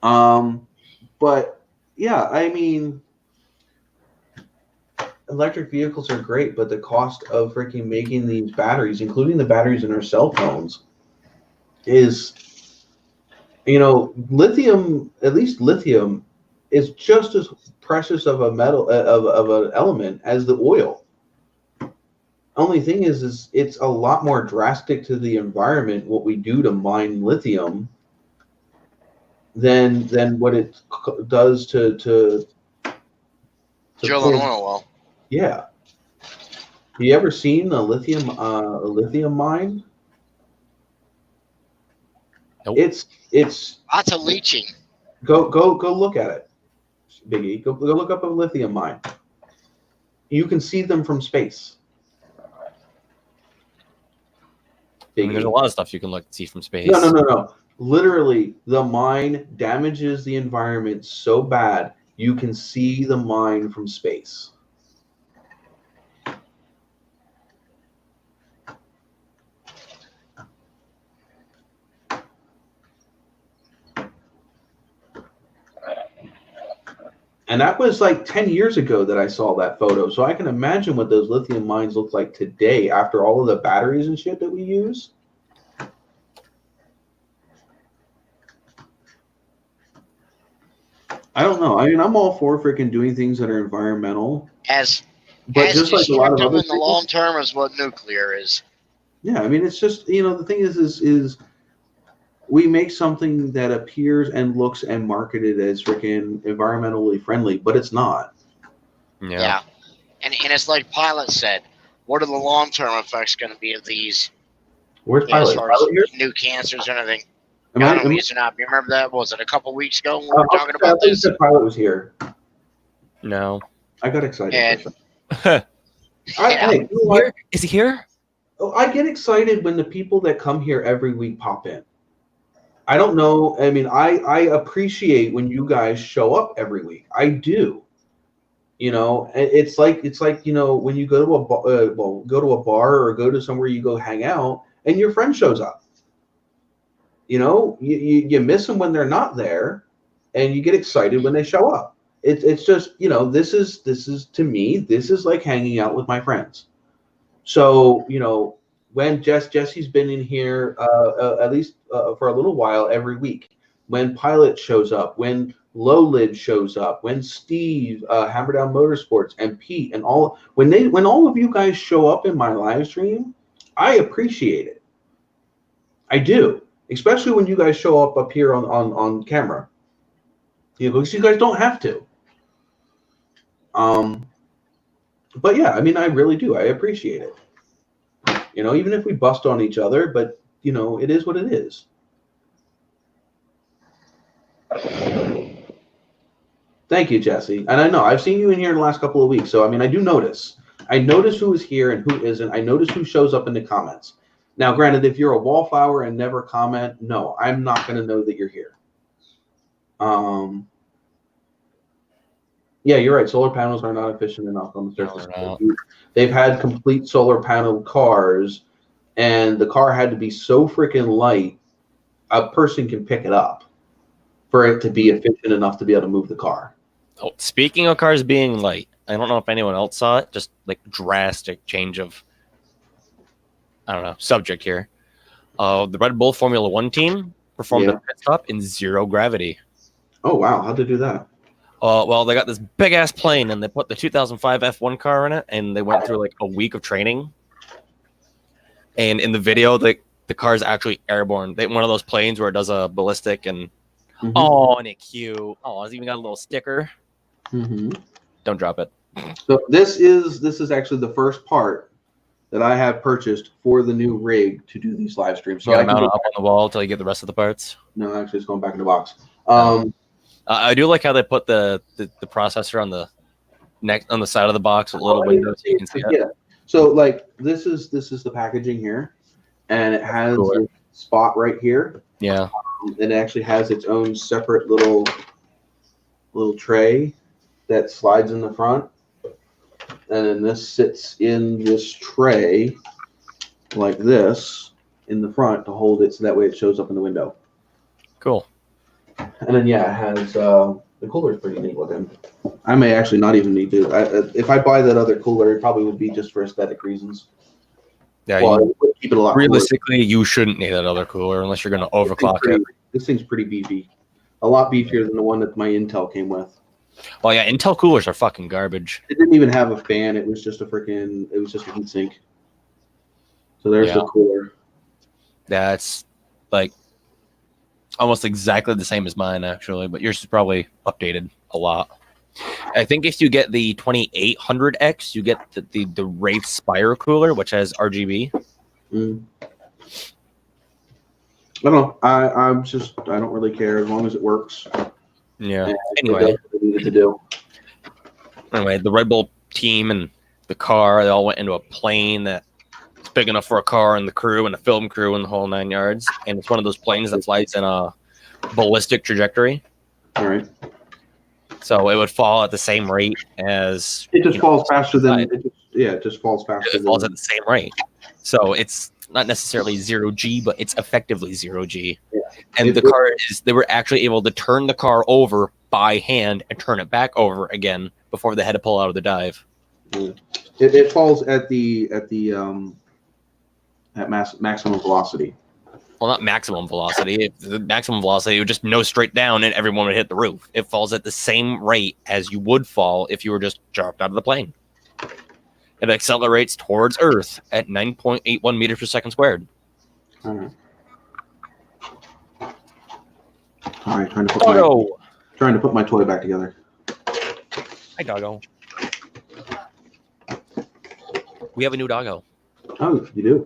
But yeah, I mean, electric vehicles are great, but the cost of freaking making these batteries, including the batteries in our cell phones, is, lithium. At least lithium is just as precious of a metal of an element as the oil. Only thing is it's a lot more drastic to the environment what we do to mine lithium than what it does to drill an oil well. Yeah. Have you ever seen a lithium mine? Nope. It's lots of leaching. Go look at it, Biggie. Go look up a lithium mine. You can see them from space. I mean, there's a lot of stuff you can see from space. No. Literally, the mine damages the environment so bad you can see the mine from space. And that was like 10 years ago that I saw that photo. So I can imagine what those lithium mines look like today after all of the batteries and shit that we use. I don't know. I mean, I'm all for freaking doing things that are environmental. But just like a lot of other things, in the long term is what nuclear is. Yeah, I mean, it's just, the thing is we make something that appears and looks and marketed as freaking environmentally friendly, but it's not. Yeah. And it's like Pilot said, what are the long-term effects going to be of these? Where's Pilot? As far as new cancers and everything. I don't know if you remember that? Was it a couple weeks ago when we were talking about this? I think the Pilot was here. No. I got excited. Hey, is he here? Oh, I get excited when the people that come here every week pop in. I don't know. I mean, I appreciate when you guys show up every week. I do. It's like when you go to a bar or go to somewhere you go hang out and your friend shows up. You miss them when they're not there, and you get excited when they show up. It's just this is to me, this is like hanging out with my friends. So when Jesse's been in here at least for a little while every week, when Pilot shows up, when Low Lid shows up, when Steve, Hammer Down Motorsports, and Pete, and when all of you guys show up in my live stream, I appreciate it. I do, especially when you guys show up here on camera. Because you guys don't have to. But yeah, I mean, I really do. I appreciate it. Even if we bust on each other, but it is what it is. Thank you, Jesse. And I know I've seen you in here in the last couple of weeks, so I mean, I do notice. I notice who is here and who isn't. I notice who shows up in the comments. Now, granted, if you're a wallflower and never comment, no, I'm not going to know that you're here. Yeah, you're right. Solar panels are not efficient enough on the surface. They've had complete solar panel cars, and the car had to be so freaking light, a person can pick it up for it to be efficient enough to be able to move the car. Oh, speaking of cars being light, I don't know if anyone else saw it. Just like drastic change of, I don't know, subject here. The Red Bull Formula One team performed a pit stop in zero gravity. Oh wow, how'd they do that? Well, they got this big ass plane and they put the 2005 F1 car in it, and they went through like a week of training. And in the video, the car is actually airborne. One of those planes where it does a ballistic and oh, and it's cute. Oh, it's even got a little sticker. Don't drop it. So this is actually the first part that I have purchased for the new rig to do these live streams. So you I mount it up on the wall until you get the rest of the parts. No, actually, it's going back in the box. I do like how they put the processor on the on the side of the box with a little window so you can see it. So like this is the packaging here, and it has a spot right here. Yeah. And it actually has its own separate little tray that slides in the front, and then this sits in this tray like this in the front to hold it, so that way it shows up in the window. Cool. And then yeah, it has the cooler's pretty neat looking. I may actually not even need to. If I buy that other cooler, it probably would be just for aesthetic reasons. Yeah, well, it would keep it a lot realistically, you shouldn't need that other cooler unless you're going to overclock it. This thing's pretty beefy. A lot beefier than the one that my Intel came with. Oh yeah, Intel coolers are fucking garbage. It didn't even have a fan. It was just a heat sink. So there's the cooler. That's like almost exactly the same as mine, actually, but yours is probably updated a lot. I think if you get the 2800X, you get the Wraith Spire cooler, which has RGB. I don't know. I don't really care as long as it works. Yeah. Anyway, the Red Bull team and the car, they all went into a plane that's big enough for a car and the crew and the film crew and the whole 9 yards. And it's one of those planes that flies in a ballistic trajectory. All right. So it would fall at the same rate as it just falls faster than it just falls faster. It falls at the same rate. So it's not necessarily 0G, but it's effectively 0G. Yeah. And the car they were actually able to turn the car over by hand and turn it back over again before they had to pull out of the dive. It falls at maximum velocity. Well, not maximum velocity. The maximum velocity would just nose straight down and everyone would hit the roof. It falls at the same rate as you would fall if you were just dropped out of the plane. It accelerates towards Earth at 9.81 meters per second squared. All right. Trying to put my toy back together. Hi, doggo. We have a new doggo. Oh, you do?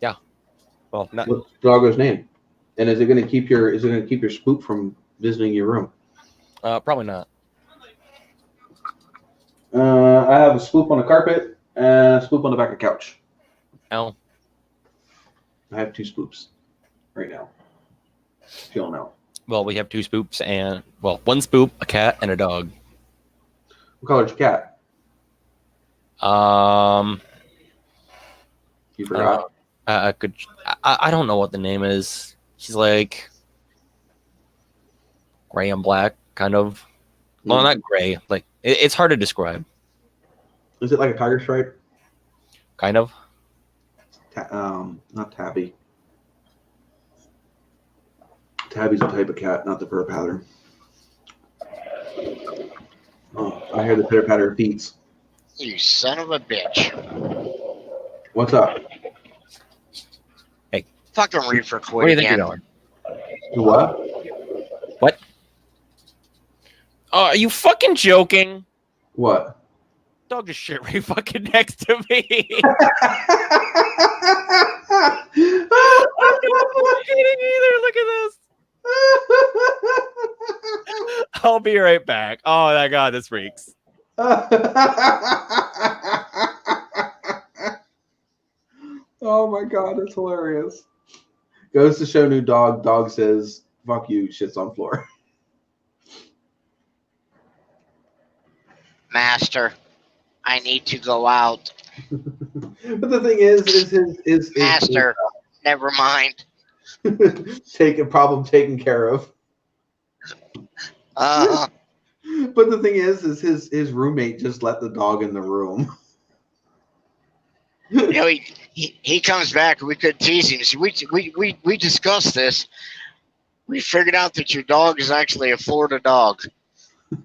Yeah. Well, not. What's the doggo's name? And is it going to keep your spook from visiting your room? Probably not. I have a spook on the carpet and a spook on the back of the couch. Oh. I have 2 spoops right now. Feel now. Well, we have 2 spoops and one spoop, a cat, and a dog. What color's your cat? You forgot. I don't know what the name is. She's like gray and black, kind of. Well, not gray. Like it's hard to describe. Is it like a tiger stripe? Kind of. Not tabby. Tabby's a type of cat, not the fur pattern. Oh, I hear the pitter patter of feet. You son of a bitch. What's up? Hey. Fucking reefer quit. Where do you think you're going? What? What? Oh, are you fucking joking? What? Dog just shit right fucking next to me. I'm not kidding either. Look at this. I'll be right back. Oh my god, this freaks. Oh my god, that's hilarious. Goes to show new dog. Dog says, "Fuck you," shits on floor. Master, I need to go out. But the thing is Master, never mind. problem taken care of. But the thing is his roommate just let the dog in the room. You know, he comes back and we could tease him. So we discussed this. We figured out that your dog is actually a Florida dog,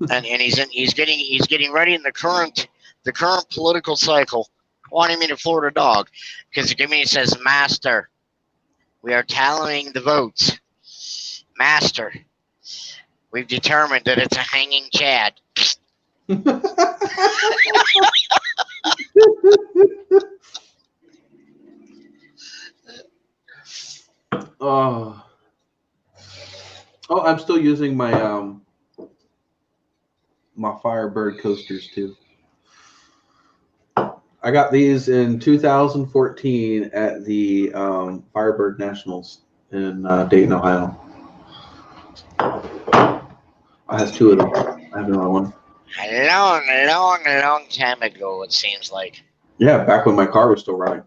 and he's getting ready in the current political cycle, wanting me to Florida dog, because he says, "Master, we are tallying the votes. Master, we've determined that it's a hanging Chad." Oh, I'm still using my my Firebird coasters too. I got these in 2014 at the Firebird Nationals in Dayton, Ohio. I have two of them. I have another one. A long time ago, it seems like. Yeah, back when my car was still running.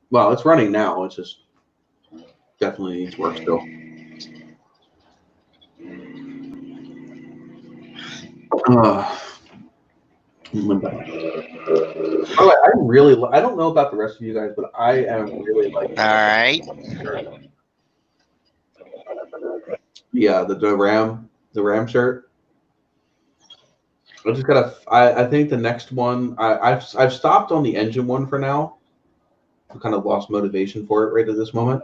Well, it's running now. It's just definitely needs work still. I don't know about the rest of you guys, but I am really liking. All right. Yeah, the Ram shirt. I just gotta. I think the next one. I've stopped on the engine one for now. I kind of lost motivation for it right at this moment.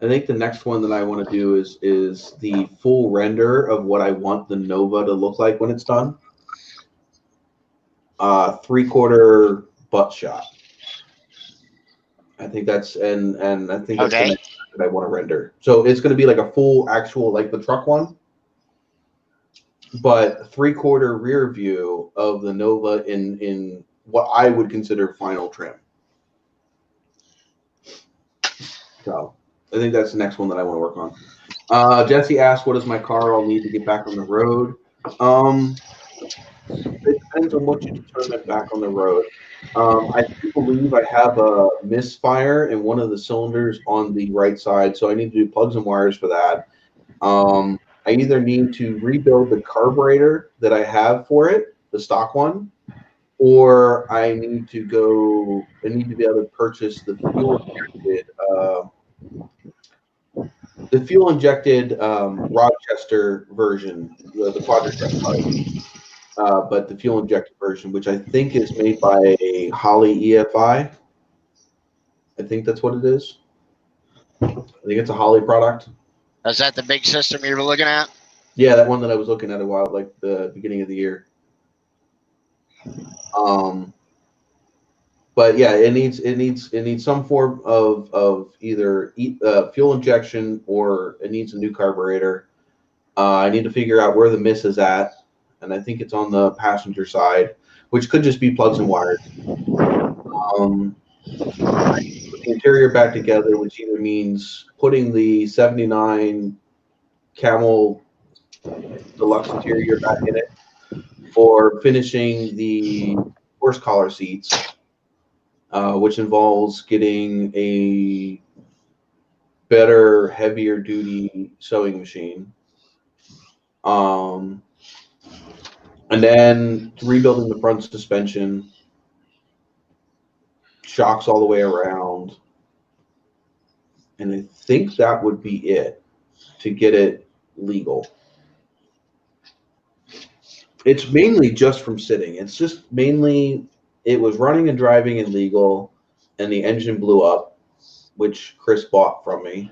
I think the next one that I want to do is the full render of what I want the Nova to look like when it's done. 3/4 butt shot. I think that's and I think that's the next that I want to render. So it's going to be like a full actual like the truck one, but 3/4 rear view of the Nova in what I would consider final trim. So I think that's the next one that I want to work on. Jesse asked, "What is my car? I'll need to get back on the road." It depends on what you determine back on the road. I do believe I have a misfire in one of the cylinders on the right side, so I need to do plugs and wires for that. I either need to rebuild the carburetor that I have for it, the stock one, or I need to be able to purchase the fuel injected Rochester version, the quadrijet, but the fuel injected version, which I think is made by Holley EFI. I think that's what it is. I think it's a Holley product. Is that the big system you were looking at? Yeah, that one that I was looking at a while, like the beginning of the year. But yeah, it needs some form of either fuel injection or it needs a new carburetor. I need to figure out where the miss is at, and I think it's on the passenger side, which could just be plugs and wires. Put the interior back together, which either means putting the 79 Camel Deluxe interior back in it, or finishing the horse collar seats, which involves getting a better, heavier duty sewing machine. And then rebuilding the front suspension, shocks all the way around. And I think that would be it to get it legal. It's mainly just from sitting. It's just mainly, it was running and driving and legal, and the engine blew up, which Chris bought from me,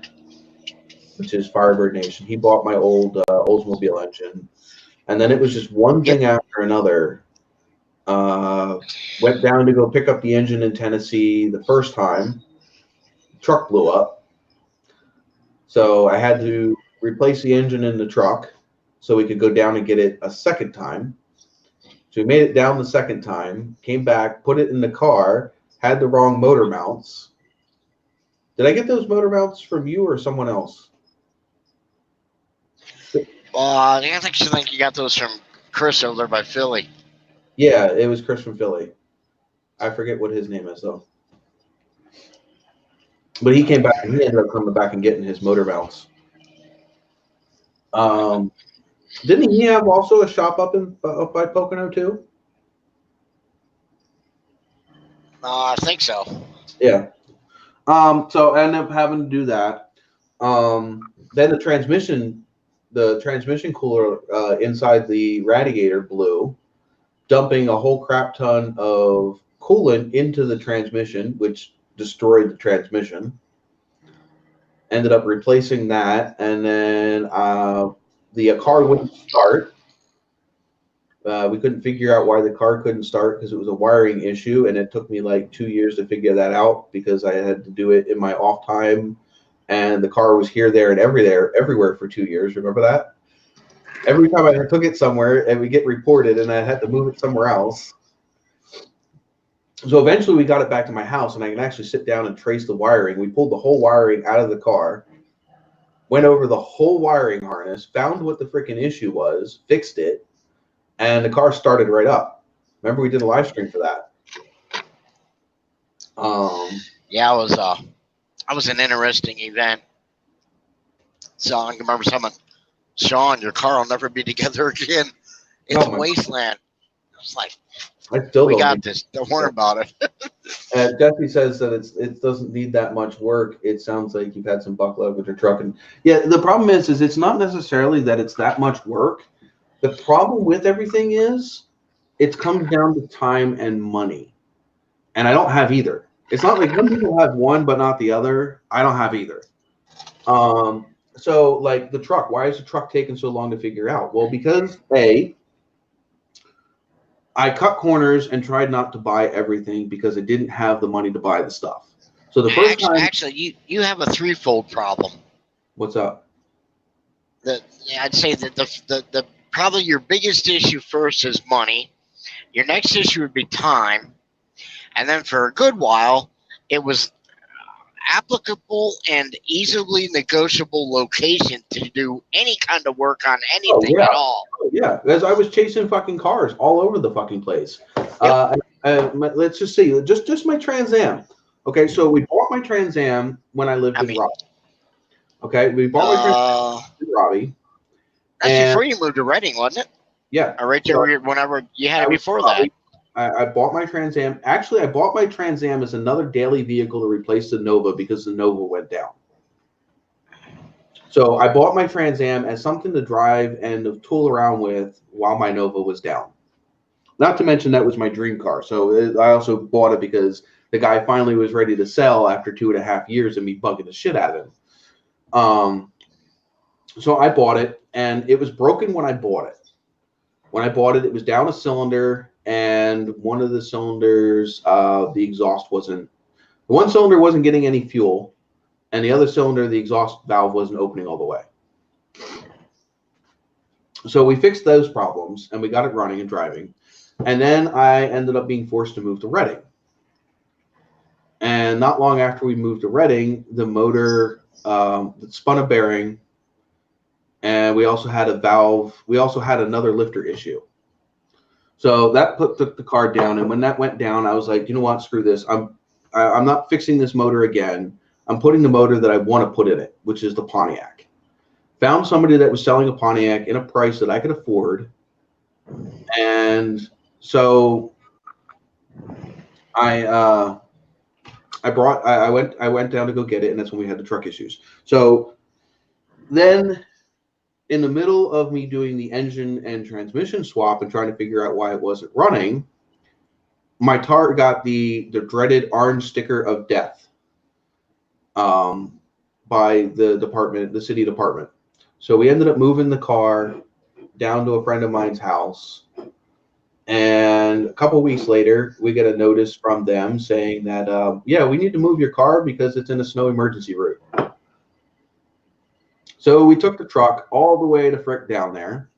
which is Firebird Nation. He bought my old Oldsmobile engine. And then it was just one thing after another. Went down to go pick up the engine in Tennessee the first time. Truck blew up. So I had to replace the engine in the truck so we could go down and get it a second time. So we made it down the second time, came back, put it in the car, had the wrong motor mounts. Did I get those motor mounts from you or someone else? I think you got those from Chris over there by Philly. Yeah, it was Chris from Philly. I forget what his name is, though. But he came back, and he ended up coming back and getting his motor mounts. Didn't he have also a shop up by Pocono, too? I think so. Yeah. So I ended up having to do that. Then the transmission cooler inside the radiator blew, dumping a whole crap ton of coolant into the transmission, which destroyed the transmission. Ended up replacing that, and then the car wouldn't start. We couldn't figure out why the car couldn't start because it was a wiring issue, and it took me like 2 years to figure that out because I had to do it in my off time, and the car was here, there, and everywhere for 2 years. Remember that? Every time I took it somewhere, it would get reported, and I had to move it somewhere else. So eventually we got it back to my house, and I can actually sit down and trace the wiring. We pulled the whole wiring out of the car, went over the whole wiring harness, found what the freaking issue was, fixed it, and the car started right up. Remember, we did a live stream for that. Yeah, it was an interesting event. So I remember someone, Sean, your car will never be together again. It's a wasteland. It's like, we got this. Don't worry about it. Jesse says that it doesn't need that much work. It sounds like you've had some buck love with your truck. And yeah, the problem is it's not necessarily that it's that much work. The problem with everything is it comes down to time and money. And I don't have either. It's not like some people have one but not the other. I don't have either. So like the truck, why is the truck taking so long to figure out? Well, because I cut corners and tried not to buy everything because I didn't have the money to buy the stuff. So the first time, actually, you have a threefold problem. What's up? I'd say that the probably your biggest issue first is money. Your next issue would be time, and then for a good while, it was applicable and easily negotiable location to do any kind of work on anything at all. Oh, yeah, because I was chasing fucking cars all over the fucking place. Yep. Let's just see, just my Trans Am. Okay, so we bought my Trans Am when I lived in Robbie. Okay, we bought my Trans Am in Robbie. That's before you moved to Reading, wasn't it? Yeah. Or right there, whenever you had it before that. I bought my Trans Am. Actually, I bought my Trans Am as another daily vehicle to replace the Nova because the Nova went down. So I bought my Trans Am as something to drive and to tool around with while my Nova was down. Not to mention that was my dream car. So I also bought it because the guy finally was ready to sell after 2.5 years of me bugging the shit out of him. So I bought it, and it was broken when I bought it. When I bought it, it was down a cylinder, and one of the cylinders, the exhaust wasn't, the one cylinder wasn't getting any fuel, and the other cylinder, the exhaust valve wasn't opening all the way. So we fixed those problems, and we got it running and driving. And then I ended up being forced to move to Reading. And not long after we moved to Reading, the motor spun a bearing, and we also had a valve. We also had another lifter issue. So that took the car down. And when that went down, I was like, you know what? Screw this. I'm not fixing this motor again. I'm putting the motor that I want to put in it, which is the Pontiac. Found somebody that was selling a Pontiac in a price that I could afford. And so I went down to go get it, and that's when we had the truck issues. So then in the middle of me doing the engine and transmission swap and trying to figure out why it wasn't running, my car got the dreaded orange sticker of death by the city department. So we ended up moving the car down to a friend of mine's house. And a couple of weeks later, we get a notice from them saying that, yeah, we need to move your car because it's in a snow emergency route. So we took the truck all the way to frick down there.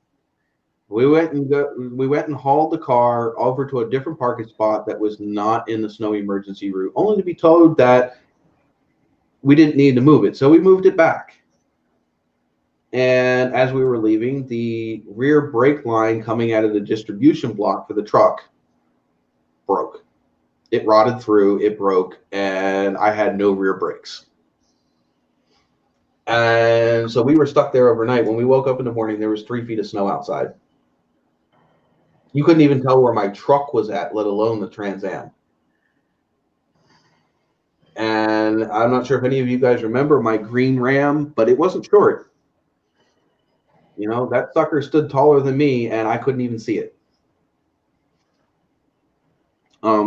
We went and hauled the car over to a different parking spot that was not in the snow emergency route, only to be told that we didn't need to move it. So we moved it back. And as we were leaving, the rear brake line coming out of the distribution block for the truck broke. It rotted through, it broke, and I had no rear brakes. And so we were stuck there overnight. When we woke up in the morning, there was 3 feet of snow outside. You couldn't even tell where my truck was at, let alone the Trans Am. And I'm not sure if any of you guys remember my green Ram, but it wasn't short. You know, that sucker stood taller than me, and I couldn't even see it.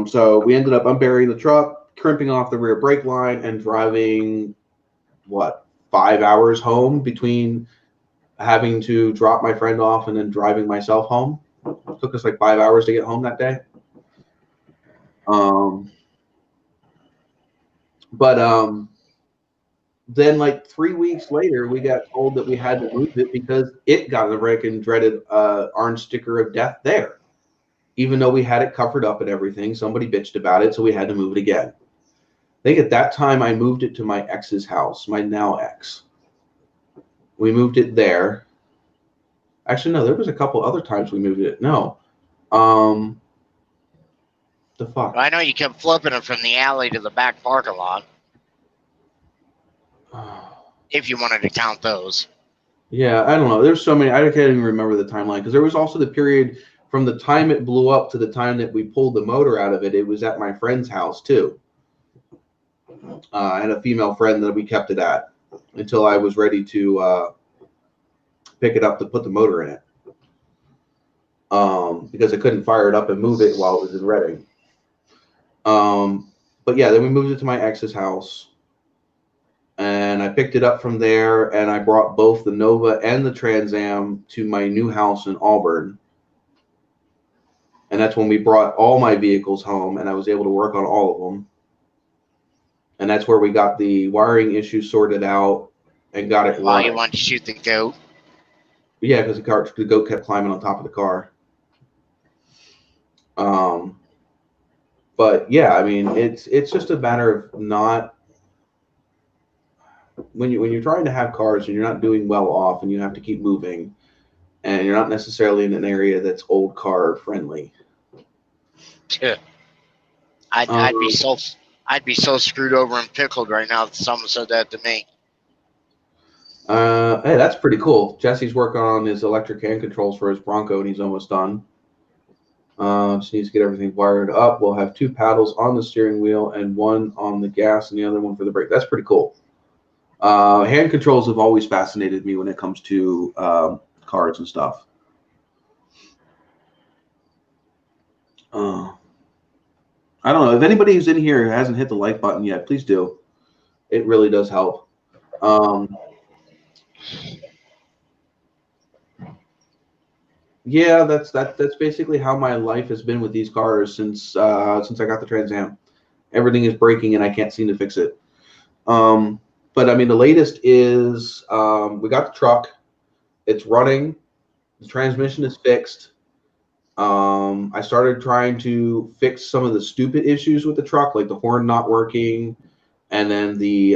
So we ended up unburying the truck, crimping off the rear brake line, and driving, what, 5 hours home between having to drop my friend off and then driving myself home. It took us like 5 hours to get home that day. Then like 3 weeks later, we got told that we had to move it because it got the freaking dreaded orange sticker of death there. Even though we had it covered up and everything, somebody bitched about it, so we had to move it again. I think at that time I moved it to my ex's house, my now ex. We moved it there. Actually, no, there was a couple other times we moved it. No. The fuck? Well, I know you kept flipping it from the alley to the back parking lot. If you wanted to count those. Yeah, I don't know. There's so many. I can't even remember the timeline because there was also the period from the time it blew up to the time that we pulled the motor out of it. It was at my friend's house too. And a female friend that we kept it at until I was ready to pick it up to put the motor in it. Because I couldn't fire it up and move it while it was in Reading. But yeah, then we moved it to my ex's house. And I picked it up from there, and I brought both the Nova and the Trans Am to my new house in Auburn. And that's when we brought all my vehicles home, and I was able to work on all of them. And that's where we got the wiring issue sorted out and got it While you wanted to shoot the goat? Yeah, because the goat kept climbing on top of the car. But yeah, I mean, it's just a matter of not when you're trying to have cars and you're not doing well off and you have to keep moving and you're not necessarily in an area that's old car friendly. Yeah. I'd be so screwed over and pickled right now if someone said that to me. Hey, that's pretty cool. Jesse's working on his electric hand controls for his Bronco, and he's almost done. Just needs to get everything wired up. We'll have 2 paddles on the steering wheel and 1 on the gas and the other one for the brake. That's pretty cool. Hand controls have always fascinated me when it comes to cars and stuff. I don't know if anybody who's in here hasn't hit the like button yet. Please do. It really does help. Yeah, that's basically how my life has been with these cars since I got the Trans Am. Everything is breaking and I can't seem to fix it. But I mean, the latest is we got the truck. It's running. The transmission is fixed. I started trying to fix some of the stupid issues with the truck, like the horn not working, and then the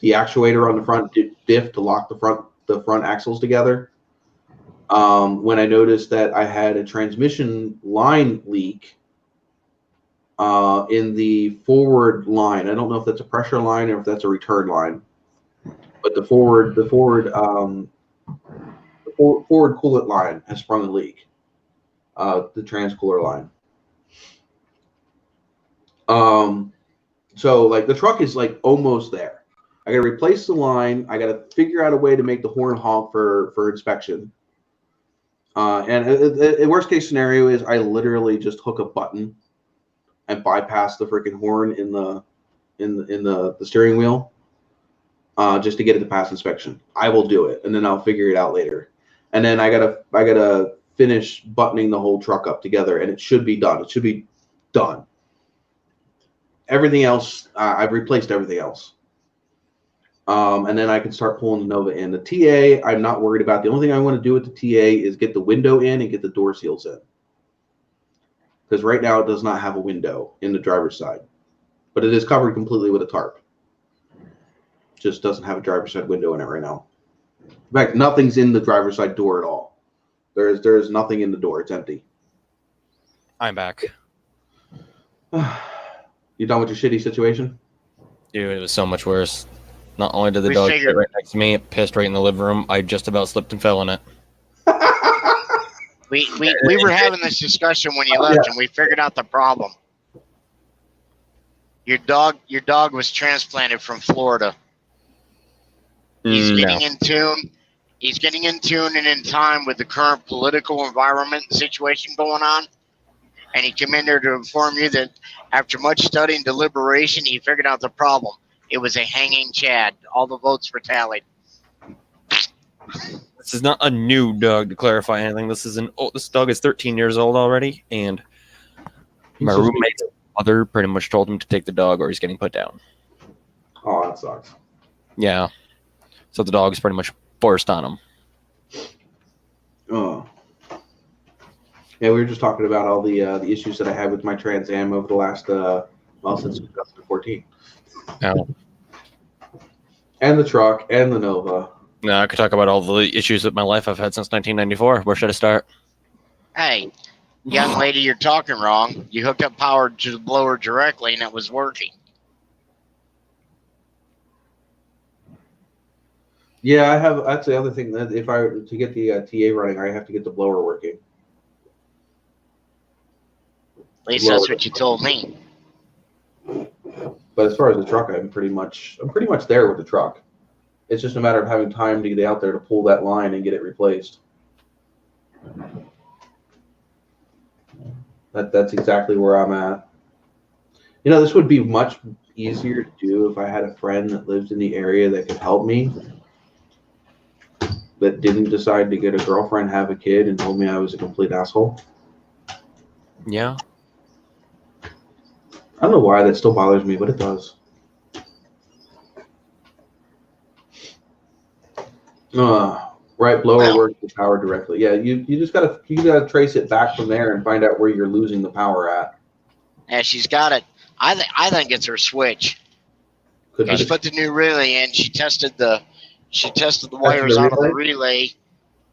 actuator on the front diff to lock the front axles together. When I noticed that I had a transmission line leak in the forward line. I don't know if that's a pressure line or if that's a return line, but the forward coolant line has sprung a leak. The trans cooler line. So like the truck is like almost there. I got to replace the line. I got to figure out a way to make the horn honk for inspection. And the worst case scenario is I literally just hook a button and bypass the freaking horn in the steering wheel, just to get it to pass inspection. I will do it, and then I'll figure it out later. And then I gotta finish buttoning the whole truck up together, and it should be done. It should be done. Everything else, I've replaced everything else. And then I can start pulling the Nova in. The TA, I'm not worried about. The only thing I want to do with the TA is get the window in and get the door seals in. Because right now it does not have a window in the driver's side. But it is covered completely with a tarp. Just doesn't have a driver's side window in it right now. In fact, nothing's in the driver's side door at all. There's nothing in the door. It's empty. I'm back. You done with your shitty situation? Dude, it was so much worse. Not only did the dog sit right next to me, it pissed right in the living room. I just about slipped and fell in it. We were having this discussion when you left, and we figured out the problem. Your dog was transplanted from Florida. He's getting in tune. He's getting in tune and in time with the current political environment and situation going on. And he came in there to inform you that after much study and deliberation, he figured out the problem. It was a hanging Chad. All the votes were tallied. This is not a new dog, to clarify anything. This dog is 13 years old already, and my roommate's mother pretty much told him to take the dog or he's getting put down. Oh, that sucks. Yeah. So the dog is pretty much forced on him. Oh. Yeah, we were just talking about all the issues that I had with my Trans Am over the last, since 2014. Oh. And the truck and the Nova. No, I could talk about all the issues with my life I've had since 1994. Where should I start? Hey, young lady, you're talking wrong. You hooked up power to the blower directly, and it was working. Yeah, that's the other thing. That if I were to get the TA running, I have to get the blower working. At least that's what you told me. But as far as the truck, I'm pretty much there with the truck. It's just a matter of having time to get out there to pull that line and get it replaced. That's exactly where I'm at. You know, this would be much easier to do if I had a friend that lived in the area that could help me, that didn't decide to get a girlfriend, have a kid, and told me I was a complete asshole. Yeah. I don't know why that still bothers me, but it does. Right, blower works with power directly. Yeah, you just gotta trace it back from there and find out where you're losing the power at. Yeah, she's got it. I think it's her switch. She put the new relay in. She tested the wires out of the relay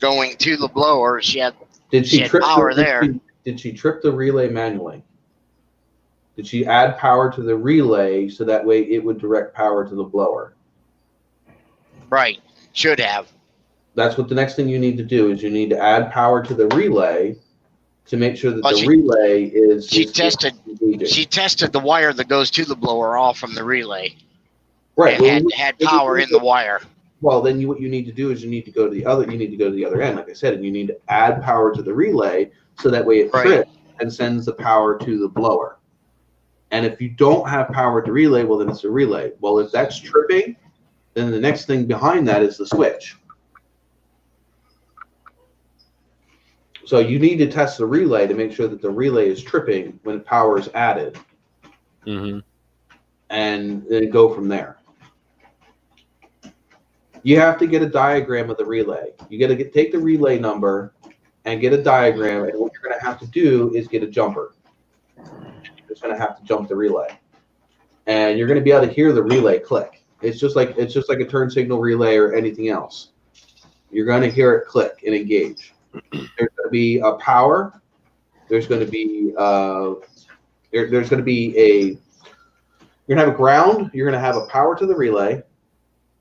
going to the blower. She had power there. Did she trip the relay manually? Did she add power to the relay so that way it would direct power to the blower? Right. Should have. That's what the next thing you need to do is you need to add power to the relay to make sure that the relay is. She tested the wire that goes to the blower all from the relay. Right. It had power in the wire. Well, then what you need to do is you need to go to the other end, like I said, and you need to add power to the relay so that way it trips and sends the power to the blower. And if you don't have power to relay, well, then it's a relay. Well, if that's tripping, then the next thing behind that is the switch. So you need to test the relay to make sure that the relay is tripping when power is added. Mm-hmm. And then go from there. You have to get a diagram of the relay. You got to take the relay number and get a diagram. And what you're going to have to do is get a jumper. You're just going to have to jump the relay. And you're going to be able to hear the relay click. It's just like a turn signal relay or anything else. You're going to hear it click and engage. There's going to be a power. There's going to be there's going to be you're going to have a ground. You're going to have a power to the relay.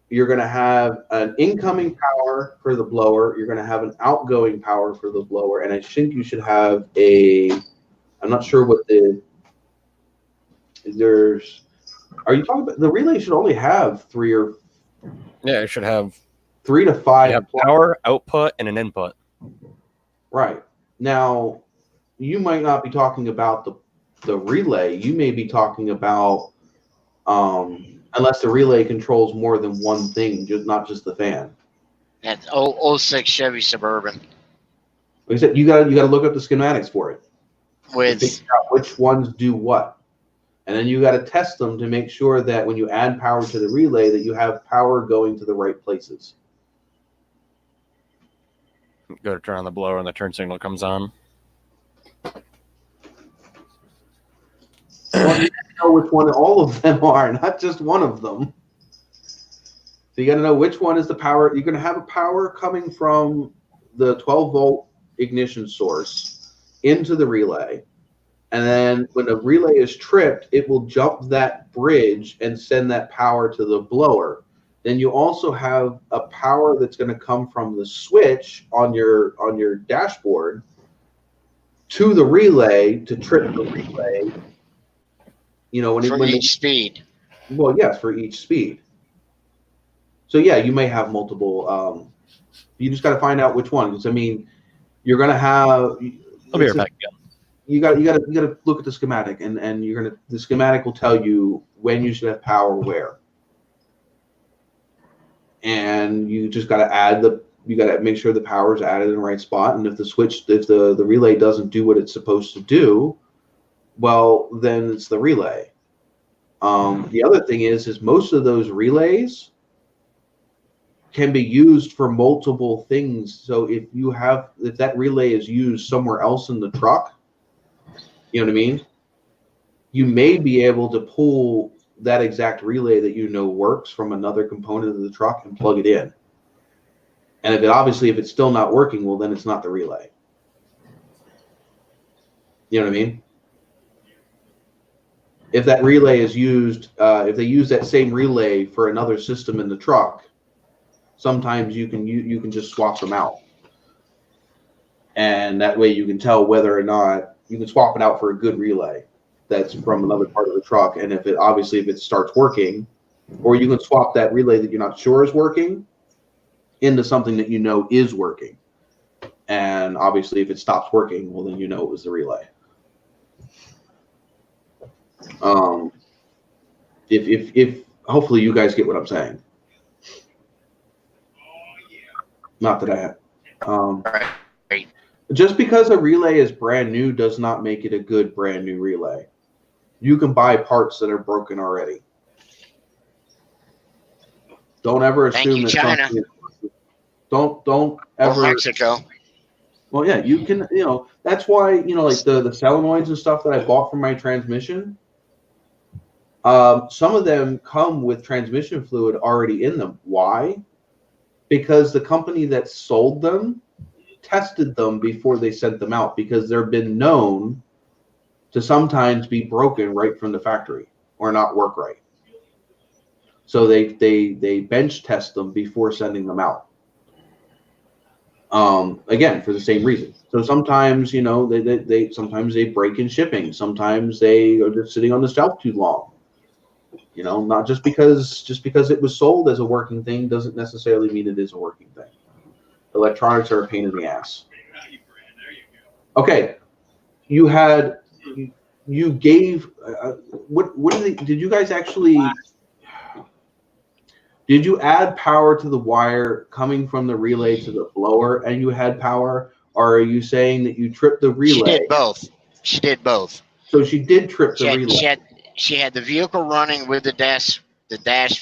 You're going to have an incoming power for the blower. You're going to have an outgoing power for the blower. And I think you should have I'm not sure what are you talking about? The relay should only have it should have 3 to 5 power, output, and an input. Right. Now, you might not be talking about the relay. You may be talking about unless the relay controls more than one thing, not just the fan. That's 06 Chevy Suburban. Like I said, you got to look up the schematics for it. With figure out which ones do what. And then you got to test them to make sure that when you add power to the relay, that you have power going to the right places. Go to turn on the blower and the turn signal comes on. Well, you know which one all of them are, not just one of them. So you got to know which one is the power. You're going to have a power coming from the 12-volt ignition source into the relay. And then when the relay is tripped, it will jump that bridge and send that power to the blower. Then you also have a power that's going to come from the switch on your dashboard to the relay to trip the relay. You know, for each speed. Well, yes, for each speed. So yeah, you may have multiple. You just got to find out which one. Because I mean, you're going to have. I'll be right back. Yeah. You got to look at the schematic, and the schematic will tell you when you should have power where. And you just got to make sure the power is added in the right spot. And if the relay doesn't do what it's supposed to do, well, then it's the relay. The other thing is most of those relays can be used for multiple things. So if that relay is used somewhere else in the truck, you know what I mean? You may be able to pull that exact relay that you know works from another component of the truck and plug it in. And if it's still not working, well, then it's not the relay. You know what I mean? If that relay is used, if they use that same relay for another system in the truck, sometimes you can just swap them out. And that way you can tell whether or not you can swap it out for a good relay that's from another part of the truck. And if it starts working, or you can swap that relay that you're not sure is working into something that you know is working. And obviously if it stops working, well, then you know it was the relay. If hopefully you guys get what I'm saying. Not that I have. Just because a relay is brand new does not make it a good brand new relay. You can buy parts that are broken already. Don't ever assume that China. Don't ever. Or Mexico. Well, yeah, you can. You know, that's why like the solenoids and stuff that I bought for my transmission. Some of them come with transmission fluid already in them. Why? Because the company that sold them tested them before they sent them out, because they've been known to sometimes be broken right from the factory or not work right. So they bench test them before sending them out. Again, for the same reason. So sometimes they sometimes they break in shipping. Sometimes they are just sitting on the shelf too long. Not just because it was sold as a working thing doesn't necessarily mean it is a working thing. Electronics are a pain in the ass. Okay, you gave did you guys actually? Did you add power to the wire coming from the relay to the blower, and you had power, or are you saying that you tripped the relay? She did both. So she did trip the relay. She had the vehicle running with the dash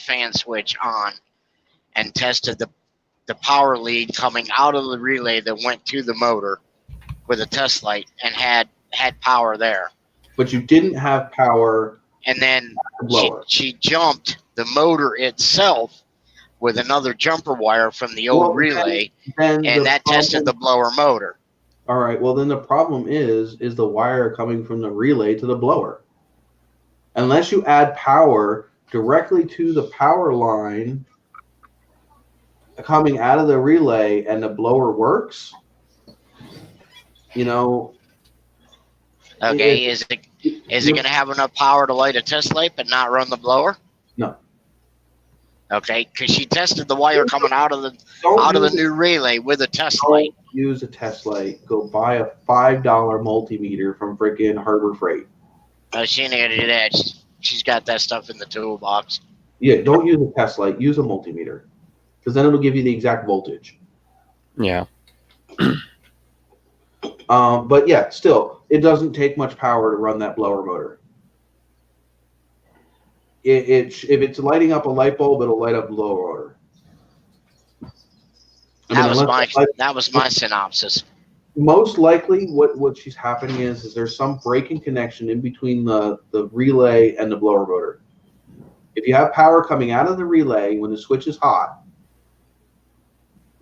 fan switch on, and tested the power lead coming out of the relay that went to the motor with a test light, and had power there. But you didn't have power. And then she jumped the motor itself with another jumper wire from the old relay, and that tested the blower motor. All right. Well, then the problem is the wire coming from the relay to the blower. Unless you add power directly to the power line coming out of the relay and the blower works, Okay, is it going to have enough power to light a test light but not run the blower? No. Okay, because she tested the wire coming out of the new relay with a test light. Use a test light. Go buy a $5 multimeter from freaking Harbor Freight. She ain't going to do that. She's got that stuff in the toolbox. Yeah, don't use a test light. Use a multimeter, because then it'll give you the exact voltage. Yeah. But yeah, still, it doesn't take much power to run that blower motor. if it's lighting up a light bulb, it'll light up the blower motor. That was my synopsis. Most likely, what she's happening is there's some breaking connection in between the relay and the blower motor. If you have power coming out of the relay when the switch is hot,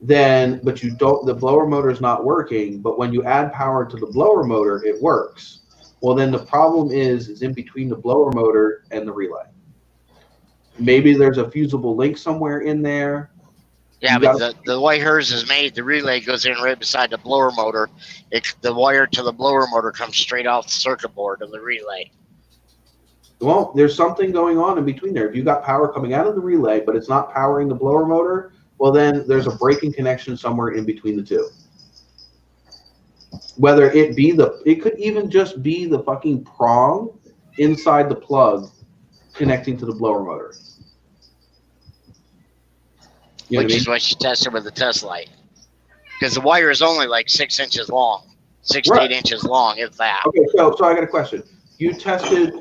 but the blower motor is not working. But when you add power to the blower motor, it works. Well, then the problem is in between the blower motor and the relay. Maybe there's a fusible link somewhere in there. Yeah, but the way hers is made, the relay goes in right beside the blower motor. The wire to the blower motor comes straight off the circuit board of the relay. Well, there's something going on in between there. If you got power coming out of the relay, but it's not powering the blower motor, well, then there's a breaking connection somewhere in between the two. Whether it could even just be the fucking prong inside the plug connecting to the blower motor. Which is what she tested with the test light. Because the wire is only like 6 inches long, 6 to 8 inches long, if that. Okay, so I got a question. You tested.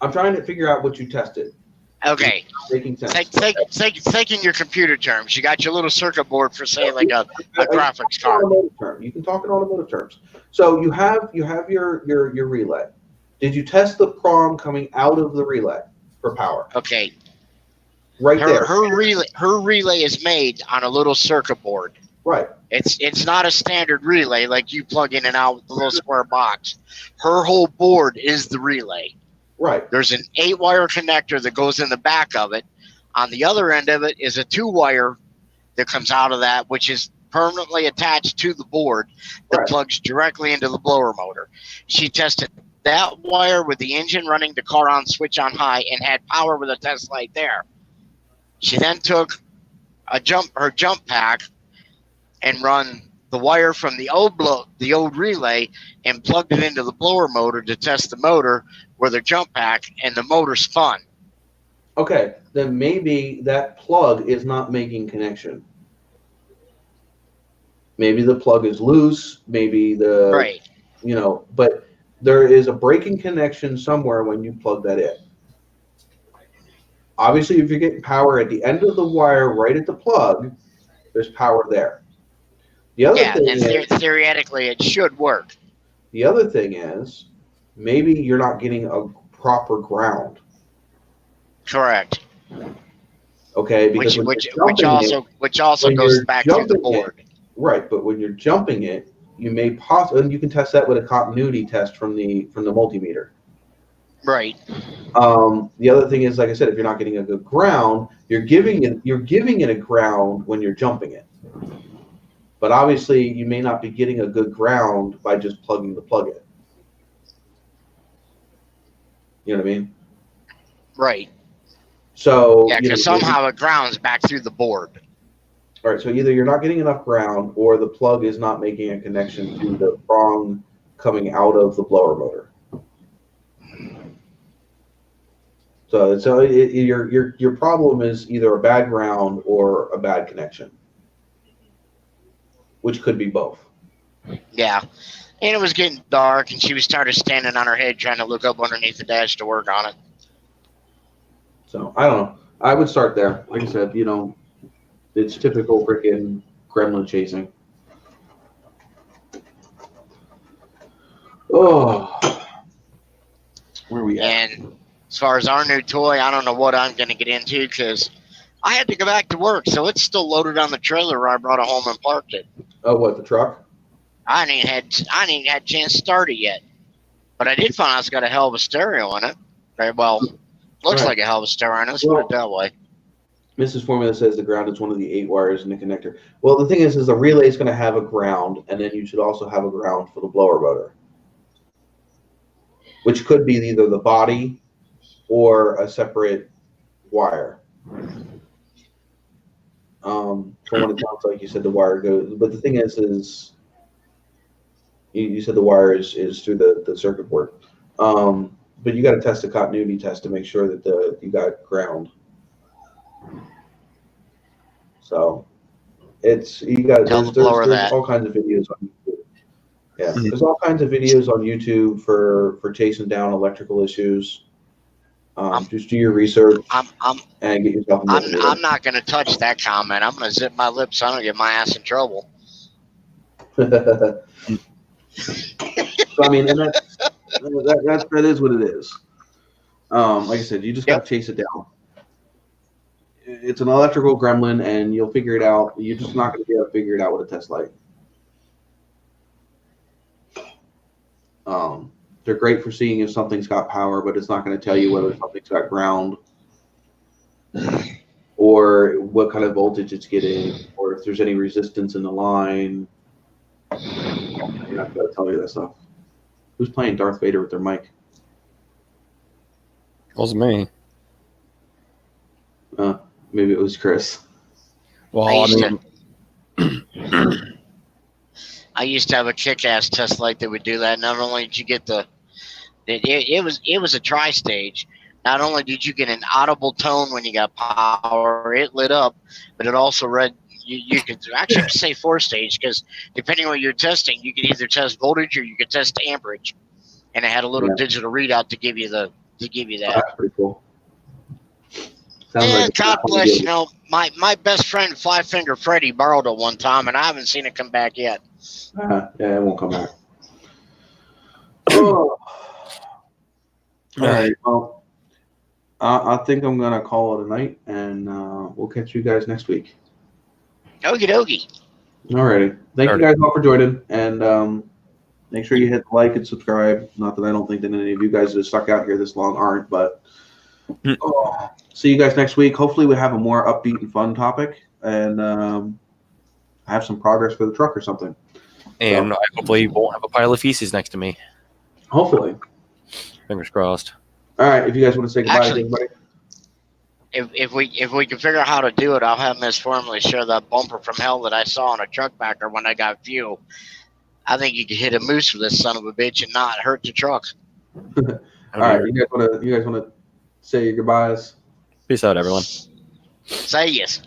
I'm trying to figure out what you tested. Okay. Making sense. Taking your computer terms. You got your little circuit board for, say, like a graphics card. You can talk in automotive terms. So you have your relay. Did you test the prong coming out of the relay for power? Okay. Right there. Her relay is made on a little circuit board. Right. It's not a standard relay like you plug in and out with the little square box. Her whole board is the relay. Right. There's an 8-wire connector that goes in the back of it. On the other end of it is a 2-wire that comes out of that, which is permanently attached to the board that plugs directly into the blower motor. She tested that wire with the engine running, the car on, switch on high, and had power with a test light there. She then took her jump pack and run the wire from the old relay and plugged it into the blower motor to test the motor with her jump pack, and the motor spun. Okay, then maybe that plug is not making connection. Maybe the plug is loose. Maybe but there is a breaking connection somewhere when you plug that in. Obviously, if you're getting power at the end of the wire right at the plug, there's power there. The other thing is, theoretically, it should work. The other thing is, maybe you're not getting a proper ground. Correct. Okay, because which also goes back to the board. Right, but when you're jumping it, you may possibly, and you can test that with a continuity test from the multimeter. Right. The other thing is, like I said, if you're not getting a good ground, you're giving it a ground when you're jumping it. But obviously, you may not be getting a good ground by just plugging the plug in. You know what I mean? Right. So yeah, because somehow it grounds back through the board. All right. So either you're not getting enough ground, or the plug is not making a connection to the prong coming out of the blower motor. So your problem is either a bad ground or a bad connection, which could be both. Yeah, and it was getting dark, and she started standing on her head trying to look up underneath the dash to work on it. So I don't know. I would start there. Like I said, it's typical freaking gremlin chasing. Oh, where are we at? And as far as our new toy, I don't know what I'm going to get into because I had to go back to work, so it's still loaded on the trailer where I brought it home and parked it. Oh, what, the truck? I ain't had a chance to start it yet, but I did find out it's got a hell of a stereo in it. Very well, looks like a hell of a stereo in it. Let's put it that way. Mrs. Formula says the ground is one of the 8 wires in the connector. Well, the thing is the relay is going to have a ground, and then you should also have a ground for the blower motor, which could be either the body or a separate wire. From what it sounds like, you said the wire goes, but the thing is you said the wire is through the circuit board. But you got to test a continuity test to make sure that you got ground. So there's all kinds of videos on YouTube. Yeah, there's all kinds of videos on YouTube for chasing down electrical issues. Just do your research I'm and get yourself. I'm not going to touch that comment. I'm going to zip my lips so I don't get my ass in trouble. So, I mean, and that is what it is. Like I said, you just got to chase it down. It's an electrical gremlin, and you'll figure it out. You're just not going to be able to figure it out with a test light. They're great for seeing if something's got power, but it's not going to tell you whether something's got ground or what kind of voltage it's getting or if there's any resistance in the line. You're not going to tell you that stuff. Who's playing Darth Vader with their mic? It wasn't me. Maybe it was Chris. Well, I used to have a kick-ass test light that would do that. Not only did you get it was a tri-stage. Not only did you get an audible tone when you got power, it lit up, but it also read. You could actually say 4-stage because depending on what you're testing, you could either test voltage or you could test amperage, and it had a little digital readout to give you that. That's pretty cool. God bless. You know, my best friend Five Finger Freddy borrowed it one time, and I haven't seen it come back yet. Yeah, it won't come back. Oh. All right. Well, I think I'm gonna call it a night, and we'll catch you guys next week. Okie dokie. All righty. Thank you guys all for joining, and make sure you hit like and subscribe. Not that I don't think that any of you guys that have stuck out here this long aren't, but see you guys next week. Hopefully, we have a more upbeat and fun topic, and have some progress for the truck or something. And I hopefully won't have a pile of feces next to me. Hopefully. Fingers crossed. All right. If you guys want to say goodbye to everybody. If we can figure out how to do it, I'll have Miss Formally share that bumper from hell that I saw on a truck backer when I got fuel. I think you could hit a moose with this son of a bitch and not hurt the truck. All right. You guys want to say your goodbyes? Peace out, everyone. Say yes.